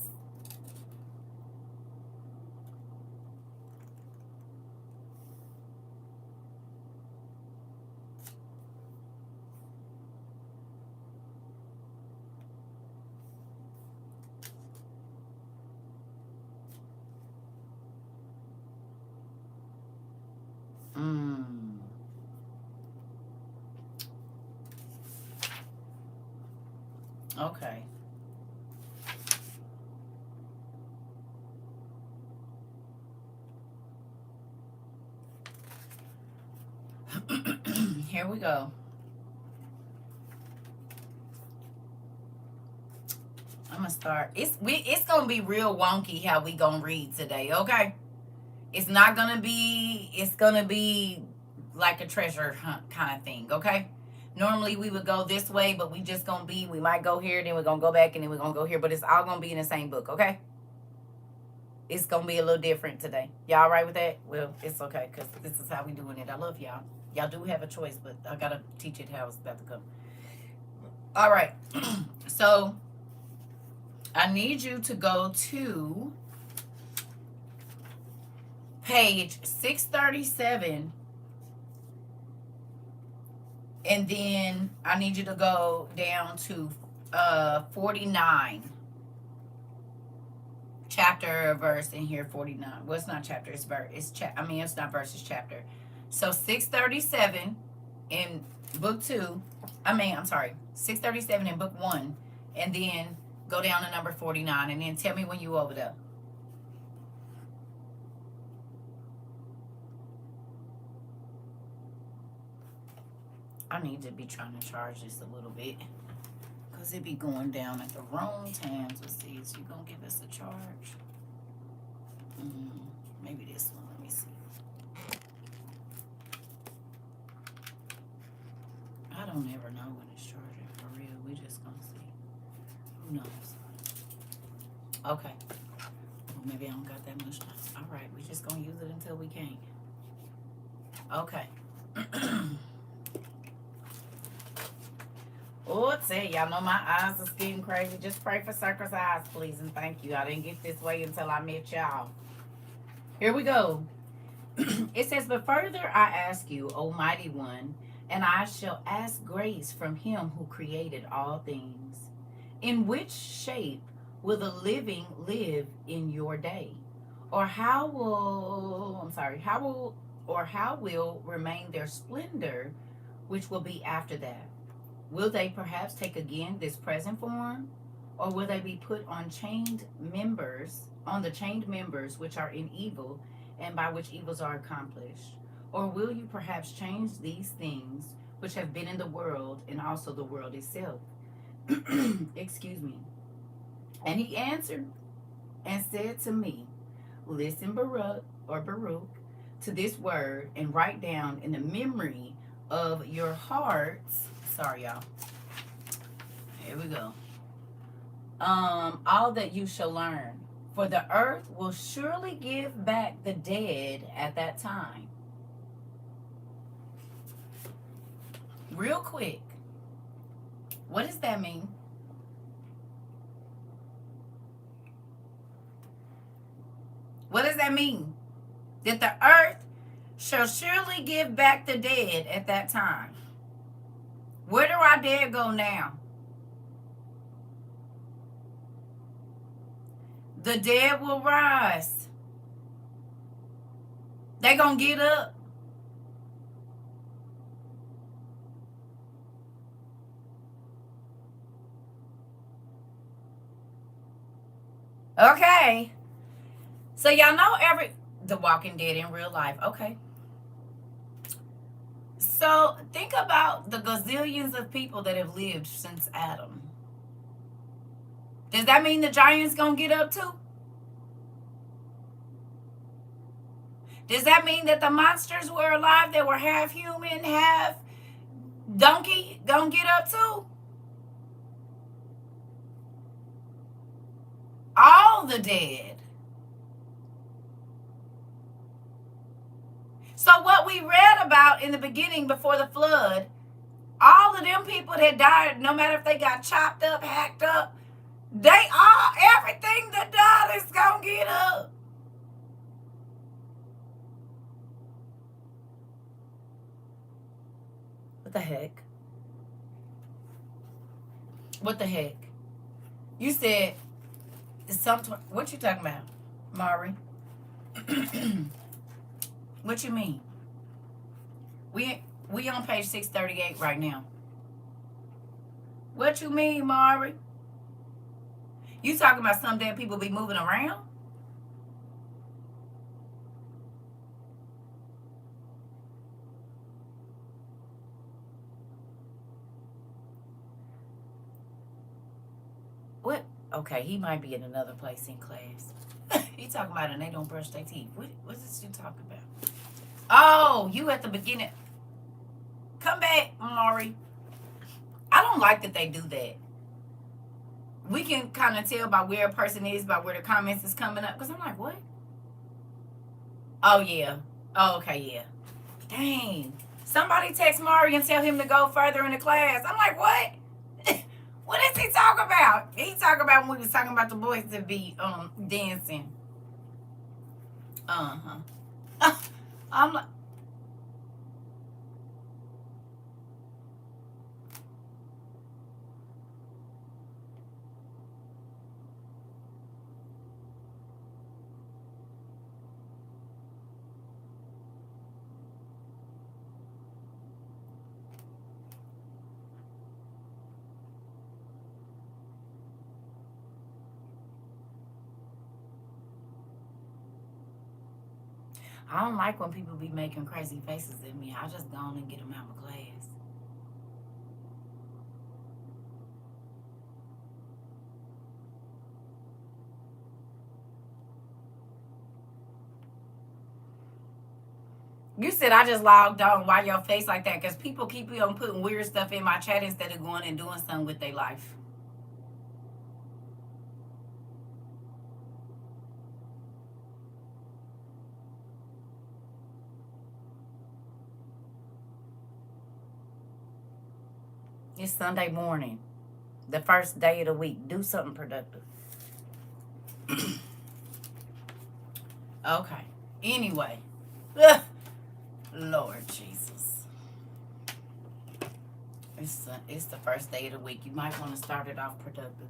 Okay. Here we go. I'm gonna start. It's gonna be real wonky how we gonna read today, okay? It's not gonna be, it's gonna be like a treasure hunt kind of thing, okay? Normally we would go this way, but we just gonna be, we might go here, then we're gonna go back, and then we're gonna go here, but it's all gonna be in the same book, okay? It's gonna be a little different today. Y'all all right with that? Well, it's okay, because this is how we doing it. I love y'all. Y'all do have a choice, but I gotta teach it how it's about to come. All right. So I need you to go to page 637, and then I need you to go down to 49. Chapter, verse in here, 49. Well, it's not chapter, it's verse. It's it's not verse, it's chapter. So 637 in book 2. I'm sorry, 637 in book 1, and then go down to number 49, and then tell me when you over there. I need to be trying to charge this a little bit, because it be going down at the wrong times. Let's see, is you going to give us a charge? Maybe this one. Let me see. I don't ever know when it's charging for real. We just going to see. Who knows? Okay. Well, maybe I don't got that much time. All right. We just going to use it until we can't. Okay. Oh, it's it. Y'all know my eyes are getting crazy. Just pray for CERCA's eyes, please, and thank you. I didn't get this way until I met y'all. Here we go. It says, but further I ask you, O mighty one, and I shall ask grace from him who created all things. In which shape will the living live in your day? Or how will remain their splendor, which will be after that? Will they perhaps take again this present form? Or will they be put on the chained members which are in evil, and by which evils are accomplished? Or will you perhaps change these things which have been in the world, and also the world itself? Excuse me. And he answered and said to me, listen, Baruch, to this word, and write down in the memory of your hearts. Sorry, y'all. Here we go. All that you shall learn. For the earth will surely give back the dead at that time. Real quick. What does that mean? What does that mean? That the earth shall surely give back the dead at that time. Where do our dead go now? The dead will rise. They gonna get up. Okay. So y'all know The Walking Dead in real life. Okay. So think about the gazillions of people that have lived since Adam. Does that mean the giants gonna get up too? Does that mean that the monsters were alive that were half human, half donkey gonna get up too? All the dead. So what we read about in the beginning before the flood, all of them people that died, no matter if they got chopped up, hacked up, everything that died is gonna get up. What the heck? What the heck? You said what you talking about, Mari? What you mean? We on page 638 right now. What you mean, Mari? You talking about some damn people be moving around? What? Okay, he might be in another place in class. He talking about and they don't brush their teeth. What is this you talking about? Oh, you at the beginning. Come back, Maury. I don't like that they do that. We can kind of tell by where a person is, by where the comments is coming up. Because I'm like, what? Oh, yeah. Oh, okay, yeah. Dang. Somebody text Maury and tell him to go further in the class. I'm like, what? What is he talking about? He talking about when we was talking about the boys that be dancing. Uh-huh. I'm like, I don't like when people be making crazy faces at me. I just go on and get them out of class. You said I just logged on. Why your face like that? Because people keep on putting weird stuff in my chat instead of going and doing something with their life. It's Sunday morning, the first day of the week. Do something productive. Okay. Anyway. Lord Jesus. It's the first day of the week. You might want to start it off productive.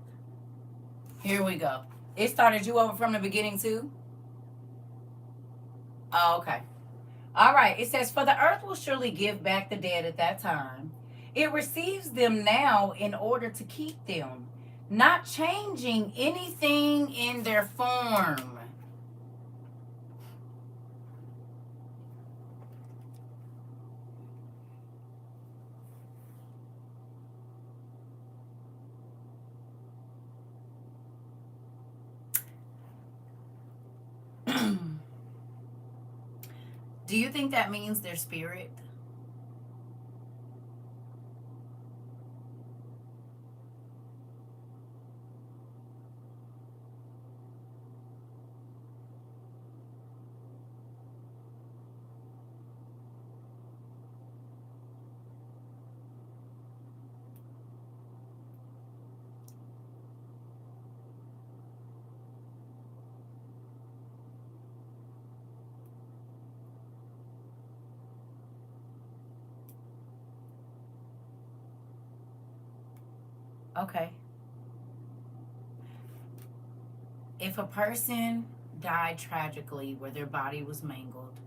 Here we go. It started you over from the beginning too? Oh, okay. All right. It says, for the earth will surely give back the dead at that time. It receives them now in order to keep them, not changing anything in their form. Do you think that means their spirit? Okay. If a person died tragically where their body was mangled,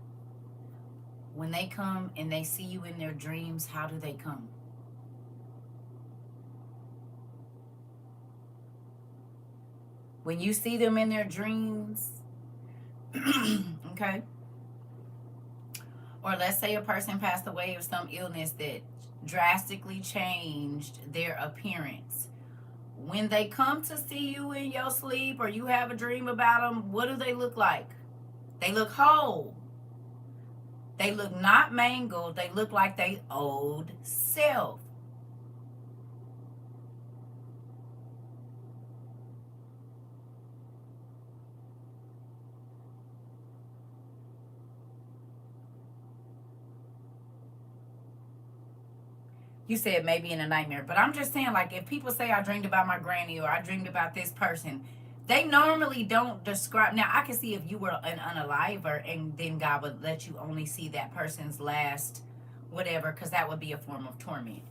when they come and they see you in their dreams, how do they come? When you see them in their dreams, okay? Or let's say a person passed away of some illness that drastically changed their appearance. When they come to see you in your sleep or you have a dream about them, what do they look like? They look whole. They look not mangled. They look like they old self. You said maybe in a nightmare, but I'm just saying, like, if people say I dreamed about my granny or I dreamed about this person, they normally don't describe. Now, I can see if you were an unaliver and then God would let you only see that person's last whatever, because that would be a form of torment.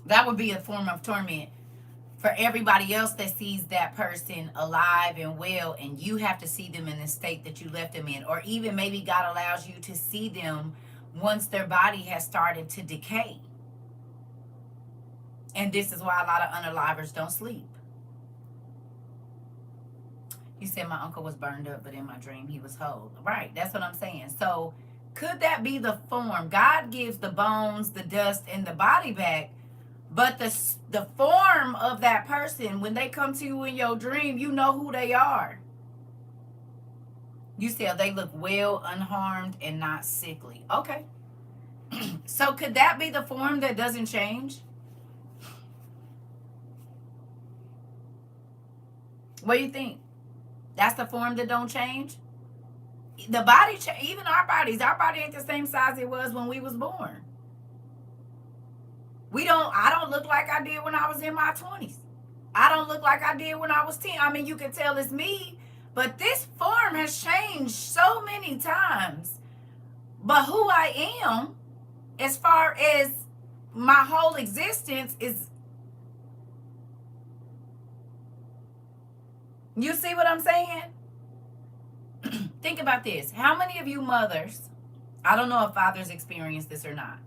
That would be a form of torment for everybody else that sees that person alive and well, and you have to see them in the state that you left them in. Or even maybe God allows you to see them once their body has started to decay. And this is why a lot of unalivers don't sleep. You said my uncle was burned up, but in my dream he was whole. Right, that's what I'm saying. So could that be the form? God gives the bones, the dust, and the body back, but the form of that person, when they come to you in your dream, you know who they are. You said they look well, unharmed, and not sickly. Okay. So could that be the form that doesn't change? What do you think? That's the form that don't change? The body, even our body ain't the same size it was when we was born. I don't look like I did when I was in my 20s. I don't look like I did when I was 10. I mean, you can tell it's me, but this form has changed so many times. But who I am, as far as my whole existence, is, you see what I'm saying? Think about this. How many of you mothers, I don't know if fathers experience this or not,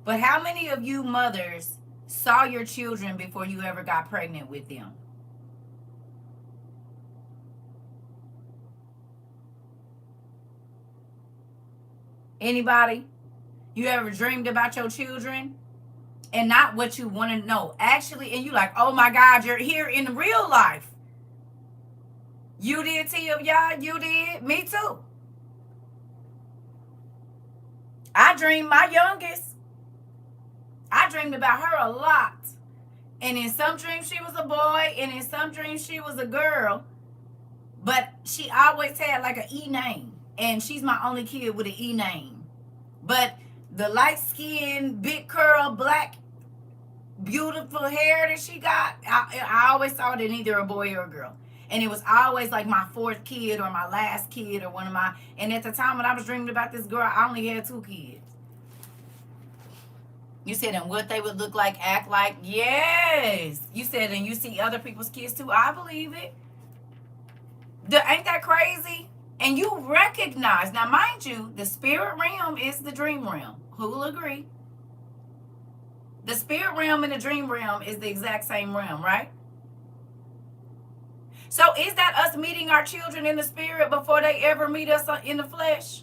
but how many of you mothers saw your children before you ever got pregnant with them? Anybody? You ever dreamed about your children? And not what you want to know. Actually, and you like, oh my God, you're here in real life. You did, Tia, y'all? You did? Me too. I dreamed my youngest. I dreamed about her a lot. And in some dreams she was a boy, and in some dreams she was a girl. But she always had like an E name. And she's my only kid with an E name. But the light skin, big curl, black, beautiful hair that she got, I always saw it in either a boy or a girl. And it was always like my fourth kid or my last kid or one of my, and at the time when I was dreaming about this girl, I only had 2 kids. You said, and what they would look like, act like? Yes. You said, and you see other people's kids too. I believe it. Ain't that crazy? And you recognize, now mind you, the spirit realm is the dream realm. Who will agree? The spirit realm and the dream realm is the exact same realm, right? So is that us meeting our children in the spirit before they ever meet us in the flesh?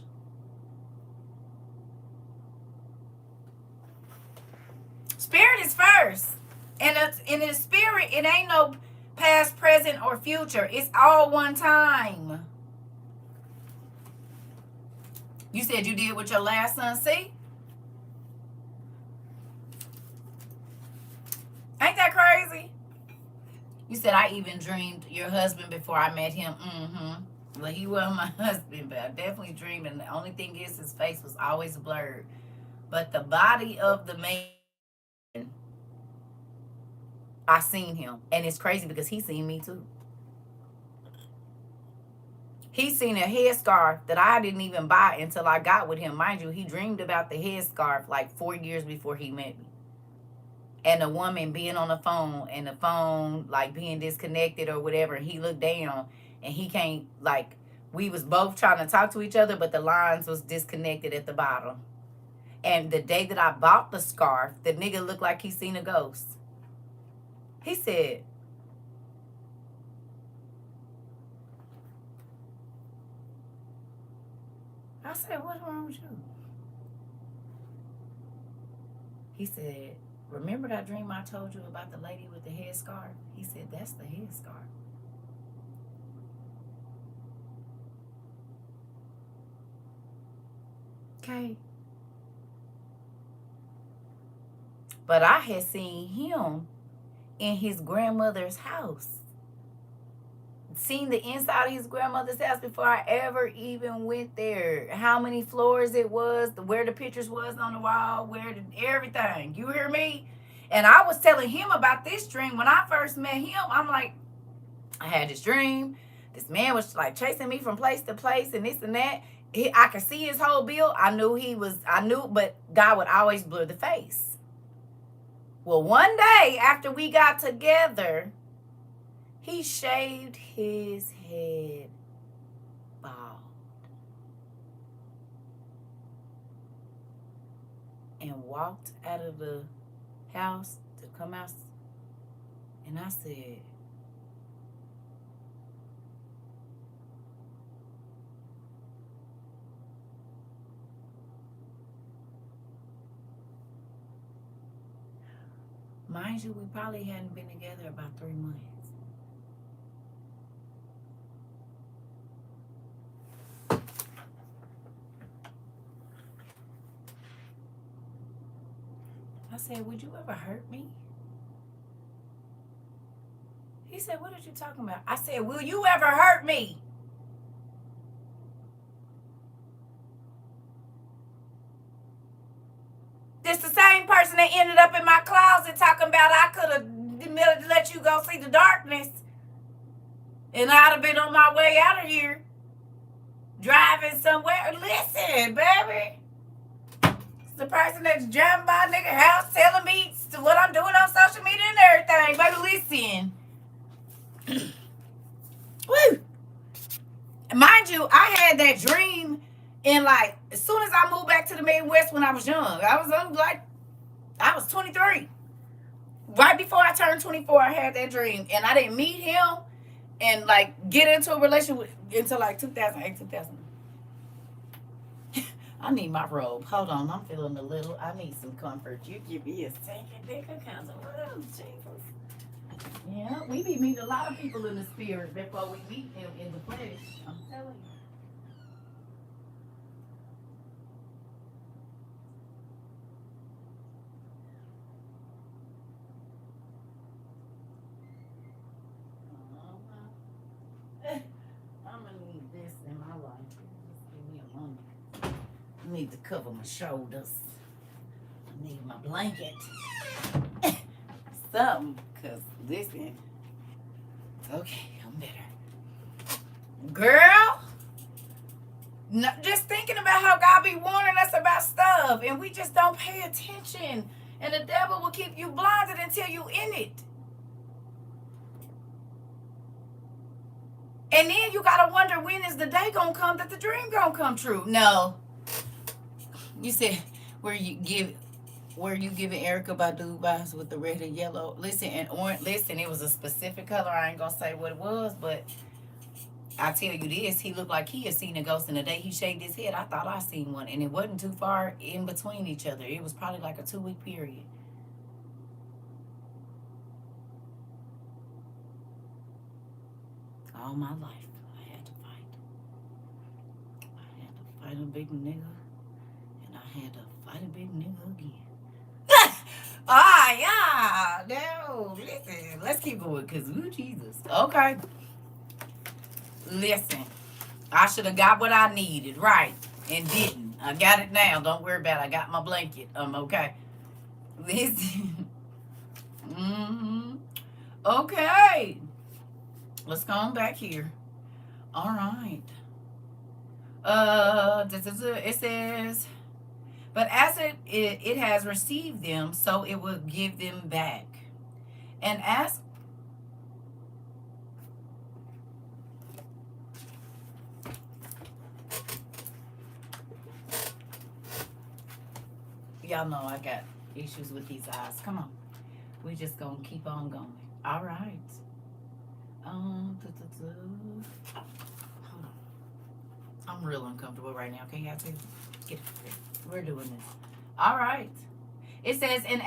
Spirit is first. And in the spirit, it ain't no past, present, or future. It's all one time. You said you did with your last son, see? Ain't that crazy? You said I even dreamed your husband before I met him. Well, he wasn't my husband, but I definitely dreamed. And the only thing is his face was always blurred. But the body of the man, I seen him. And it's crazy because he seen me too. He seen a headscarf that I didn't even buy until I got with him. Mind you, he dreamed about the headscarf like 4 years before he met me. and the woman being on the phone and the phone like being disconnected or whatever. He looked down and he can't, like, we was both trying to talk to each other, but the lines was disconnected at the bottom. And the day that I bought the scarf, the nigga looked like he seen a ghost. He said, I said, what's wrong with you? He said, remember that dream I told you about the lady with the headscarf? He said, that's the headscarf. Okay. But I had seen him in his grandmother's house. Seen the inside of his grandmother's house before I ever even went there. How many floors it was, where the pictures was on the wall, everything. You hear me? And I was telling him about this dream. When I first met him, I'm like, I had this dream. This man was like chasing me from place to place and this and that. I could see his whole build. I knew, but God would always blur the face. Well, one day after we got together, he shaved his head bald and walked out of the house to come out. And I said, mind you, we probably hadn't been together about 3 months. I said, would you ever hurt me? He said, what are you talking about? I said, will you ever hurt me? This the same person that ended up in my closet talking about I could have let you go see the darkness. And I'd have been on my way out of here. Driving somewhere. Listen, baby. The person that's driving by a nigga house telling me what I'm doing on social media and everything. Baby, listen. Woo. Mind you, I had that dream in like, as soon as I moved back to the Midwest when I was young. I was 23. Right before I turned 24, I had that dream. And I didn't meet him and like get into a relationship until like 2008, 2000. I need my robe. Hold on, I'm feeling a little. I need some comfort. You give me a second, nigga, because of Jesus. Yeah, we be meeting a lot of people in the spirit before we meet them in the flesh. I'm telling you. I'm gonna need this in my life. Just give me a moment. I need to cover my shoulders. I need my blanket. Something, because listen. Okay, I'm better. Girl, no, just thinking about how God be warning us about stuff and we just don't pay attention. And the devil will keep you blinded until you in it. And then you gotta wonder, when is the day gonna come that the dream gonna come true? No. You said where you giving Erykah Badu vibes with the red and yellow. Listen, and orange. Listen, it was a specific color. I ain't gonna say what it was, but I tell you this, he looked like he had seen a ghost. And the day he shaved his head, I thought I seen one, and it wasn't too far in between each other. It was probably like a 2-week period. All my life, I had to fight. I had to fight a big nigga, and I had to fight a big nigga again. No, listen, let's keep going, because, ooh, Jesus. Okay. Listen, I should have got what I needed, right, and didn't. I got it now. Don't worry about it. I got my blanket. Okay. Listen. Okay. Let's go on back here. All right. It says, But as it has received them, so it will give them back. And as y'all know, I got issues with these eyes. Come on. We just gonna keep on going. All right. Hold on. I'm real uncomfortable right now. Can y'all tell? Get it. We're doing this. All right. It says, and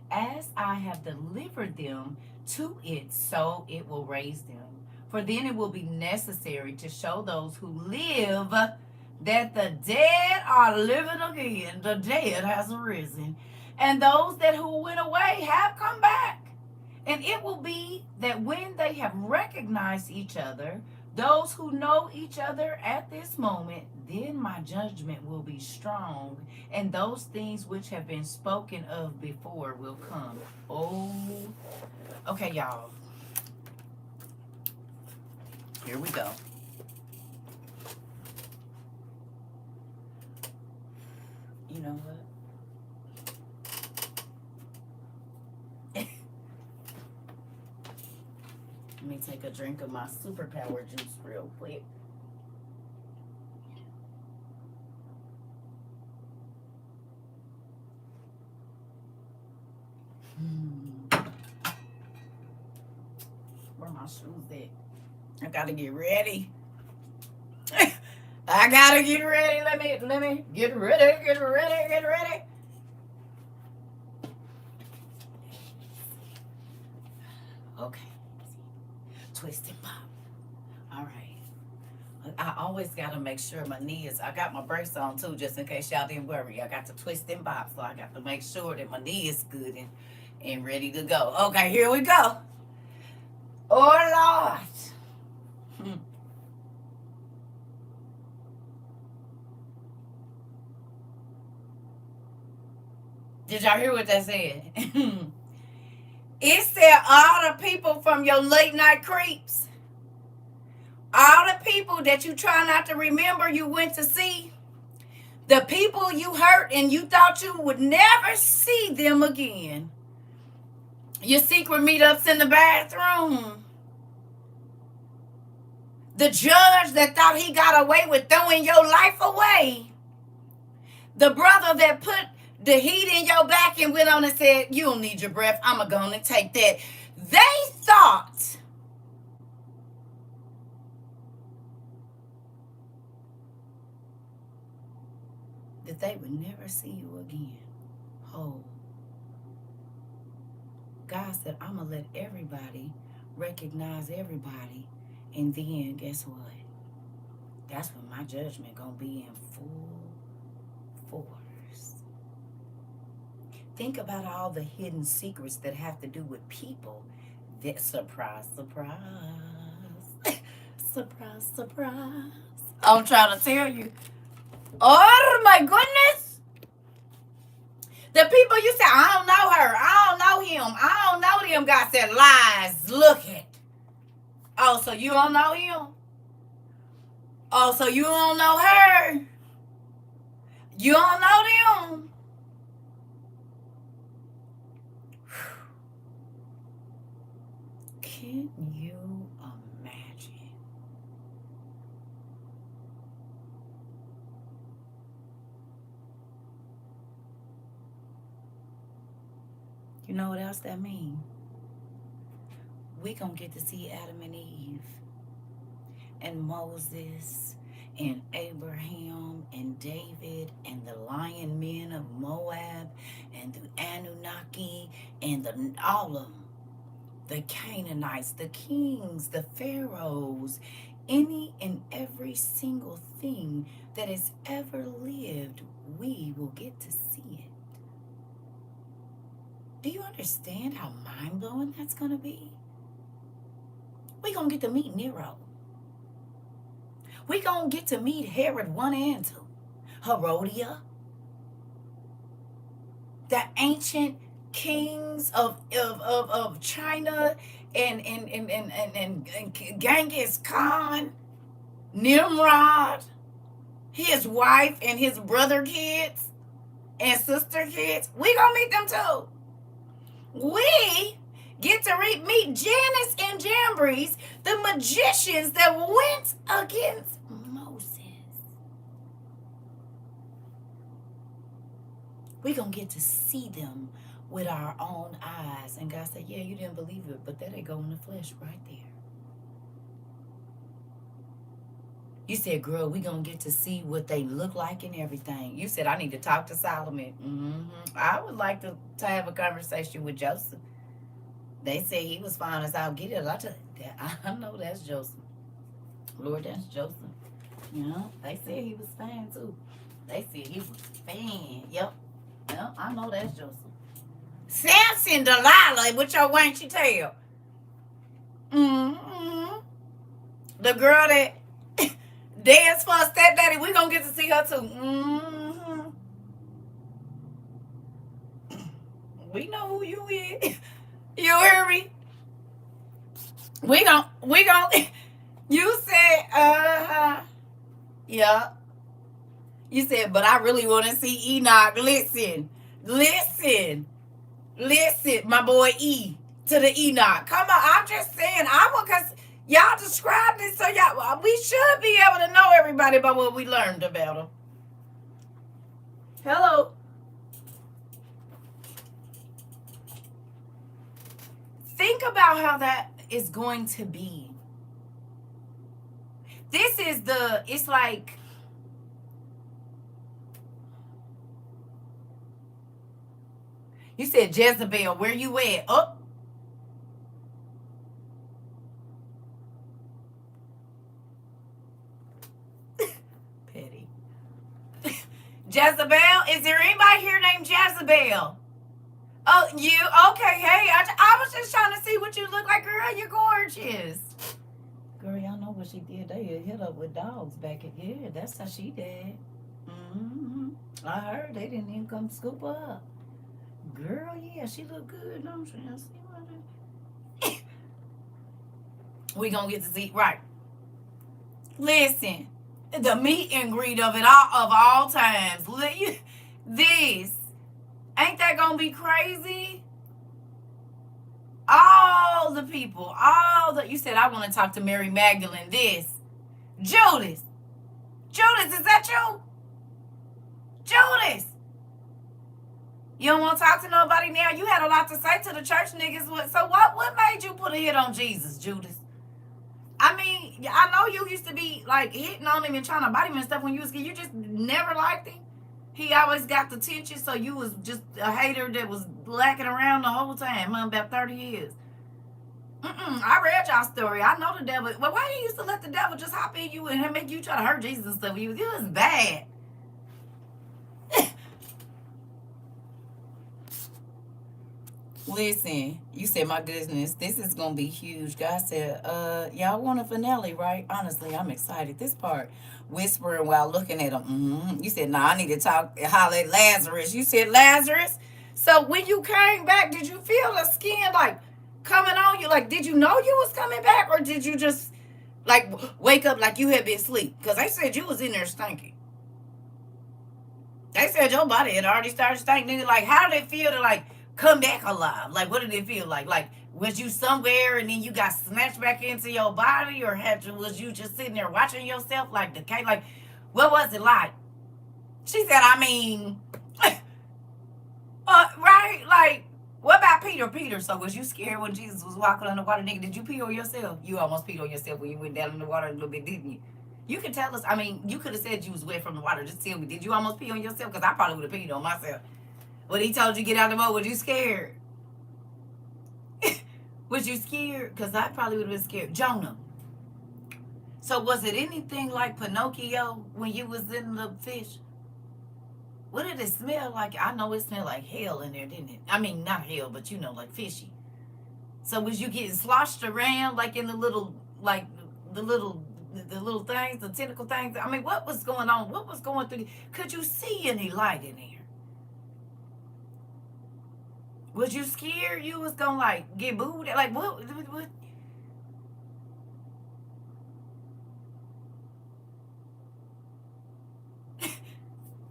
as I have delivered them to it, so it will raise them. For then it will be necessary to show those who live that the dead are living again. The dead has arisen. And those that who went away have come back. And it will be that when they have recognized each other, those who know each other at this moment, then my judgment will be strong, and those things which have been spoken of before will come. Oh, okay, y'all. Here we go. You know what? Let me take a drink of my superpower juice real quick. Where my shoes at? I gotta get ready. I gotta get ready. Let me get ready. Okay. Twist and pop. All right. I always gotta make sure my knees. I got my brace on too, just in case y'all didn't worry. I got to twist and pop, so I got to make sure that my knee is good and ready to go. Okay, here we go. Oh Lord. Did y'all hear what that said? It said all the people from your late night creeps, all the people that you try not to remember you went to see, the people you hurt and you thought you would never see them again, your secret meetups in the bathroom, the judge that thought he got away with throwing your life away, the brother that put the heat in your back and went on and said, you don't need your breath, I'm going to take that. They thought that they would never see you again. Oh. God said, I'm going to let everybody recognize everybody. And then, guess what? That's when my judgment going to be in full force. Think about all the hidden secrets that have to do with people. That surprise. Surprise. I'm trying to tell you. Oh my goodness. The people you say, I don't know her. I don't know him. I don't know them. God said, lies. Look at. Oh, so you don't know him? Oh, so you don't know her? You don't know them? Can you imagine? You know what else that means? We gonna get to see Adam and Eve and Moses and Abraham and David and the lion men of Moab and the Anunnaki and all of them. The Canaanites, the kings, the pharaohs, any and every single thing that has ever lived, we will get to see it. Do you understand how mind-blowing that's going to be? We're going to get to meet Nero. We're going to get to meet Herod 1 and 2. Herodias. The ancient kings of China and Genghis Khan, Nimrod, his wife and his brother kids and sister kids. We gonna meet them too. We get to meet Janus and Jambres, the magicians that went against Moses. We gonna get to see them with our own eyes. And God said, yeah, you didn't believe it, but there they go in the flesh right there. You said, girl, we gonna get to see what they look like and everything. You said, I need to talk to Solomon. I would like to have a conversation with Joseph. They said he was fine as I'll get it. I know that's Joseph. Lord, that's Joseph. You know, they said he was fine too. They said he was fine. Yep, I know that's Joseph. Samson, Delilah, with your wanchy tail. The girl that dance for a stepdaddy, we gonna get to see her too. We know who you is. You hear me? We gon' you said, yeah. You said, but I really want to see Enoch. Listen, my boy E to the Enoch. Come on, I'm just saying, because y'all described it, so we should be able to know everybody about what we learned about them. Hello. Think about how that is going to be. It's like, you said, Jezebel, where you at? Oh. Petty. Jezebel? Is there anybody here named Jezebel? Oh, you? Okay, hey, I was just trying to see what you look like. Girl, you're gorgeous. Girl, y'all know what she did. They hit up with dogs back at, yeah, that's how she did. I heard they didn't even come scoop her up. Girl, yeah, she look good, don't she? I see what we gonna get to see, right. Listen, the meet and greet of it all times. This. Ain't that gonna be crazy? All the people, you said, I want to talk to Mary Magdalene. This. Judas, is that you? Judas. You don't want to talk to nobody now? You had a lot to say to the church niggas. So what made you put a hit on Jesus, Judas? I mean, I know you used to be like hitting on him and trying to bite him and stuff when you was a kid. You just never liked him. He always got the attention, so you was just a hater that was lacking around the whole time, about 30 years. I read y'all story. I know the devil. Well, why you used to let the devil just hop in you and make you try to hurt Jesus and stuff? It was bad. Listen, you said, my goodness, this is going to be huge. God said, y'all want a finale, right? Honestly, I'm excited. This part, whispering while looking at him. You said, I need to holler at Lazarus. You said, Lazarus? So when you came back, did you feel the skin, like, coming on you? Like, did you know you was coming back? Or did you just, like, wake up like you had been asleep? Because they said you was in there stinking. They said your body had already started stinking. Like, how did it feel to, like, come back alive? Like, what did it feel like? Like, was you somewhere and then you got snatched back into your body, or was you just sitting there watching yourself like decay? Like, what was it like? She said, I mean, right? Like, what about Peter? So was you scared when Jesus was walking on the water? Nigga, did you pee on yourself? You almost peed on yourself when you went down in the water a little bit, didn't you? You can tell us. I mean, you could have said you was wet from the water. Just tell me, did you almost pee on yourself? Because I probably would have peed on myself. When he told you get out of the boat, was you scared? Was you scared? Because I probably would have been scared. Jonah. So was it anything like Pinocchio when you was in the fish? What did it smell like? I know it smelled like hell in there, didn't it? I mean, not hell, but you know, like fishy. So was you getting sloshed around like in the little things, the tentacle things? I mean, what was going on? What was going through? Could you see any light in there? Was you scared you was gonna like get booed? Like what?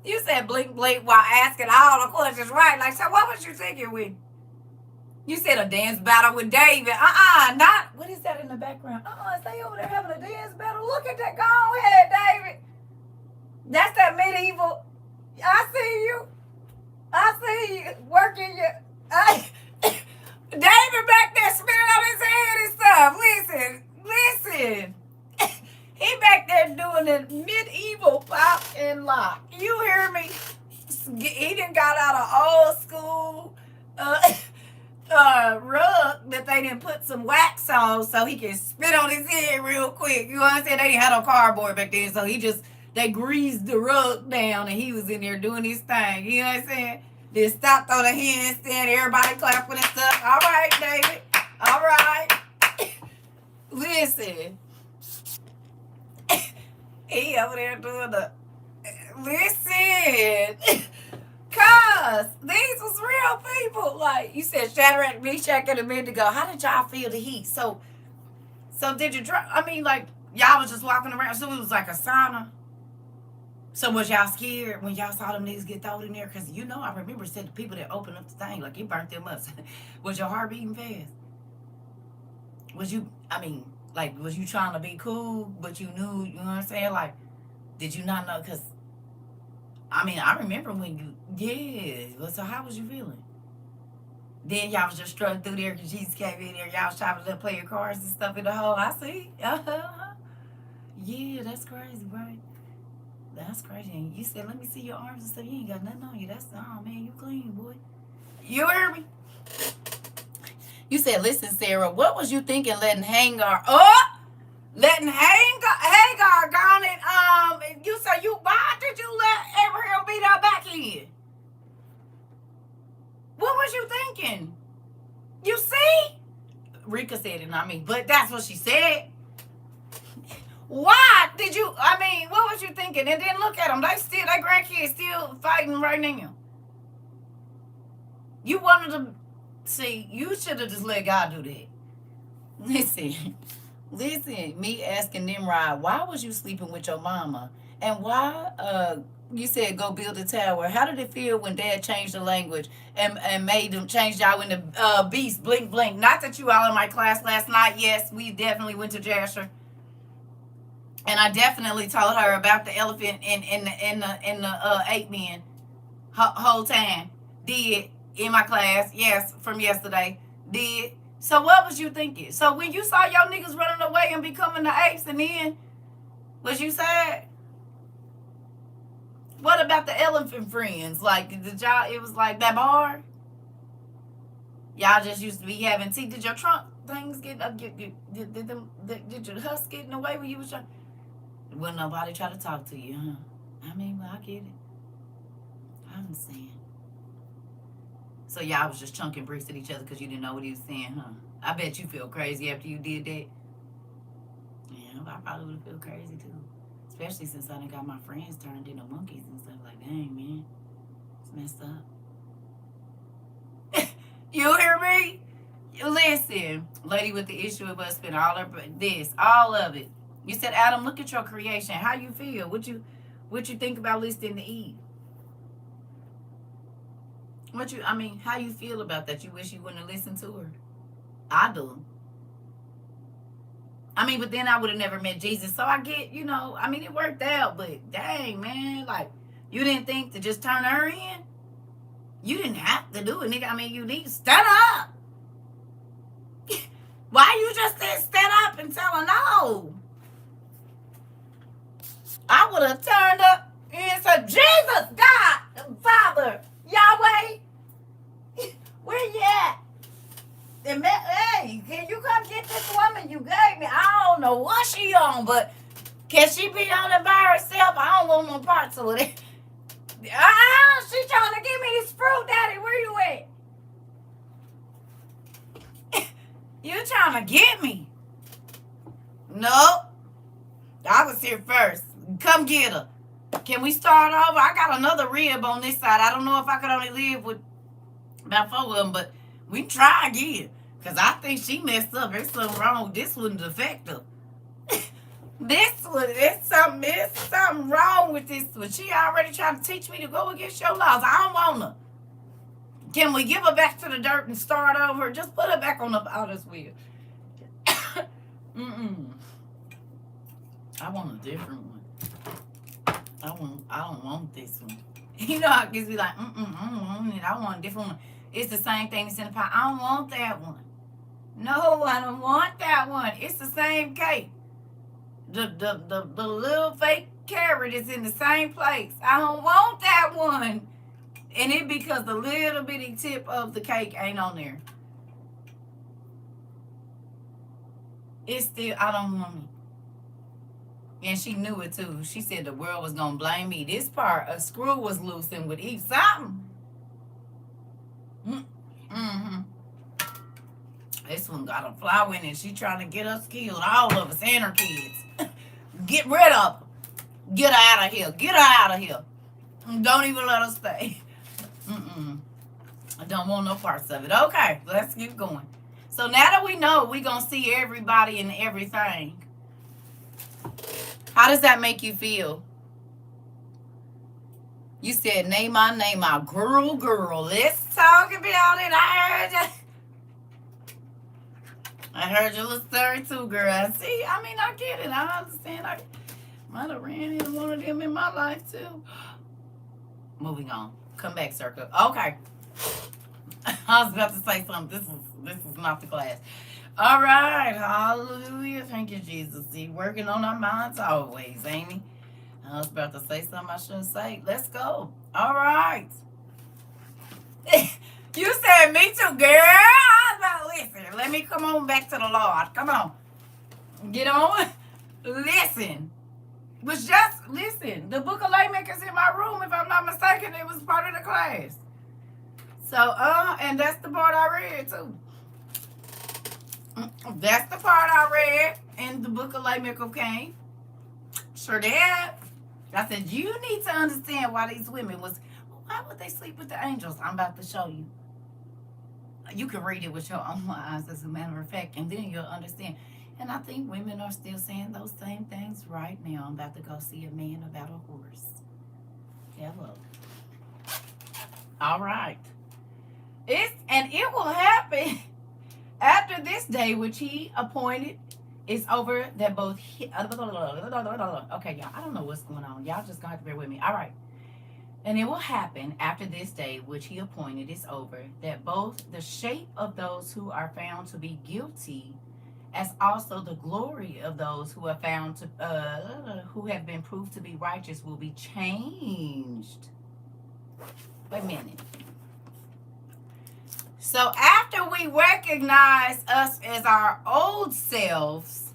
You said blink, blink while asking all the questions right. Like, so what was you thinking with? You said a dance battle with David. Not. What is that in the background? Stay over there having a dance battle. Look at that. Go ahead, David. That's that medieval. I see you. Working your. David back there spinning on his head and stuff. Listen. He back there doing the medieval pop and lock. You hear me? He done got out of old school rug that they didn't put some wax on so he can spit on his head real quick. You know what I'm saying? They didn't have no cardboard back then, so they greased the rug down and he was in there doing his thing. You know what I'm saying? Then stopped on a handstand, everybody clapping and stuff. All right, David. All right. Listen. He over there doing the... Listen. Cause these was real people. Like, you said Shadrach, Meshach, and Abednego. How did y'all feel the heat? So did you try... I mean, like, y'all was just walking around. So it was like a sauna. So was y'all scared when y'all saw them niggas get thrown in there? Because, you know, I remember said the people that opened up the thing, like, it burnt them up. Was your heart beating fast? Was you trying to be cool, but you knew, you know what I'm saying? Like, did you not know? Because, I mean, I remember when you, yeah. So how was you feeling? Then y'all was just strutting through there because Jesus came in there. Y'all was chopping up playing cards and stuff in the hole. I see. Yeah, that's crazy, right? That's crazy. And you said, let me see your arms and stuff. You ain't got nothing on you. That's, oh, man, you clean, boy. You hear me? You said, listen, Sarah, what was you thinking letting Hagar go on and, you said, why did you let Abraham beat her back in? What was you thinking? You see? Rika said it, not me, but that's what she said. Why did you, what was you thinking? And then look at them. They grandkids still fighting right now. You wanted to, see, you should have just let God do that. Listen, me asking Nimrod, why was you sleeping with your mama? And why, you said go build a tower. How did it feel when Dad changed the language and made them change y'all into beast, blink, blink? Not that you all in my class last night. Yes, we definitely went to Jasher. And I definitely told her about the elephant in the 8 men whole time. Did in my class, yes, from yesterday. Did. So what was you thinking? So when you saw your niggas running away and becoming the apes, and then was you sad? What about the elephant friends? Like, did y'all? It was like that bar. Y'all just used to be having tea. Did your trunk things did your husk get in the way when you was trying? Wouldn't nobody try to talk to you, huh? Well, I get it. I understand. So y'all was just chunking bricks at each other because you didn't know what he was saying, huh? I bet you feel crazy after you did that. Yeah, I probably would feel crazy too. Especially since I done got my friends turned into monkeys and stuff. Like, dang, man. It's messed up. You hear me? Listen, lady with the issue of us spent all of it. You said, Adam, look at your creation. How you feel? What you think about listening to Eve? How you feel about that? You wish you wouldn't have listened to her? I do. But then I would have never met Jesus. So I get, it worked out, but dang, man, like, you didn't think to just turn her in? You didn't have to do it, nigga. You need to stand up. Why you just didn't stand up and tell her no? I would have turned up and said, Jesus, God, Father, Yahweh, where you at? Hey, can you come get this woman you gave me? I don't know what she on, but can she be on it by herself? I don't want no parts of it. She trying to give me this fruit, Daddy. Where you at? You trying to get me? Nope. I was here first. Come get her. Can we start over? I got another rib on this side. I don't know if I could only live with about 4 of them, but we can try again. Because I think she messed up. There's something wrong with this one, defective. This one, it's something wrong with this one. She already trying to teach me to go against your laws. I don't want her. Can we give her back to the dirt and start over? Just put her back on the potter's wheel. I want a different one. I don't want this one. You know how it gets me like, I don't want it. I want a different one. It's the same thing that's in the pot. I don't want that one. No, I don't want that one. It's the same cake. The little fake carrot is in the same place. I don't want that one. And it because the little bitty tip of the cake ain't on there. It's still, I don't want it. And she knew it too. She said the world was gonna blame me. This part, a screw was loose and would eat something. This one got a flower in it. She trying to get us killed, all of us and her kids. Get rid of her. Get her out of here. Get her out of here. Don't even let her stay. I don't want no parts of it. Okay, let's keep going. So now that we know we're going to see everybody and everything, how does that make you feel? You said, name my name, my girl. Let's talk about it. I heard your little story too, girl. See, I mean, I get it. I understand. I might have ran into one of them in my life too. Moving on. Come back, CERCA. Okay. I was about to say something. This is not the class. All right. Hallelujah. Thank you, Jesus. See, working on our minds always, ain't he? I was about to say something I shouldn't say. Let's go. All right. You said me too, girl. I was about to listen. Let me come on back to the Lord. Come on. Get on. Listen. Was just, listen. The book of Laymakers in my room, if I'm not mistaken, it was part of the class. So, and that's the part I read too. That's the part I read in the book of Laymaker Cain. Sure did. I said, you need to understand why these women was, why would they sleep with the angels? I'm about to show you. You can read it with your own eyes, as a matter of fact, and then you'll understand. And I think women are still saying those same things right now. I'm about to go see a man about a horse. Hello. All right. It will happen after this day, which he appointed, is over, that both okay, y'all, I don't know what's going on. Y'all just gonna have to bear with me. All right. And it will happen after this day, which he appointed, is over, that both the shape of those who are found to be guilty, as also the glory of those who are found to who have been proved to be righteous, will be changed. Wait a minute. So after we recognize us as our old selves,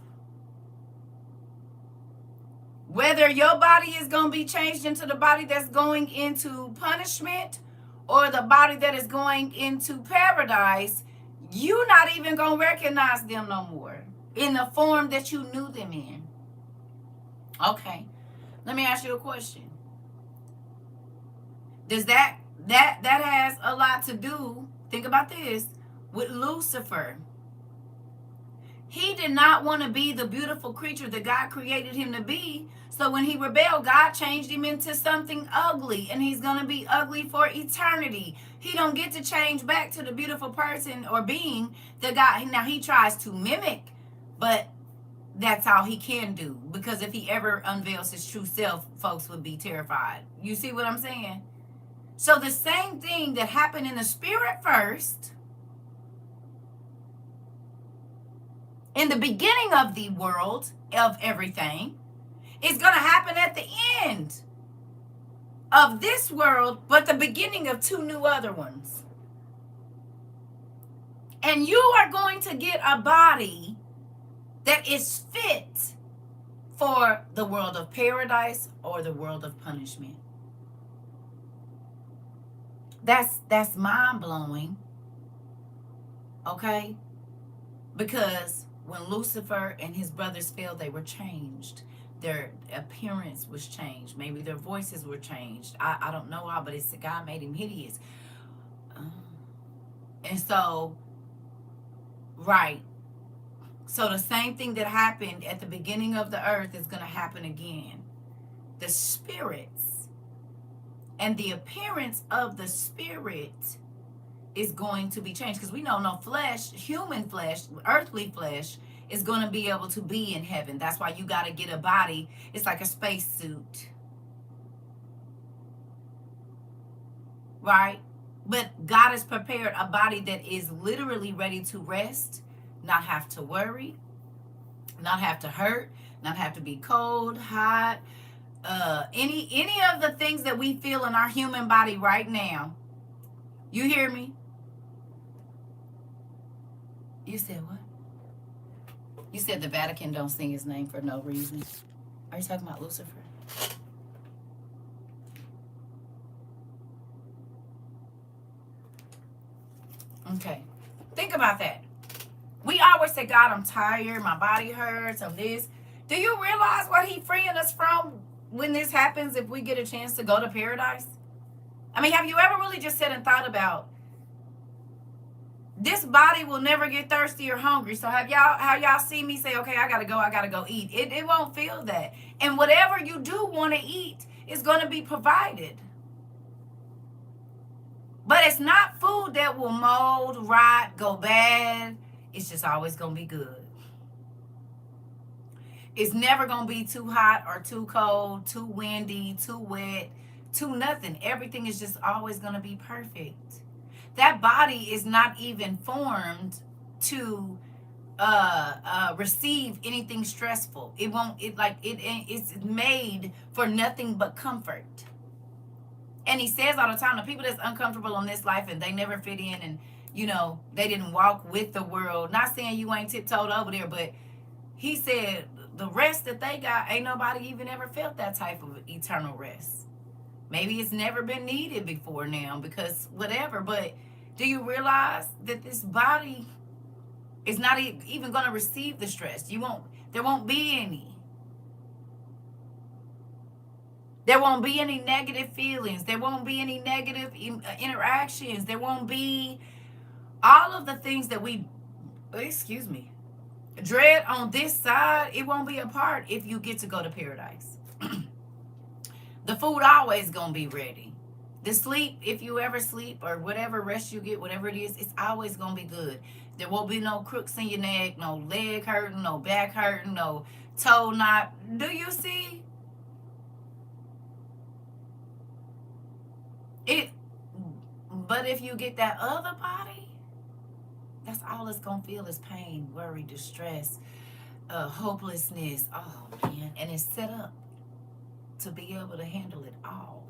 whether your body is going to be changed into the body that's going into punishment or the body that is going into paradise, you're not even going to recognize them no more in the form that you knew them in. Okay. Let me ask you a question. Does that has a lot to do, think about this, with Lucifer. He did not want to be the beautiful creature that God created him to be. So when he rebelled, God changed him into something ugly, and he's going to be ugly for eternity. He don't get to change back to the beautiful person or being that God, now he tries to mimic, but that's all he can do, because if he ever unveils his true self, folks would be terrified. You see what I'm saying? So the same thing that happened in the spirit first, in the beginning of the world, of everything, is going to happen at the end of this world, but the beginning of two new other ones. And you are going to get a body that is fit for the world of paradise or the world of punishment. That's mind-blowing. Okay? Because when Lucifer and his brothers fell, they were changed. Their appearance was changed. Maybe their voices were changed. I don't know why, but it's God made him hideous. And so, right. So the same thing that happened at the beginning of the earth is going to happen again. The spirits and the appearance of the spirit is going to be changed, because we know no flesh, human flesh, earthly flesh is going to be able to be in heaven. That's why you got to get a body. It's like a spacesuit, right? But God has prepared a body that is literally ready to rest, not have to worry, not have to hurt, not have to be cold, hot, any of the things that we feel in our human body right now. You hear me? You said what? You said the Vatican don't sing his name for no reason. Are you talking about Lucifer? Okay. Think about that. We always say, God, I'm tired, my body hurts, I'm this. Do you realize what he's freeing us from when this happens, if we get a chance to go to paradise? I mean, have you ever really just sat and thought about, this body will never get thirsty or hungry. So how y'all see me say, okay, I gotta go eat. It won't feel that. And whatever you do want to eat is going to be provided. But it's not food that will mold, rot, go bad. It's just always going to be good. It's never going to be too hot or too cold, too windy, too wet, too nothing. Everything is just always going to be perfect. That body is not even formed to receive anything stressful. It won't. It's made for nothing but comfort. And he says all the time, the people that's uncomfortable in this life and they never fit in, and they didn't walk with the world. Not saying you ain't tiptoed over there, but he said the rest that they got, ain't nobody even ever felt that type of eternal rest. Maybe it's never been needed before now, because whatever. But do you realize that this body is not even going to receive the stress? There won't be any. There won't be any negative feelings. There won't be any negative interactions. There won't be all of the things that we, dread on this side. It won't be a part if you get to go to paradise. The food always going to be ready. The sleep, if you ever sleep, or whatever rest you get, whatever it is, it's always going to be good. There won't be no crooks in your neck, no leg hurting, no back hurting, no toe knot. Do you see? But if you get that other body, that's all it's going to feel is pain, worry, distress, hopelessness. Oh, man. And it's set up to be able to handle it all.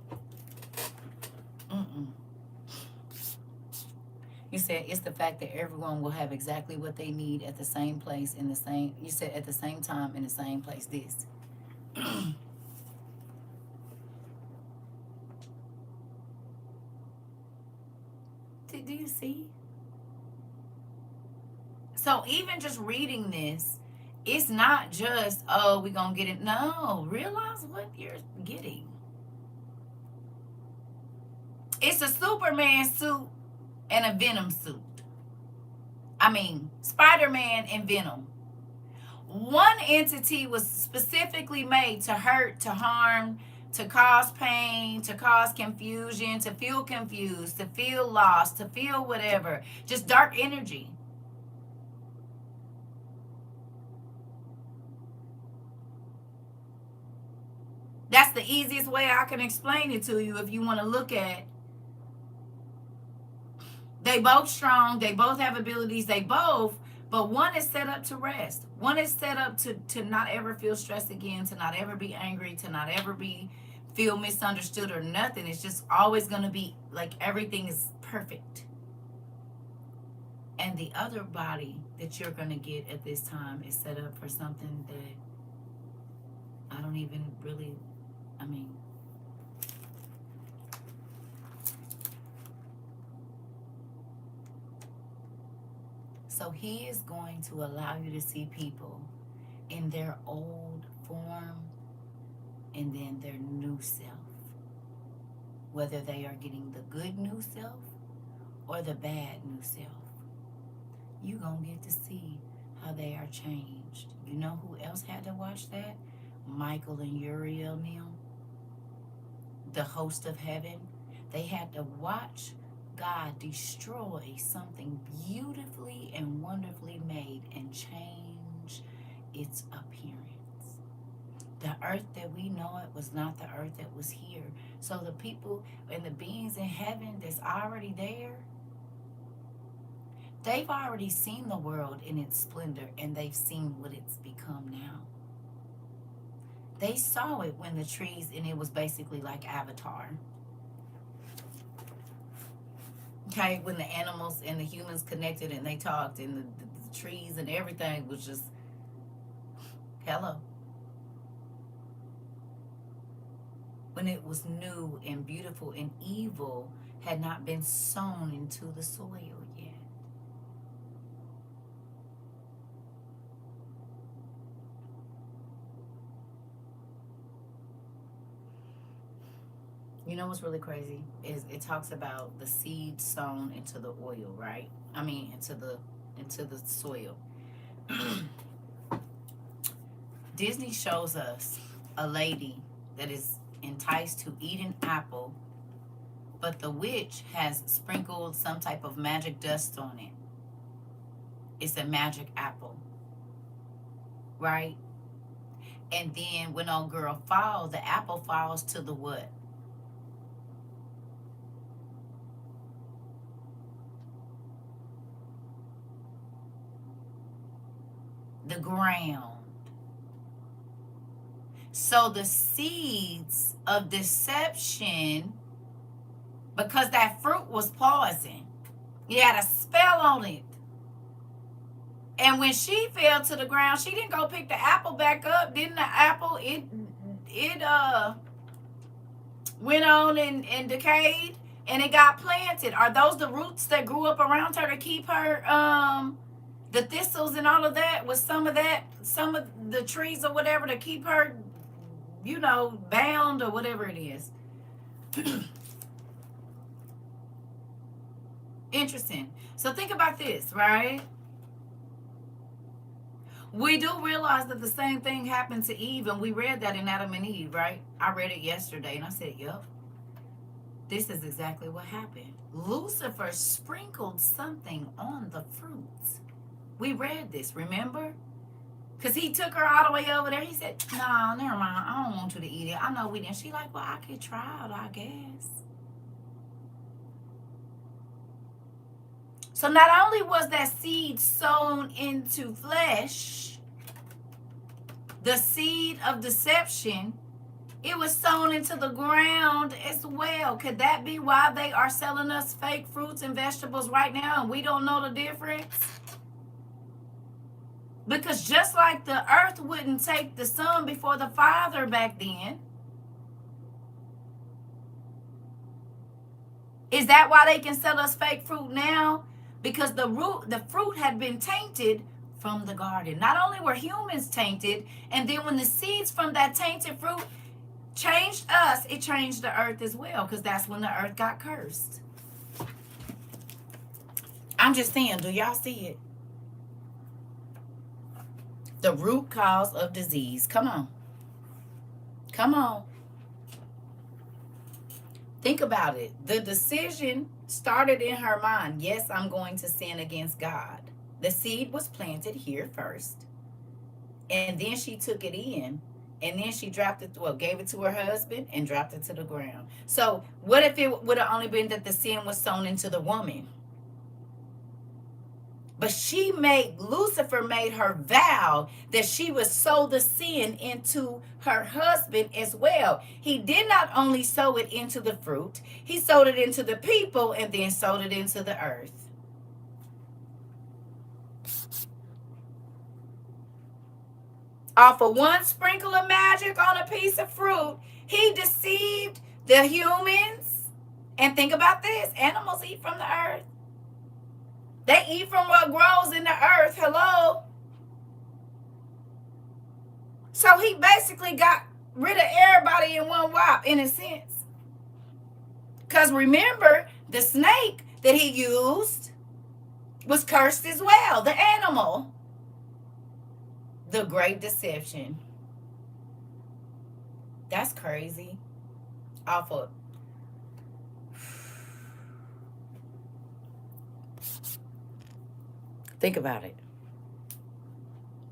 You said it's the fact that everyone will have exactly what they need at the same place, in the same, you said at the same time, in the same place. This. Do you see? So even just reading this, it's not just, oh, we're going to get it. No, realize what you're getting. It's a Superman suit and a Venom suit. I mean, Spider-Man and Venom. One entity was specifically made to hurt, to harm, to cause pain, to cause confusion, to feel confused, to feel lost, to feel whatever. Just dark energy. That's the easiest way I can explain it to you if you want to look at. They both strong. They both have abilities. But one is set up to rest. One is set up to not ever feel stressed again, to not ever be angry, to not ever feel misunderstood or nothing. It's just always going to be like everything is perfect. And the other body that you're going to get at this time is set up for something that I don't even really, So he is going to allow you to see people in their old form and then their new self. Whether they are getting the good new self or the bad new self. You're going to get to see how they are changed. You know who else had to watch that? Michael and Uriel Neal, the host of heaven. They had to watch God destroy something beautifully and wonderfully made and change its appearance. The earth that we know it was not the earth that was here. So the people and the beings in heaven that's already there, they've already seen the world in its splendor, and they've seen what it's become now. They saw it when the trees, and it was basically like Avatar. Okay, when the animals and the humans connected and they talked, and the trees and everything was just, hello. When it was new and beautiful, and evil had not been sown into the soil yet. You know what's really crazy is it talks about the seed sown into the oil, right? I mean, into the soil. Disney shows us a lady that is enticed to eat an apple, but the witch has sprinkled some type of magic dust on it. It's a magic apple, right? And then when old girl falls, the apple falls to the what? The ground. So the seeds of deception, because that fruit was poison, it had a spell on it. And when she fell to the ground, she didn't go pick the apple back up. Didn't the apple, it went on and decayed, and it got planted. Are those the roots that grew up around her to keep her, the thistles and all of that? Was some of the trees or whatever to keep her, bound or whatever it is? Interesting. So think about this, right? We do realize that the same thing happened to Eve, and we read that in Adam and Eve, right? I read it yesterday, and I said, yep, this is exactly what happened. Lucifer sprinkled something on the fruits. We read this, remember? Because he took her all the way over there. He said, no, never mind. I don't want you to eat it. I know we didn't. She like, well, I could try it, I guess. So not only was that seed sown into flesh, the seed of deception, it was sown into the ground as well. Could that be why they are selling us fake fruits and vegetables right now and we don't know the difference? Because just like the earth wouldn't take the son before the father back then, is that why they can sell us fake fruit now? Because the fruit had been tainted from the garden. Not only were humans tainted, and then when the seeds from that tainted fruit changed us, it changed the earth as well, because that's when the earth got cursed. I'm just saying, do y'all see it? The root cause of disease. Come on. Come on. Think about it. The decision started in her mind. Yes, I'm going to sin against God. The seed was planted here first. And then she took it in. And then she dropped it, gave it to her husband and dropped it to the ground. So what if it would have only been that the sin was sown into the woman? But Lucifer made her vow that she would sow the sin into her husband as well. He did not only sow it into the fruit, he sowed it into the people and then sowed it into the earth. Off of one sprinkle of magic on a piece of fruit, he deceived the humans. And think about this, animals eat from the earth. They eat from what grows in the earth. Hello? So he basically got rid of everybody in one whop, in a sense. Because remember, the snake that he used was cursed as well, the animal. The Great Deception. That's crazy. Awful. Think about it.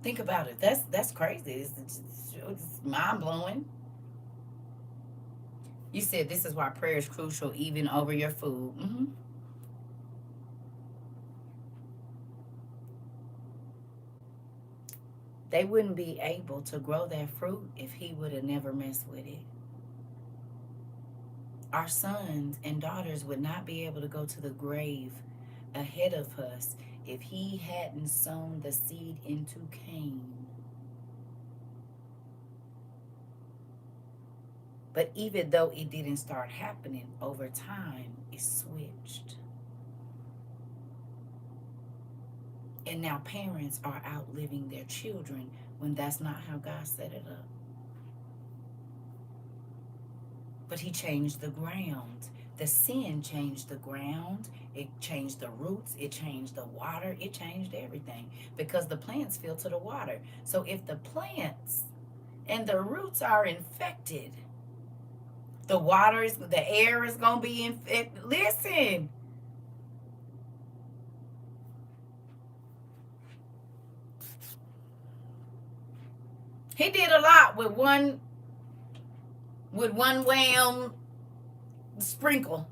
Think about it. That's crazy. It's mind blowing. You said this is why prayer is crucial, even over your food. Mm-hmm. They wouldn't be able to grow that fruit if he would have never messed with it. Our sons and daughters would not be able to go to the grave ahead of us if he hadn't sown the seed into Cain. But even though it didn't start happening, over time, it switched. And now parents are outliving their children when that's not how God set it up. But he changed the ground. The sin changed the ground. It changed the roots. It changed the water. It changed everything because the plants filter the water. So if the plants and the roots are infected, the air is going to be infected. Listen. He did a lot with one wham sprinkle.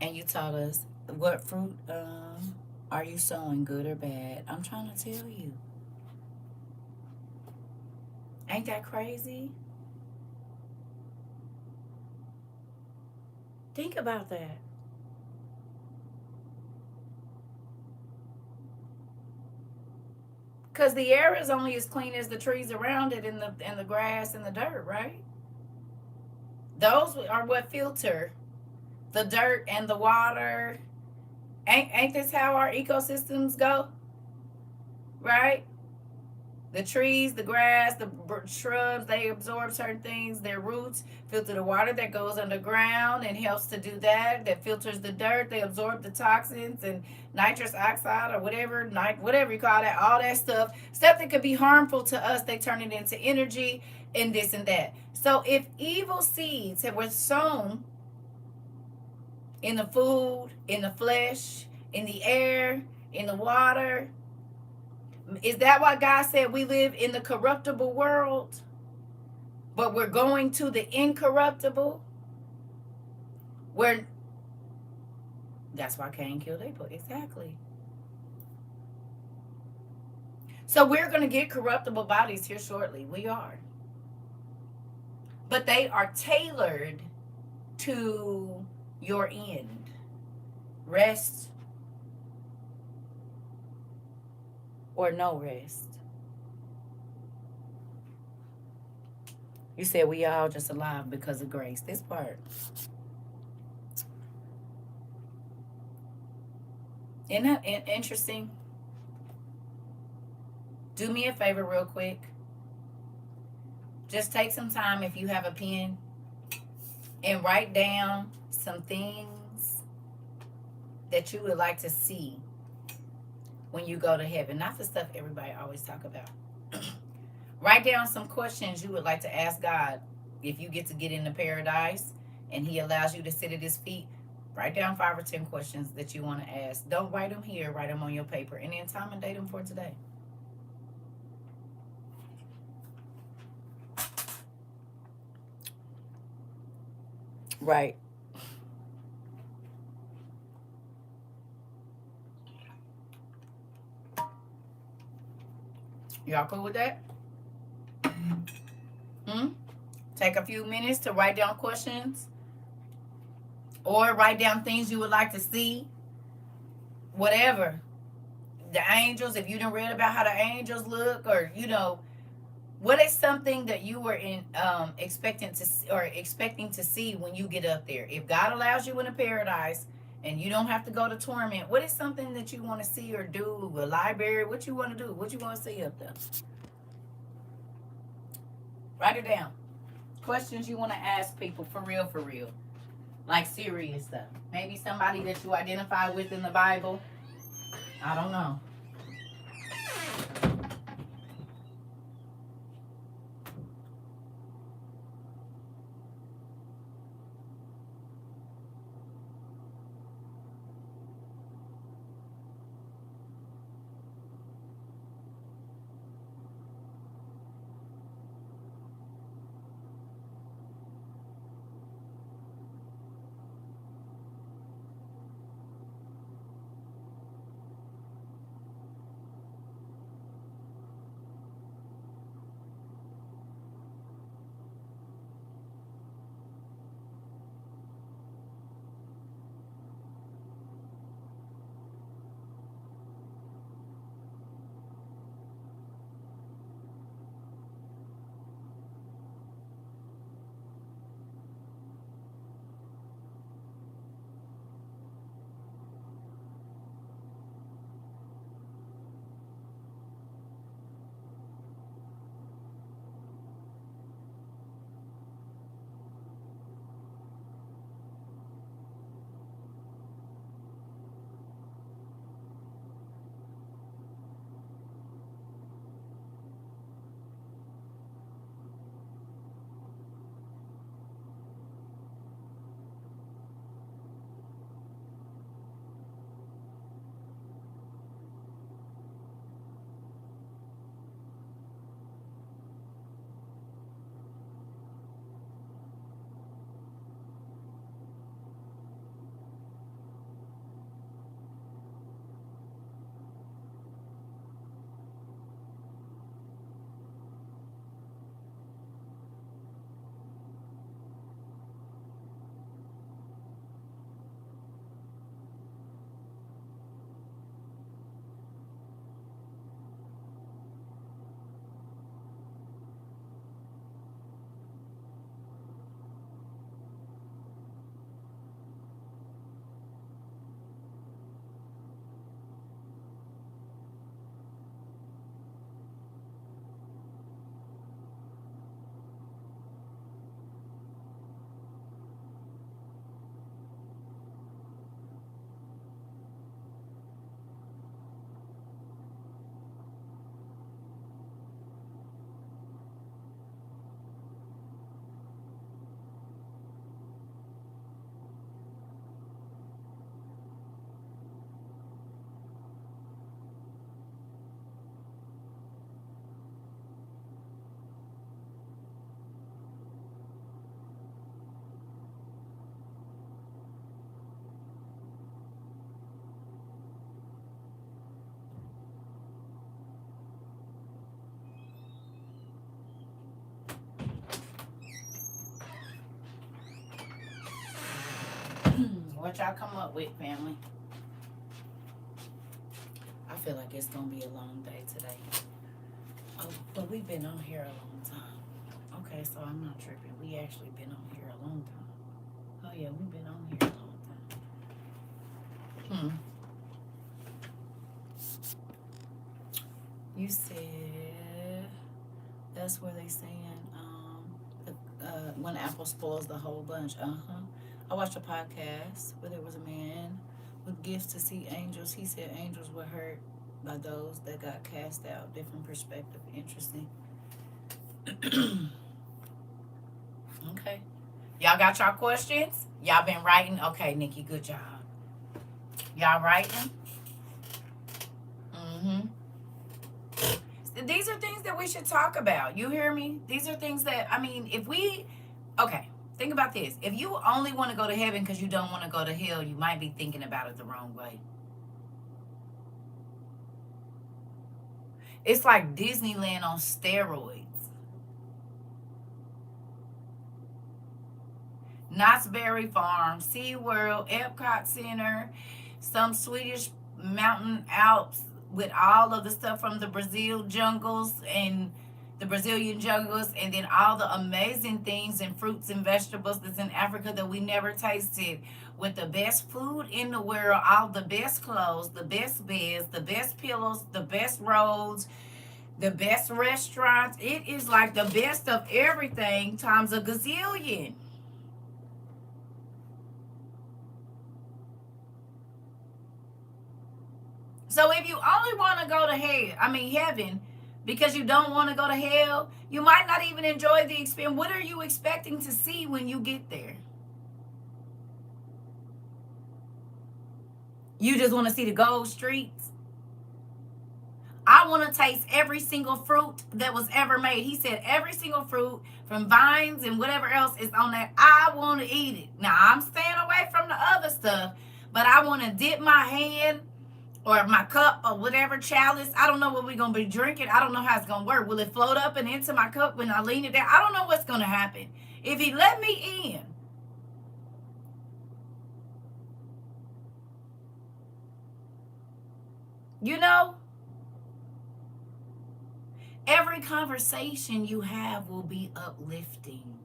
And you taught us what fruit are you sowing, good or bad? I'm trying to tell you. Ain't that crazy? Think about that. Because the air is only as clean as the trees around it and the grass and the dirt, right? Those are what filter the dirt and the water. Ain't this how our ecosystems go? Right? The trees, the grass, the shrubs, they absorb certain things. Their roots filter the water that goes underground and helps to do that. That filters the dirt. They absorb the toxins and nitrous oxide or whatever you call that. All that stuff that could be harmful to us, they turn it into energy and this and that. So if evil seeds were sown in the food, in the flesh, in the air, in the water, is that why God said we live in the corruptible world, but we're going to the incorruptible? That's why Cain killed Abel. Exactly. So we're going to get corruptible bodies here shortly. We are. But they are tailored to your end. Rest or no rest. You said we all just alive because of grace. This part. Isn't that interesting? Do me a favor real quick. Just take some time if you have a pen and write down some things that you would like to see when you go to heaven. Not the stuff everybody always talk about. Write down some questions you would like to ask God if you get into paradise and he allows you to sit at his feet. Write down 5 or 10 questions that you want to ask. Don't write them here. Write them on your paper. And then time and date them for today. Right. Y'all cool with that? Take a few minutes to write down questions. Or write down things you would like to see. Whatever. The angels, if you done read about how the angels look, or what is something that you were expecting to see when you get up there? If God allows you in a paradise and you don't have to go to torment, what is something that you want to see or do? A library? What you want to do? What you want to see up there? Write it down. Questions you want to ask people for real. Like serious stuff. Maybe somebody that you identify with in the Bible. I don't know. What y'all come up with, family? I feel like it's gonna be a long day today. Oh, but we've been on here a long time. Okay, so I'm not tripping. We actually been on here a long time. Oh yeah, we've been on here a long time. You said that's where they saying when apple spoils the whole bunch. I watched a podcast where there was a man with gifts to see angels. He said angels were hurt by those that got cast out. Different perspective. Interesting. Okay. Y'all got y'all questions? Y'all been writing? Okay, Nikki, good job. Y'all writing? These are things that we should talk about. You hear me? These are things that, I mean, okay, think about this. If you only want to go to heaven because you don't want to go to hell, you might be thinking about it the wrong way. It's like Disneyland on steroids. Knott's Berry Farm, SeaWorld, Epcot Center, some Swedish mountain Alps with all of the stuff from the Brazilian jungles, and then all the amazing things and fruits and vegetables that's in Africa that we never tasted, with the best food in the world, all the best clothes, the best beds, the best pillows, the best roads, the best restaurants. It is like the best of everything times a gazillion. So if you only want to go to heaven, because you don't want to go to hell, you might not even enjoy the experience. What are you expecting to see when you get there? You just want to see the gold streets? I want to taste every single fruit that was ever made. He said every single fruit from vines and whatever else is on that. I want to eat it. Now, I'm staying away from the other stuff, but I want to dip my hand or my cup or whatever chalice. I don't know what we're going to be drinking. I don't know how it's going to work. Will it float up and into my cup when I lean it down? I don't know what's going to happen. If he let me in, you know, every conversation you have will be uplifting.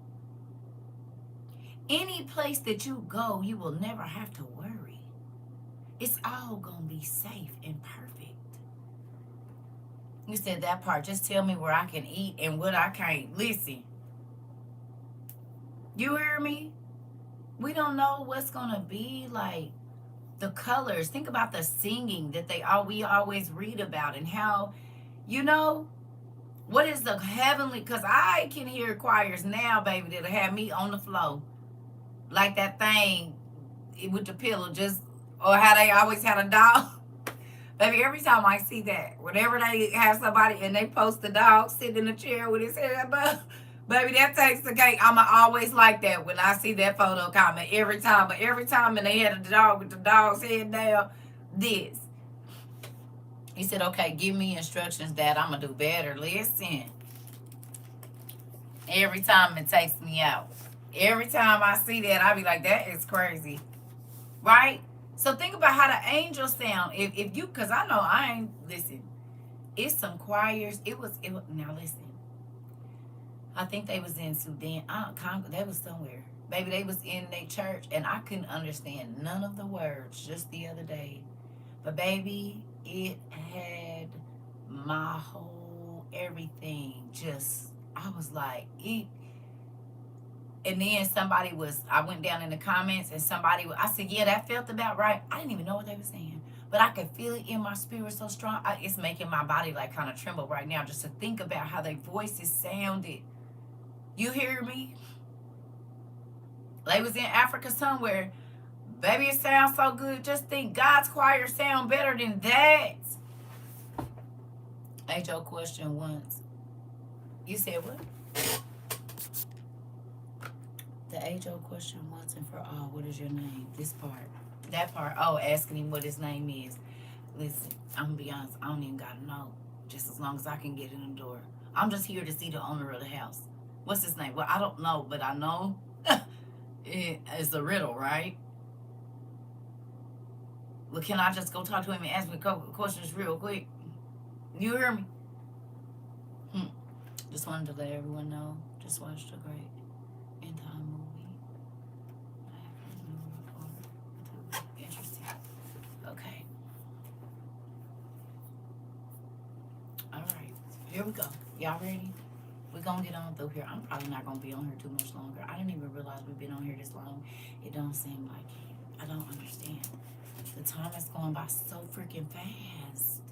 Any place that you go, you will never have to worry. It's all going to be safe and perfect. You said that part. Just tell me where I can eat and what I can't. Listen. You hear me? We don't know what's going to be like. The colors. Think about the singing that we always read about, and how, you know, what is the heavenly, because I can hear choirs now, baby, that'll have me on the floor. Like that thing with the pillow, or how they always had a dog. Baby, every time I see that, whenever they have somebody and they post the dog sitting in a chair with his head above, baby, that takes the cake. I'ma always like that when I see that photo comment every time. But every time and they had a dog with the dog's head down, this. He said, okay, give me instructions, Dad. I'm gonna do better. Listen. Every time it takes me out. Every time I see that, I be like, that is crazy. Right? So think about how the angels sound. If you, because I know listen, it's some choirs. Now listen. I think they was in Sudan. They was somewhere. Baby, they was in their church, and I couldn't understand none of the words just the other day. But baby, it had my whole everything. I was like, and then I went down in the comments, and I said, yeah, that felt about right. I didn't even know what they were saying, but I could feel it in my spirit so strong. It's making my body like kind of tremble right now just to think about how their voices sounded. You hear me? They was in Africa somewhere. Baby, it sounds so good. Just think God's choir sound better than that. Asked your question once. You said what? The age-old question once and for all, what is your name? This part. That part, asking him what his name is. Listen, I'm going to be honest, I don't even got to know. Just as long as I can get in the door. I'm just here to see the owner of the house. What's his name? Well, I don't know, but I know it's a riddle, right? Well, can I just go talk to him and ask me a couple of questions real quick? You hear me? Just wanted to let everyone know. Just watched a great end time movie. Interesting. Okay. All right. Here we go. Y'all ready? We're going to get on through here. I'm probably not going to be on here too much longer. I didn't even realize we've been on here this long. It don't seem like it. I don't understand. The time is going by so freaking fast.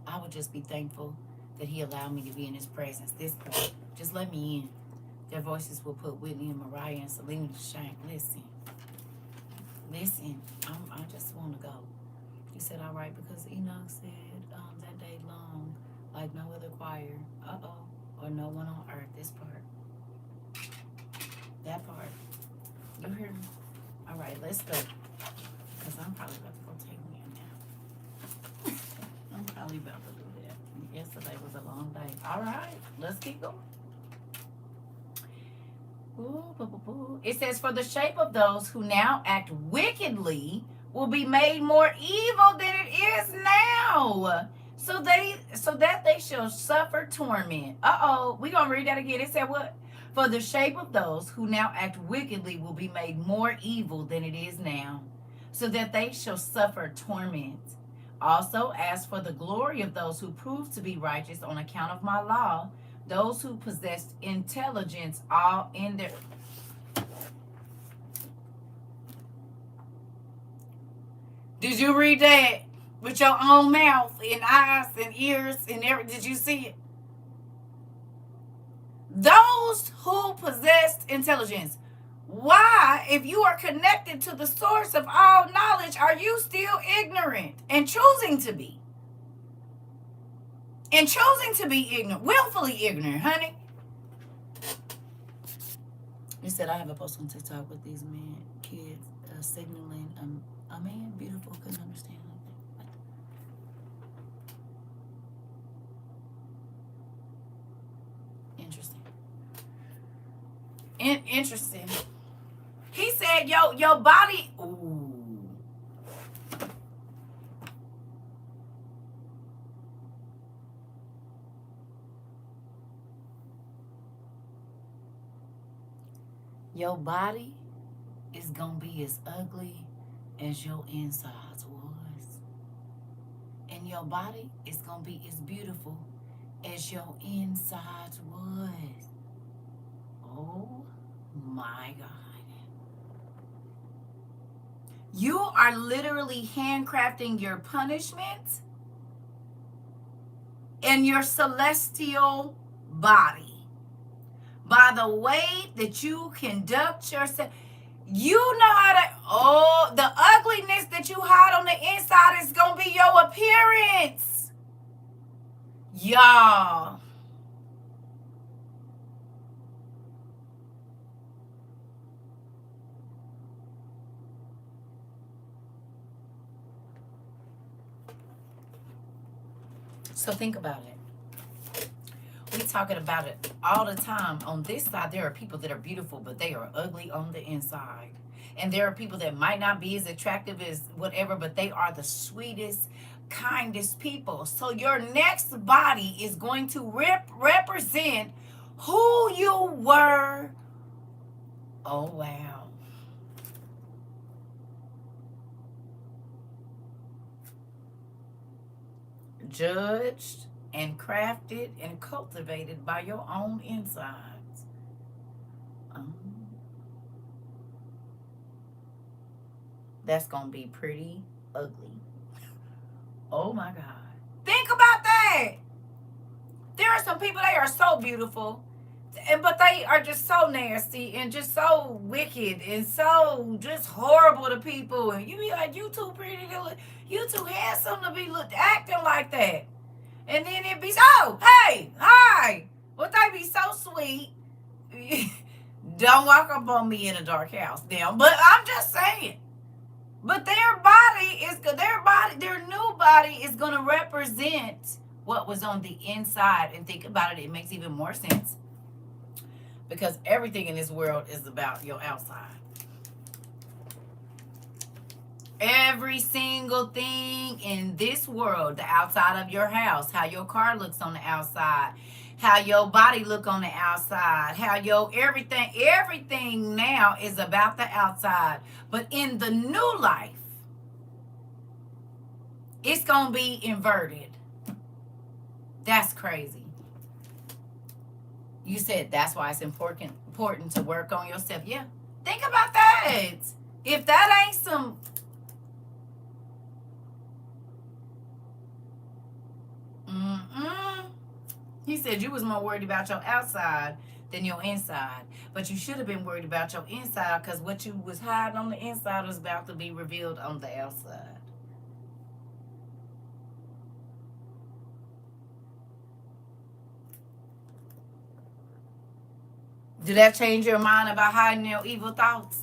I would just be thankful that he allowed me to be in his presence. This point, just let me in. Their voices will put Whitney and Mariah and Selena to shame. Listen. I just want to go. He said, all right, because Enoch said that day long, like no other choir. Or no one on earth. This part. That part. You hear me? All right, let's go. Because I'm probably about to go take me a nap. I'm probably about to do that. Yesterday was a long day. All right, let's keep going. It says, for the shape of those who now act wickedly will be made more evil than it is now, so that they shall suffer torment. We're going to read that again. It said what? For the shape of those who now act wickedly will be made more evil than it is now, so that they shall suffer torment. Also, as for the glory of those who prove to be righteous on account of my law, those who possessed intelligence all in their... Did you read that with your own mouth and eyes and ears and everything? Did you see it? Those who possessed intelligence. Why, if you are connected to the source of all knowledge, are you still ignorant and choosing to be? And choosing to be ignorant, willfully ignorant, honey. You said I have a post on TikTok with these men, kids, signaling a man beautiful couldn't understand anything. Interesting. Interesting. He said, your body. Ooh. Your body is going to be as ugly as your insides was. And your body is going to be as beautiful as your insides was. Oh my God. You are literally handcrafting your punishment in your celestial body. By the way that you conduct yourself, you know how to, the ugliness that you hide on the inside is going to be your appearance. Y'all. So think about it. We talking about it all the time. On this side, there are people that are beautiful, but they are ugly on the inside. And there are people that might not be as attractive as whatever, but they are the sweetest, kindest people. So your next body is going to represent who you were. Oh, wow. Judged and crafted and cultivated by your own insides. That's going to be pretty ugly. Oh my God. Think about that. There are some people, they are so beautiful, but they are just so nasty and just so wicked and so just horrible to people. And you be like, you too pretty to look, you too handsome to be acting like that. And then it be, oh, hey, hi. Well, they be so sweet. Don't walk up on me in a dark house now. But I'm just saying. But their new body is going to represent what was on the inside. And think about it, it makes even more sense. Because everything in this world is about your outside. Every single thing in this world, the outside of your house, how your car looks on the outside, how your body look on the outside, how your everything now is about the outside. But in the new life, it's going to be inverted. That's crazy. You said that's why it's important to work on yourself. Yeah. Think about that. If that ain't some... He said you was more worried about your outside than your inside. But you should have been worried about your inside, because what you was hiding on the inside was about to be revealed on the outside. Did that change your mind about hiding your evil thoughts?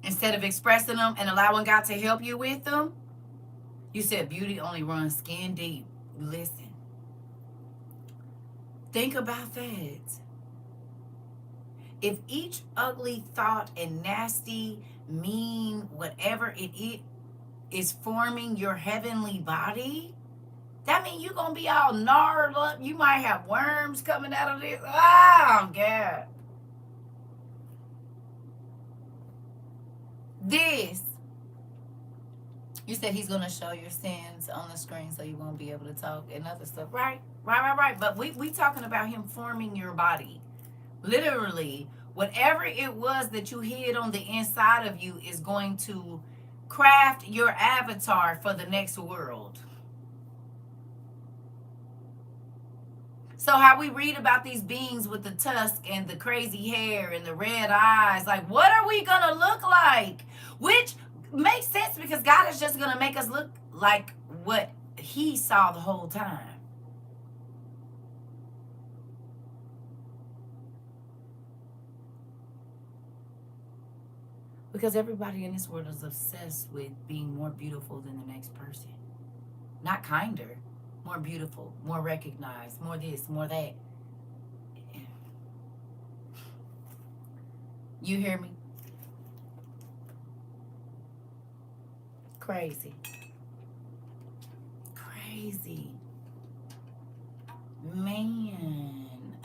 Instead of expressing them and allowing God to help you with them? You said beauty only runs skin deep. Listen. Think about that. If each ugly thought and nasty, mean, whatever it is forming your heavenly body, that means you're going to be all gnarled up. You might have worms coming out of this. Oh, God. This. You said he's going to show your sins on the screen so you won't be able to talk and other stuff. Right. But we talking about him forming your body. Literally, whatever it was that you hid on the inside of you is going to craft your avatar for the next world. So how we read about these beings with the tusk and the crazy hair and the red eyes, like, what are we going to look like? Which makes sense, because God is just going to make us look like what he saw the whole time. Because everybody in this world is obsessed with being more beautiful than the next person. Not kinder. More beautiful, more recognized, more this, more that. You hear me? Crazy. Crazy. Man.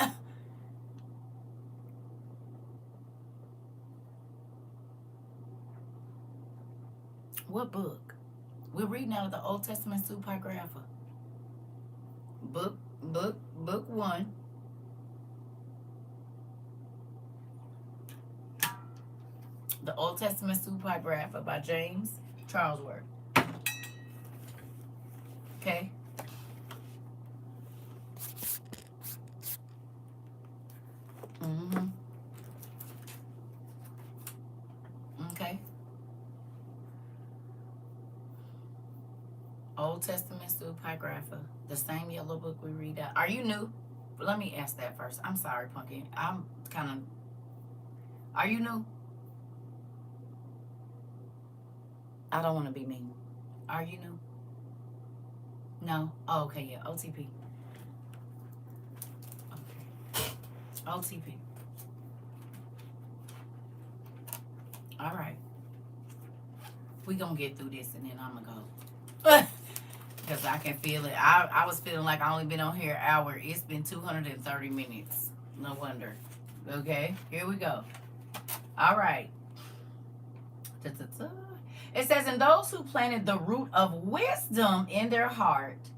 What book? We're reading out of the Old Testament Supergrapha. Book 1. The Old Testament Supergrapha by James Charlesworth. Okay. Okay. Old Testament Supergrapha. The same yellow book we read out. Are you new? Let me ask that first. I'm sorry, Pumpkin. I'm kind of... Are you new? I don't want to be mean. Are you new? No? Oh, okay, yeah. OTP. Okay. OTP. All right. We gonna get through this and then I'm gonna go. Because I can feel it. I was feeling like I only been on here an hour. It's been 230 minutes. No wonder. Okay, here we go. All right. It says, and those who planted the root of wisdom in their heart,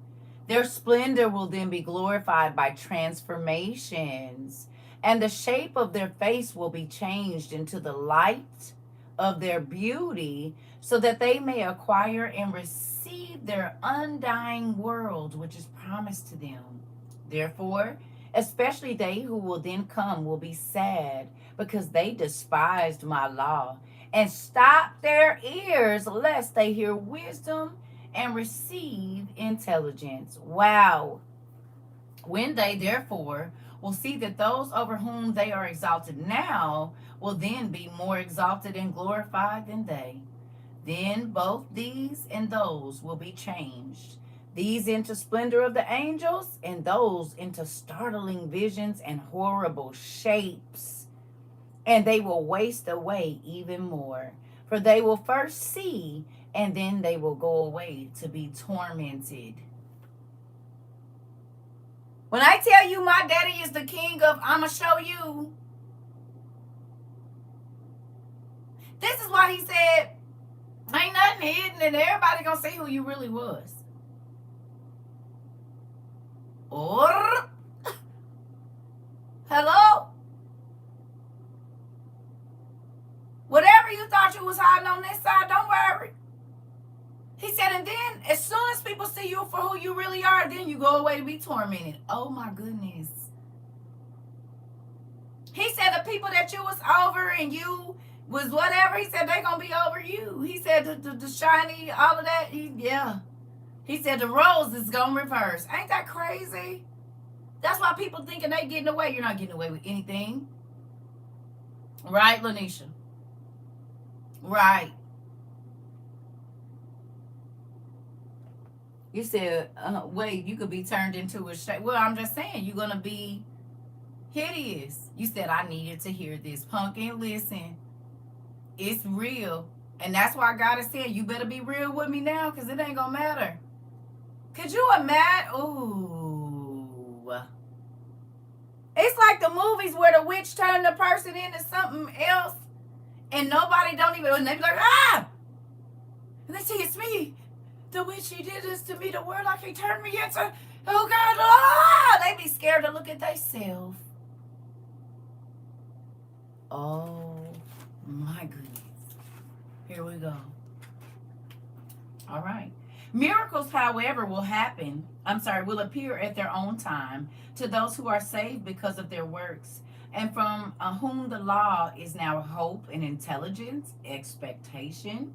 their splendor will then be glorified by transformations, and the shape of their face will be changed into the light of their beauty, so that they may acquire and receive their undying world, which is promised to them. Therefore, especially they who will then come will be sad, because they despised my law and stopped their ears, lest they hear wisdom and receive intelligence. Wow. When they, therefore, will see that those over whom they are exalted now will then be more exalted and glorified than they, then both these and those will be changed, these into splendor of the angels, and those into startling visions and horrible shapes. and they will waste away even more. For they will first see, and then they will go away to be tormented. When I tell you my daddy is the king of I'ma show you, this is why he said, ain't nothing hidden and everybody gonna see who you really was. Or, hello? Whatever you thought you was hiding on this side, don't worry. He said, and then as soon as people see you for who you really are, then you go away to be tormented. Oh my goodness. He said the people that you was over and you was whatever, he said they gonna be over you. He said the shiny, all of that, yeah. He said the roles is gonna reverse. Ain't that crazy? That's why people thinking they getting away. You're not getting away with anything. Right, Lanisha? Right. You said, wait, you could be turned into a shape. Well, I'm just saying, you're going to be hideous. You said, I needed to hear this. Pumpkin, listen. It's real. And that's why God is saying, you better be real with me now, because it ain't going to matter. Could you imagine? Ooh. It's like the movies where the witch turned the person into something else, and nobody don't even, and they be like, ah! And they say, it's me. The witch, she did this to me. The word like he turned me into, oh God, ah! They be scared to look at themselves. Oh my goodness. Here we go. All right. Miracles, however, will appear at their own time to those who are saved because of their works, and from whom the law is now hope and intelligence, expectation,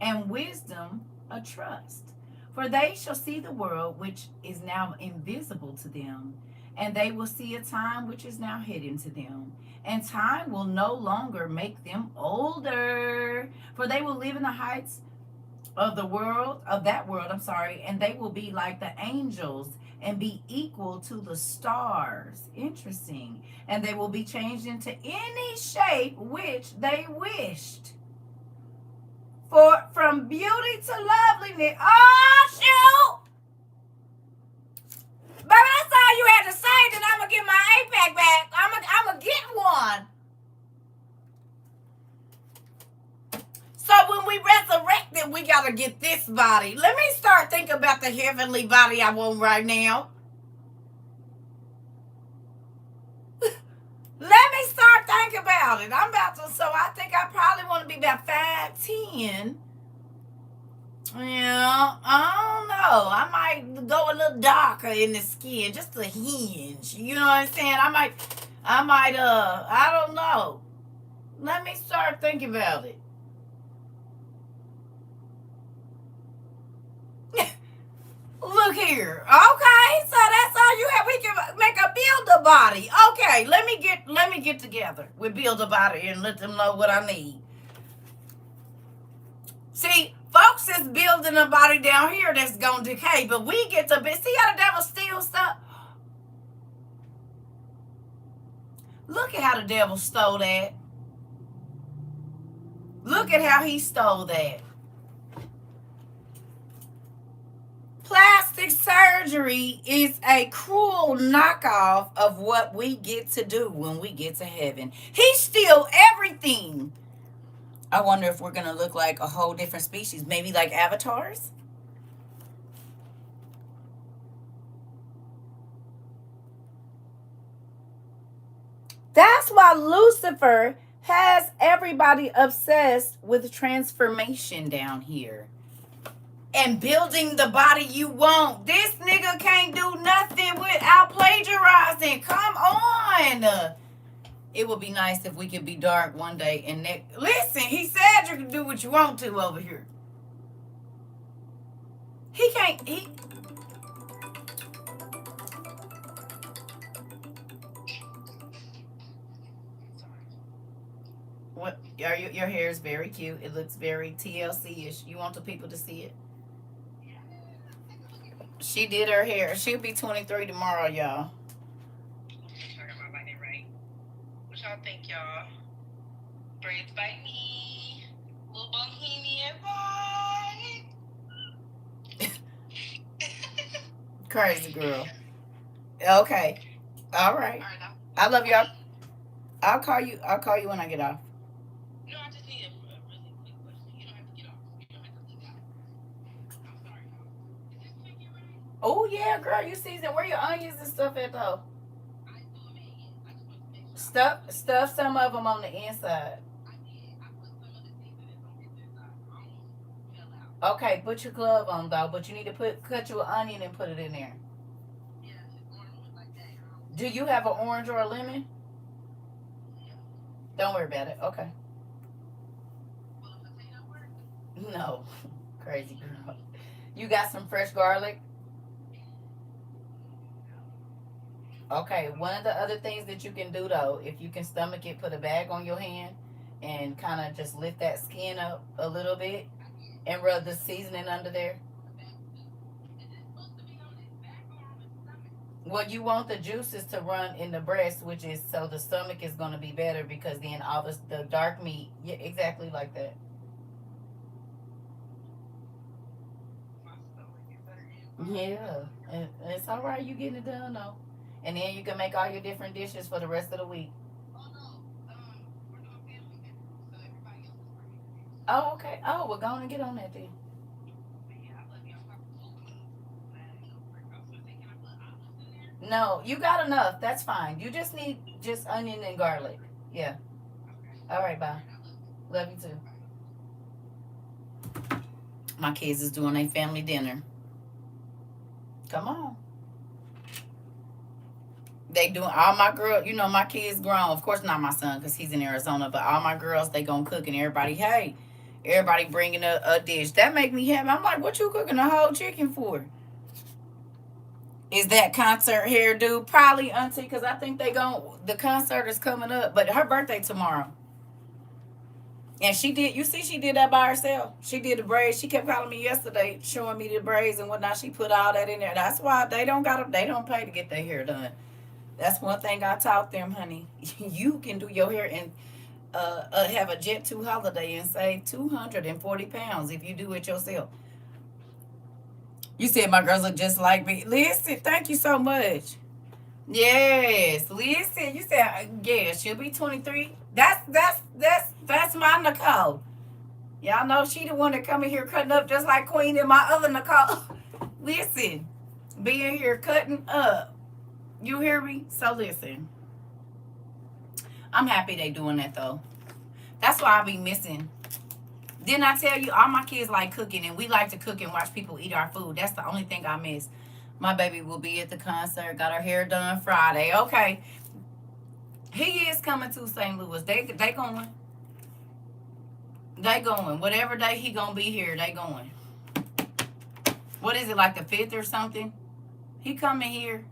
and wisdom, a trust. For they shall see the world which is now invisible to them, and they will see a time which is now hidden to them. And time will no longer make them older, for they will live in the heights of that world, and they will be like the angels and be equal to the stars. Interesting. And they will be changed into any shape which they wished. For from beauty to loveliness. Oh, shoot! Baby, that's all you had to say. Then I'm going to get my APAC back. I'm going to get one. So when we resurrected, we got to get this body. Let me start thinking about the heavenly body I want right now. Let me start thinking about it. So I think I probably want to be about 5'10". Yeah, I don't know. I might go a little darker in the skin, just a hinge. You know what I'm saying? I might, I don't know. Let me start thinking about it. Look here. Okay, so that's all you have. We can make a build a body. Okay, let me get together with Build a Body and let them know what I need. See, folks is building a body down here that's gonna decay, but we get to see how the devil steals stuff. Look at how the devil stole that. Look at how he stole that. Plastic surgery is a cruel knockoff of what we get to do when we get to heaven. He steals everything. I wonder if we're going to look like a whole different species, maybe like avatars. That's why Lucifer has everybody obsessed with transformation down here. And building the body you want. This nigga can't do nothing without plagiarizing. Come on. It would be nice if we could be dark one day and listen, he said you can do what you want to over here. He can't, what, your hair is very cute. It looks very TLC-ish. You want the people to see it? She did her hair. She'll be 23 tomorrow, y'all. thank y'all. Braids by me. Little bohemian vibe. Crazy girl. Okay. All right. I love y'all. I'll call you. I'll call you when I get off. No, I just need a really quick question. You don't have to get off. You don't have to leave out. I'm sorry, y'all. Is this chicken right? Oh yeah, girl. You season. Where your onions and stuff at though? I threw them in. I just want to make sure. Stuff some of them on the inside. I did. I put some of the seasonings on this inside. I almost fell out. Okay, put your glove on though, but you need to cut you an onion and put it in there. Yeah, it's orange like that. Do you have an orange or a lemon? Yeah. Don't worry about it. Okay. Will a potato work? No, crazy girl. You got some fresh garlic? Okay, one of the other things that you can do though, if you can stomach it, put a bag on your hand and kind of just lift that skin up a little bit and rub the seasoning under there. Is it supposed to be on his back or on his stomach? Well, you want the juices to run in the breast, which is so the stomach is going to be better because then all the dark meat, yeah, exactly like that. My stomach is hurting. Yeah, and it's all right. You getting it done though, and then you can make all your different dishes for the rest of the week. Oh no, we're doing family dinner, so everybody else is bringing things. Oh, okay. Oh, we're going to get on that then. But yeah, I love y'all. So can I put olives in there? No, you got enough. That's fine. You just need just onion and garlic. Yeah. Okay. All right, bye. Love you too. My kids is doing a family dinner. Come on. They doing all my girls. You know my kids grown. Of course not my son because he's in Arizona. But all my girls, they gonna cook and everybody. Hey, everybody bringing a dish. That make me happy. I'm like, what you cooking a whole chicken for? Is that concert hairdo? Probably, auntie, because I think the concert is coming up. But her birthday tomorrow. And she did, you see, she did that by herself. She did the braids. She kept calling me yesterday, showing me the braids and whatnot. She put all that in there. That's why they don't pay to get their hair done. That's one thing I taught them, honey. You can do your hair and have a Jet 2 holiday and save 240 pounds if you do it yourself. You said my girls look just like me. Listen, thank you so much. Yes, listen. You said yeah, she'll be 23. That's my Nicole. Y'all know she the one that come in here cutting up just like Queen and my other Nicole. Listen, being here cutting up. You hear me? So listen. I'm happy they doing that though. That's why I be missing. Didn't I tell you all my kids like cooking and we like to cook and watch people eat our food? That's the only thing I miss. My baby will be at the concert. Got her hair done Friday. Okay. He is coming to St. Louis. They going. They going. Whatever day he gonna be here, they going. What is it, like the 5th or something? He coming here.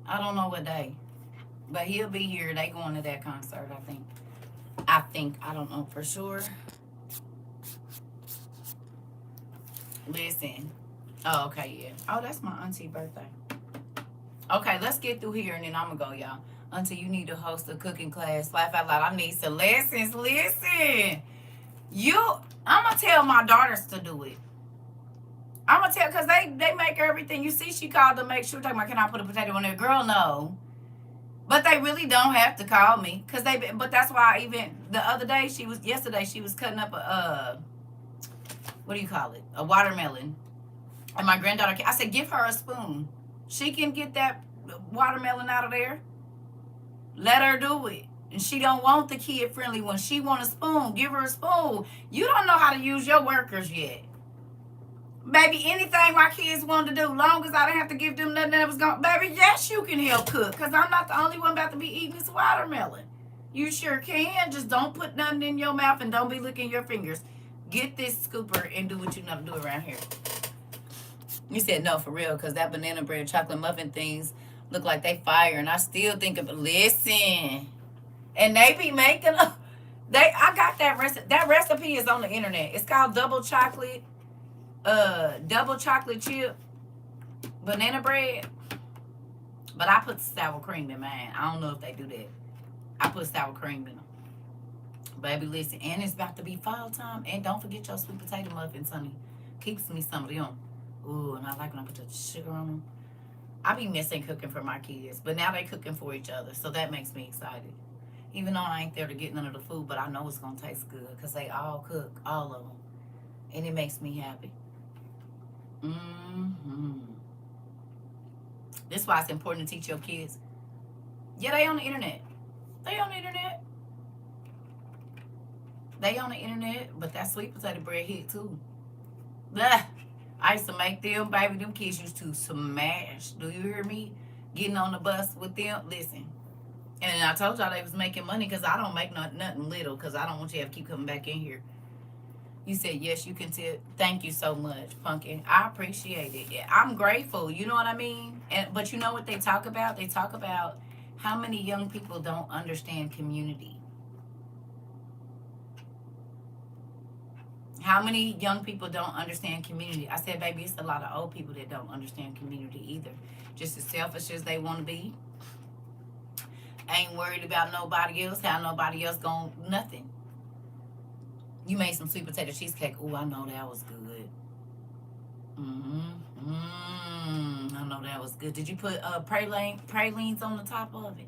I don't know what day. But he'll be here. They going to that concert, I think. I don't know for sure. Listen. Oh, okay, yeah. Oh, that's my auntie birthday. Okay, let's get through here and then I'm gonna go, y'all. Auntie, you need to host a cooking class. Laugh out loud. I need some lessons. Listen. I'm gonna tell my daughters to do it. I'm gonna tell, because they make everything. You see, she called to make sure, talking about, can I put a potato in there? Girl, no. But they really don't have to call me. But that's why even the other day, yesterday, she was cutting up what do you call it? A watermelon. And my granddaughter, I said, give her a spoon. She can get that watermelon out of there. Let her do it. And she don't want the kid-friendly one. She want a spoon. Give her a spoon. You don't know how to use your workers yet. Baby, anything my kids want to do, long as I don't have to give them nothing that was going, baby, yes, you can help cook. Because I'm not the only one about to be eating this watermelon. You sure can. Just don't put nothing in your mouth and don't be licking your fingers. Get this scooper and do what you know to do around here. You said no, for real, because that banana bread chocolate muffin things look like they fire. And I still think of it. Listen. And they be making them. I got that recipe. That recipe is on the internet. It's called double chocolate chip banana bread. But I put sour cream in mine. I don't know if they do that. I put sour cream in them. Baby, listen, and it's about to be fall time. And don't forget your sweet potato muffins, honey. Keeps me some of them. Ooh, and I like when I put the sugar on them. I be missing cooking for my kids, but now they cooking for each other, so that makes me excited. Even though I ain't there to get none of the food, but I know it's gonna taste good because they all cook, all of them, and it makes me happy. This is why it's important to teach your kids. Yeah, they on the internet. They on the internet. They on the internet, but that sweet potato bread hit too. Blah. I used to make them, baby. Them kids used to smash. Do you hear me? Getting on the bus with them. Listen. And I told y'all they was making money because I don't make nothing little because I don't want you to have to keep coming back in here. You said, yes, you can tell. Thank you so much, Pumpkin. I appreciate it. I'm grateful. You know what I mean? But you know what they talk about? They talk about how many young people don't understand community. How many young people don't understand community? I said, baby, it's a lot of old people that don't understand community either. Just as selfish as they want to be. Ain't worried about nobody else. How nobody else gon' nothing. You made some sweet potato cheesecake. Ooh, I know that was good. I know that was good. Did you put pralines on the top of it?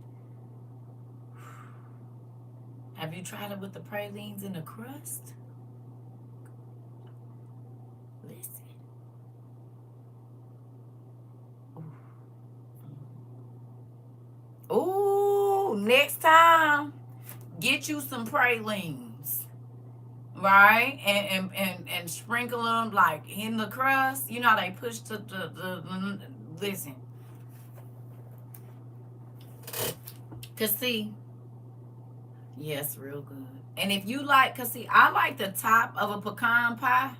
Have you tried it with the pralines in the crust? Listen. Ooh, next time, get you some pralines, right? And sprinkle them like in the crust. You know how they push the listen. Cause see, yes, real good. And if you like, cause see, I like the top of a pecan pie.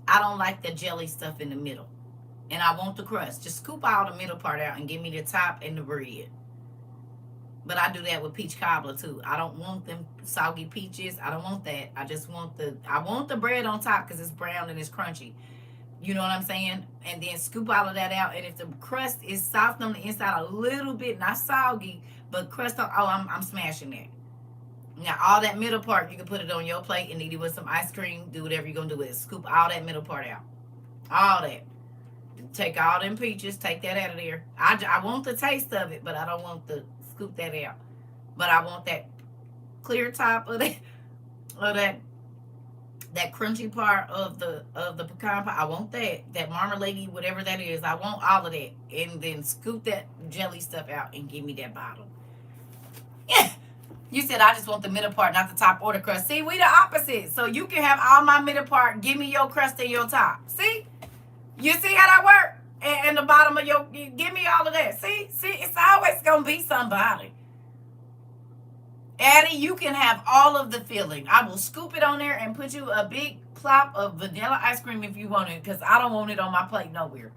I don't like the jelly stuff in the middle. And I want the crust. Just scoop all the middle part out and give me the top and the bread. But I do that with peach cobbler too. I don't want them soggy peaches. I don't want that. I just want the bread on top because it's brown and it's crunchy. You know what I'm saying? And then scoop all of that out. And if the crust is soft on the inside a little bit, not soggy, but crust on, I'm smashing that. Now, all that middle part, you can put it on your plate and eat it with some ice cream. Do whatever you're going to do with it. Scoop all that middle part out. All that. Take all them peaches. Take that out of there. I want the taste of it, but I don't want to scoop that out. But I want that clear top of that crunchy part of the pecan pie. I want that marmalade, whatever that is. I want all of that. And then scoop that jelly stuff out and give me that bottom. Yeah. You said I just want the middle part, not the top or the crust. See, we the opposite. So you can have all my middle part. Give me your crust and your top. See? You see how that work? And the bottom of your, give me all of that. See, it's always going to be somebody. Addie, you can have all of the filling. I will scoop it on there and put you a big plop of vanilla ice cream if you want it, because I don't want it on my plate nowhere.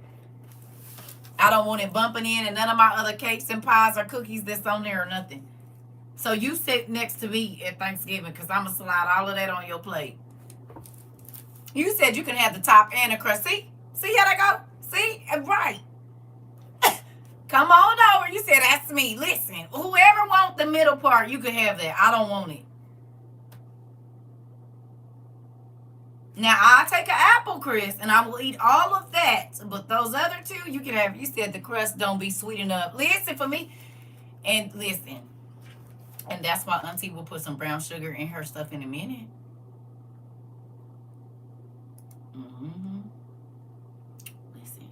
I don't want it bumping in, and none of my other cakes and pies or cookies that's on there or nothing. So you sit next to me at Thanksgiving, because I'm going to slide all of that on your plate. You said you can have the top and the crust. See how that go? See? Right. Come on over. You said that's me. Listen, whoever wants the middle part, you can have that. I don't want it. Now, I'll take an apple crisp, and I will eat all of that. But those other two, you can have. You said the crust don't be sweet enough. Listen for me. And listen. And that's why Auntie will put some brown sugar in her stuff in a minute. Listen.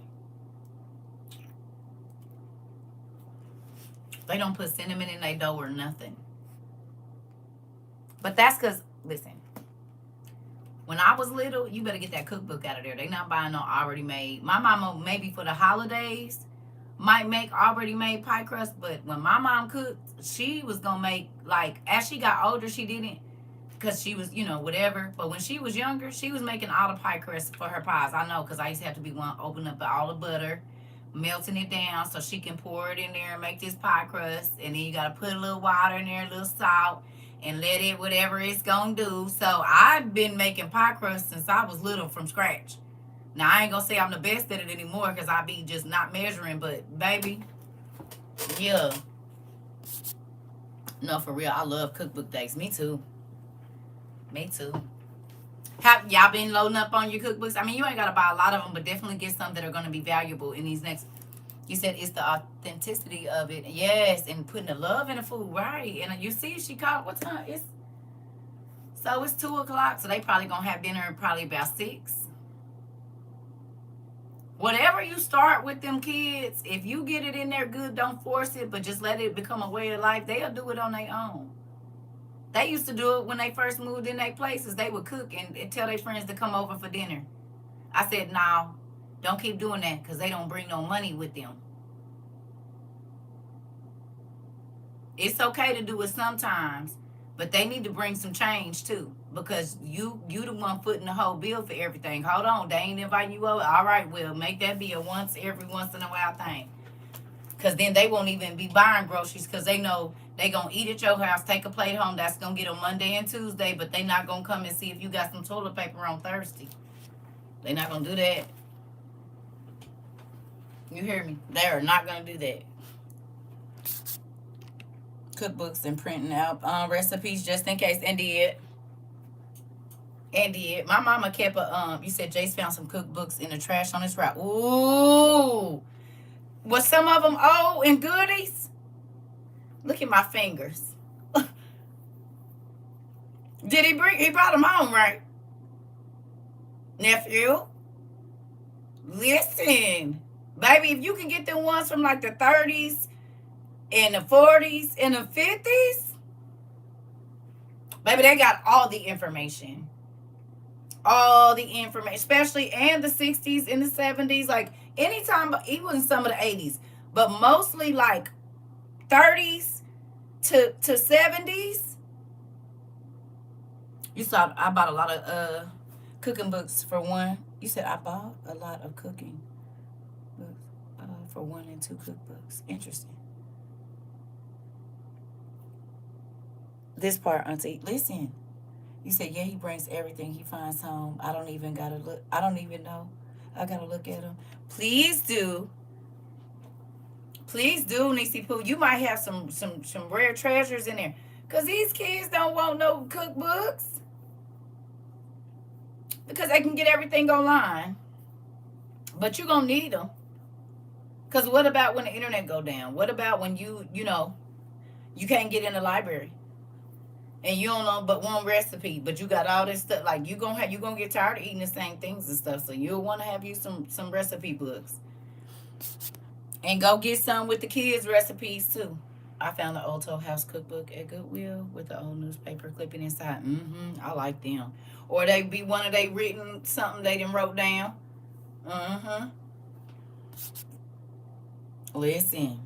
They don't put cinnamon in their dough or nothing. But that's because, listen, when I was little, you better get that cookbook out of there. They not buying no already made. My mama, maybe for the holidays, might make already made pie crust, but when my mom cooked, she was gonna make, like, as she got older, she didn't, because she was, whatever. But when she was younger, she was making all the pie crust for her pies. I know, because I used to have to be one open up all the butter, melting it down so she can pour it in there and make this pie crust. And then you got to put a little water in there, a little salt, and let it, whatever it's gonna do. So I've been making pie crust since I was little from scratch. Now, I ain't gonna say I'm the best at it anymore because I be just not measuring, but baby, yeah. No, for real, I love cookbook days. Me too. Me too. Have y'all been loading up on your cookbooks? I mean, you ain't got to buy a lot of them, but definitely get some that are going to be valuable in these next. You said it's the authenticity of it. Yes, and putting the love in the food, right? And you see, she called, what time? It's 2:00, so they probably going to have dinner probably about 6. Whatever you start with them kids, if you get it in there good, don't force it, but just let it become a way of life. They'll do it on their own. They used to do it when they first moved in their places. They would cook and tell their friends to come over for dinner. I said, no, don't keep doing that because they don't bring no money with them. It's okay to do it sometimes, but they need to bring some change too, because you the one footing the whole bill for everything. Hold on, they ain't invite you over. All right, well, make that be a every once in a while thing. Because then they won't even be buying groceries because they know they going to eat at your house, take a plate home. That's going to get them Monday and Tuesday, but they not going to come and see if you got some toilet paper on Thursday. They not going to do that. You hear me? They are not going to do that. Cookbooks and printing out recipes just in case. And did. My mama kept a, you said Jace found some cookbooks in the trash on his route. Ooh. Was some of them old and goodies? Look at my fingers. Did he brought them home, right? Nephew? Listen. Baby, if you can get them ones from like the 30s and the 40s and the 50s, baby, they got all the information. All the information, especially and the 60s and the 70s, like anytime, even some of the 80s, but mostly like 30s to 70s. You saw I bought a lot of cooking books for one. You said I bought a lot of cooking books for 1 and 2 cookbooks. Interesting. This part, Auntie, listen. You said, yeah, he brings everything he finds home. I don't even gotta look. I don't even know. I gotta look at him. Please do. Please do, Niecy Pooh. You might have some rare treasures in there. Because these kids don't want no cookbooks. Because they can get everything online. But you're going to need them. Because what about when the internet go down? What about when you can't get in the library? And you don't know but one recipe, but you got all this stuff. Like you gonna get tired of eating the same things and stuff. So you'll want to have you some recipe books. And go get some with the kids' recipes too. I found the old Toll House cookbook at Goodwill with the old newspaper clipping inside. I like them. Or they be one of they written something they done wrote down. Listen,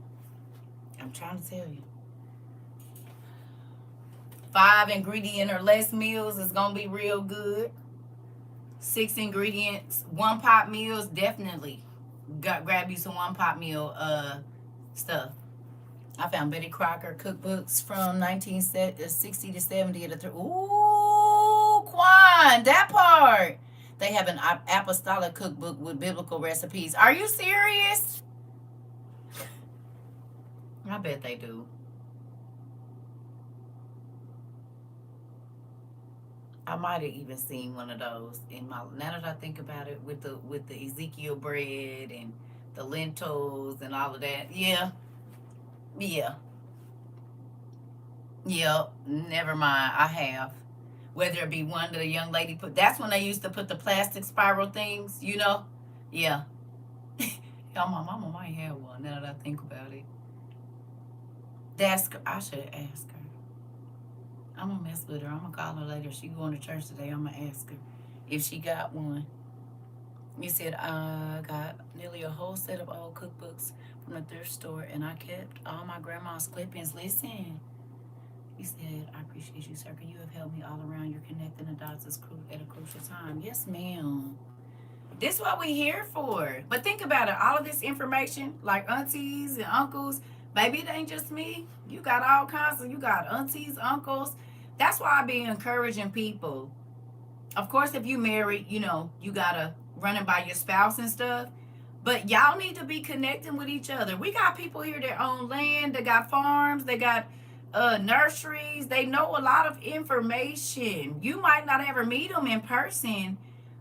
I'm trying to tell you. 5 ingredient or less meals is gonna be real good. 6 ingredients, 1 pot meals, definitely. Grab you some 1 pot meal stuff. I found Betty Crocker cookbooks from 1960 to 70 at a ooh, Quan, that part. They have an apostolic cookbook with biblical recipes. Are you serious? I bet they do. I might have even seen one of those in my. Now that I think about it, with the Ezekiel bread and the lentils and all of that, yeah. Never mind. I have. Whether it be one that a young lady put. That's when they used to put the plastic spiral things. Yeah. Y'all, my mama might have one. Now that I think about it, I should ask her. I'm gonna mess with her. I'm gonna call her later. She going to church today. I'm gonna ask her if she got one. You said I got nearly a whole set of old cookbooks from the thrift store, and I kept all my grandma's clippings. Listen, you said I appreciate you, Circa. You have helped me all around. You're connecting the dots at a crucial time. Yes, ma'am. This is what we here for. But think about it. All of this information, like aunties and uncles, baby, it ain't just me. You got all kinds of. You got aunties, uncles. That's why I be encouraging people. Of course, if you married, you gotta run it by your spouse and stuff. But y'all need to be connecting with each other. We got people here that own land, they got farms, they got nurseries. They know a lot of information. You might not ever meet them in person,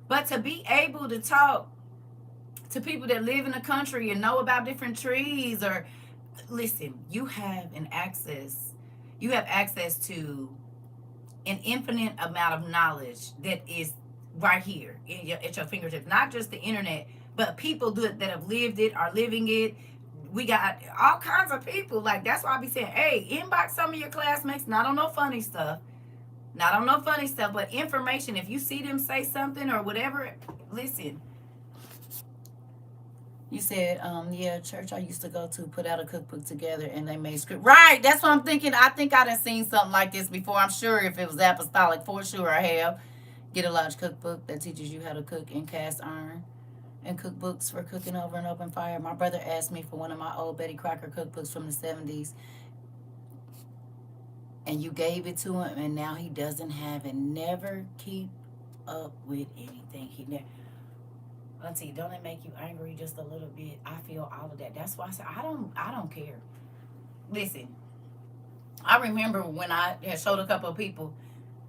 but to be able to talk to people that live in the country and know about different trees, or listen, you have access to an infinite amount of knowledge that is right here at your fingertips. Not just the internet, but people that have lived it, are living it. We got all kinds of people. Like, that's why I be saying, hey, inbox some of your classmates. Not on no funny stuff. But information. If you see them say something or whatever, listen. You said, yeah, church I used to go to put out a cookbook together and they made script. Right, that's what I'm thinking. I think I done seen something like this before. I'm sure if it was apostolic, for sure I have. Get a large cookbook that teaches you how to cook in cast iron, and cookbooks for cooking over an open fire. My brother asked me for one of my old Betty Crocker cookbooks from the 70s, and you gave it to him, and now he doesn't have it. Never keep up with anything. He never. Auntie, don't it make you angry just a little bit? I feel all of that. That's why I said I don't care. Listen, I remember when I had showed a couple of people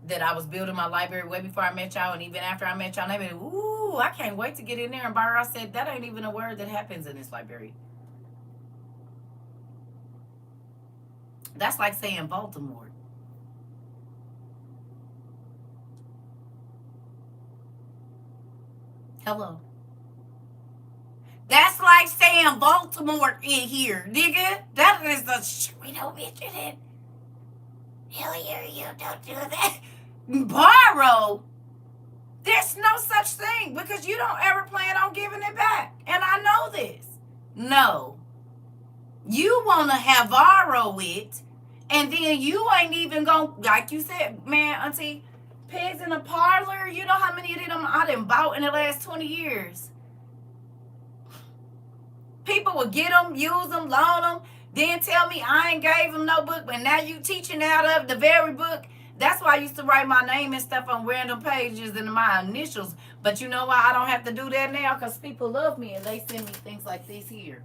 that I was building my library way before I met y'all, and even after I met y'all, they went, ooh, I can't wait to get in there and borrow. I said, that ain't even a word that happens in this library. That's like saying Baltimore. Hello. That's like saying Baltimore in here, nigga. That is the we don't mention it. Hell yeah, you don't do that. Borrow. There's no such thing because you don't ever plan on giving it back. And I know this. No. You want to have borrow it, and then you ain't even going, like you said, man, Auntie, pigs in a parlor, you know how many of them I done bought in the last 20 years? People would get them, use them, loan them, then tell me I ain't gave them no book, but now you teaching out of the very book. That's why I used to write my name and stuff on random pages and my initials. But you know why I don't have to do that now? Because people love me and they send me things like this here.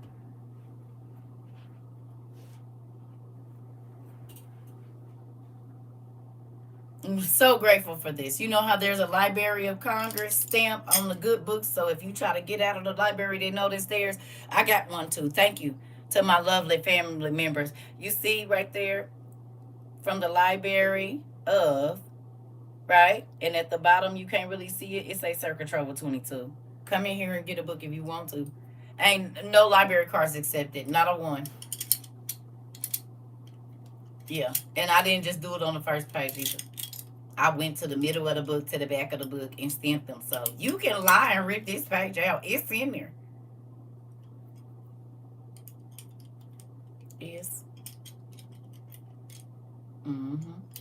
I'm so grateful for this. You know how there's a Library of Congress stamp on the good books, so if you try to get out of the library, they know it's theirs. I got one too. Thank you to my lovely family members. You see right there, from the Library of, right? And at the bottom, you can't really see it. It says CERCA TROVA 22. Come in here and get a book if you want to. Ain't no library cards accepted. Not a one. Yeah. And I didn't just do it on the first page either. I went to the middle of the book, to the back of the book, and stamped them. So you can lie and rip this page out. It's in there. Yes.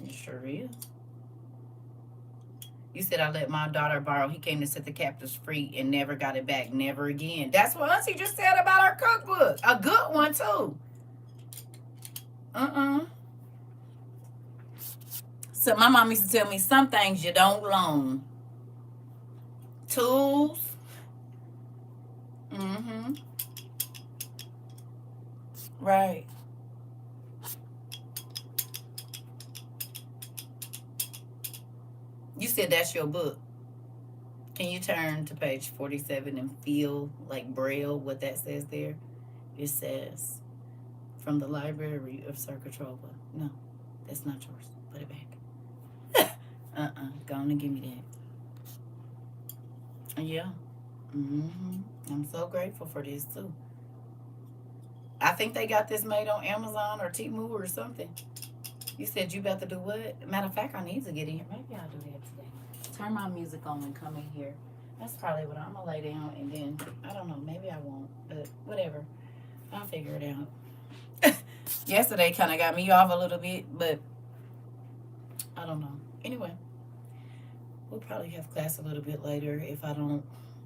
It sure is. You said I let my daughter borrow. He came to set the captives free and never got it back. Never again. That's what Auntie just said about her cookbook. A good one, too. So my mom used to tell me some things you don't loan. Tools. Right. You said that's your book. Can you turn to page 47 and feel like Braille what that says there? It says, from the Library of CERCA TROVA. No, that's not yours. Put it back. Go on and give me that. Yeah. I'm so grateful for this too. I think they got this made on Amazon or Temu or something. You said you about to do what? Matter of fact, I need to get in here. Maybe I'll do that today. Turn my music on and come in here. That's probably what I'm gonna lay down, and then I don't know. Maybe I won't, but whatever. I'll figure it out. Yesterday kind of got me off a little bit, but I don't know. Anyway, we'll probably have class a little bit later. If I don't,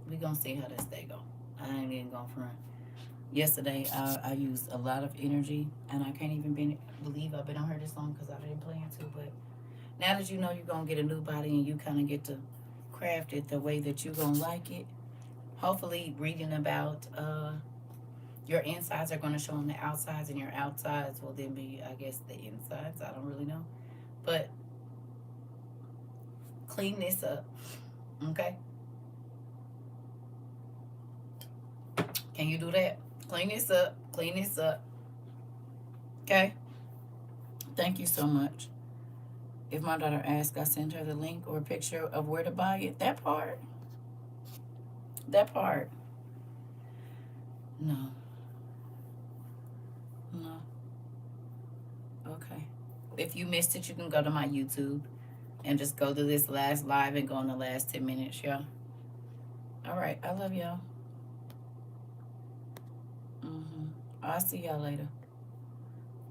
we're gonna see how this day go. I ain't even gonna front. Yesterday, I used a lot of energy, and I can't even believe I've been on here this long because I didn't plan to. But now that you know you're going to get a new body and you kind of get to craft it the way that you're going to like it, hopefully reading about Your insides are going to show on the outsides, and your outsides will then be, I guess, the insides. I don't really know. But clean this up, okay? Can you do that? Clean this up. Clean this up. Okay? Thank you so much. If my daughter asks, I send her the link or a picture of where to buy it. That part. That part. No. No. Okay. If you missed it, you can go to my YouTube and just go to this last live and go in the last 10 minutes, y'all. All right. I love y'all. I'll see y'all later.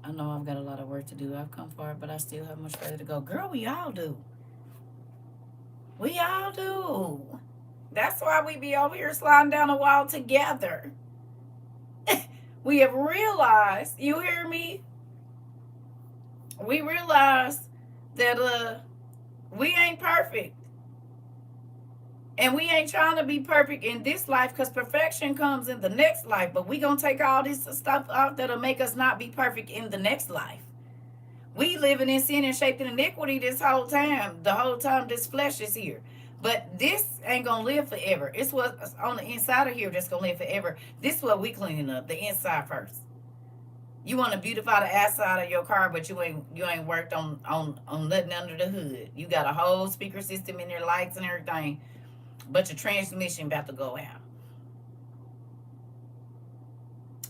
I know I've got a lot of work to do. I've come far, but I still have much further to go. Girl, we all do. We all do. That's why we be over here sliding down the wall together. We have realized, you hear me? We realize that we ain't perfect. And we ain't trying to be perfect in this life, because perfection comes in the next life. But we going to take all this stuff out that'll make us not be perfect in the next life. We living in sin and shaped in iniquity this whole time. The whole time this flesh is here. But this ain't going to live forever. It's what's on the inside of here that's going to live forever. This is what we cleaning up, the inside first. You want to beautify the outside of your car, but you ain't worked on nothing under the hood. You got a whole speaker system in there, lights and everything. But your transmission about to go out.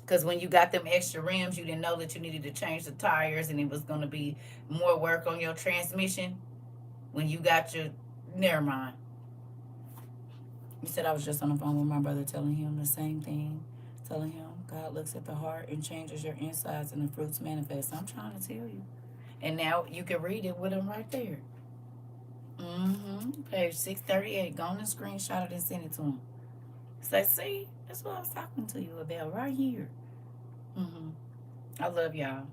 Because when you got them extra rims, you didn't know that you needed to change the tires, and it was going to be more work on your transmission. When you got your... Never mind. You said I was just on the phone with my brother telling him the same thing. Telling him God looks at the heart and changes your insides and the fruits manifest. I'm trying to tell you. And now you can read it with him right there. Page 638. Go on and screenshot it and send it to him. Say, see, that's what I was talking to you about right here. I love y'all.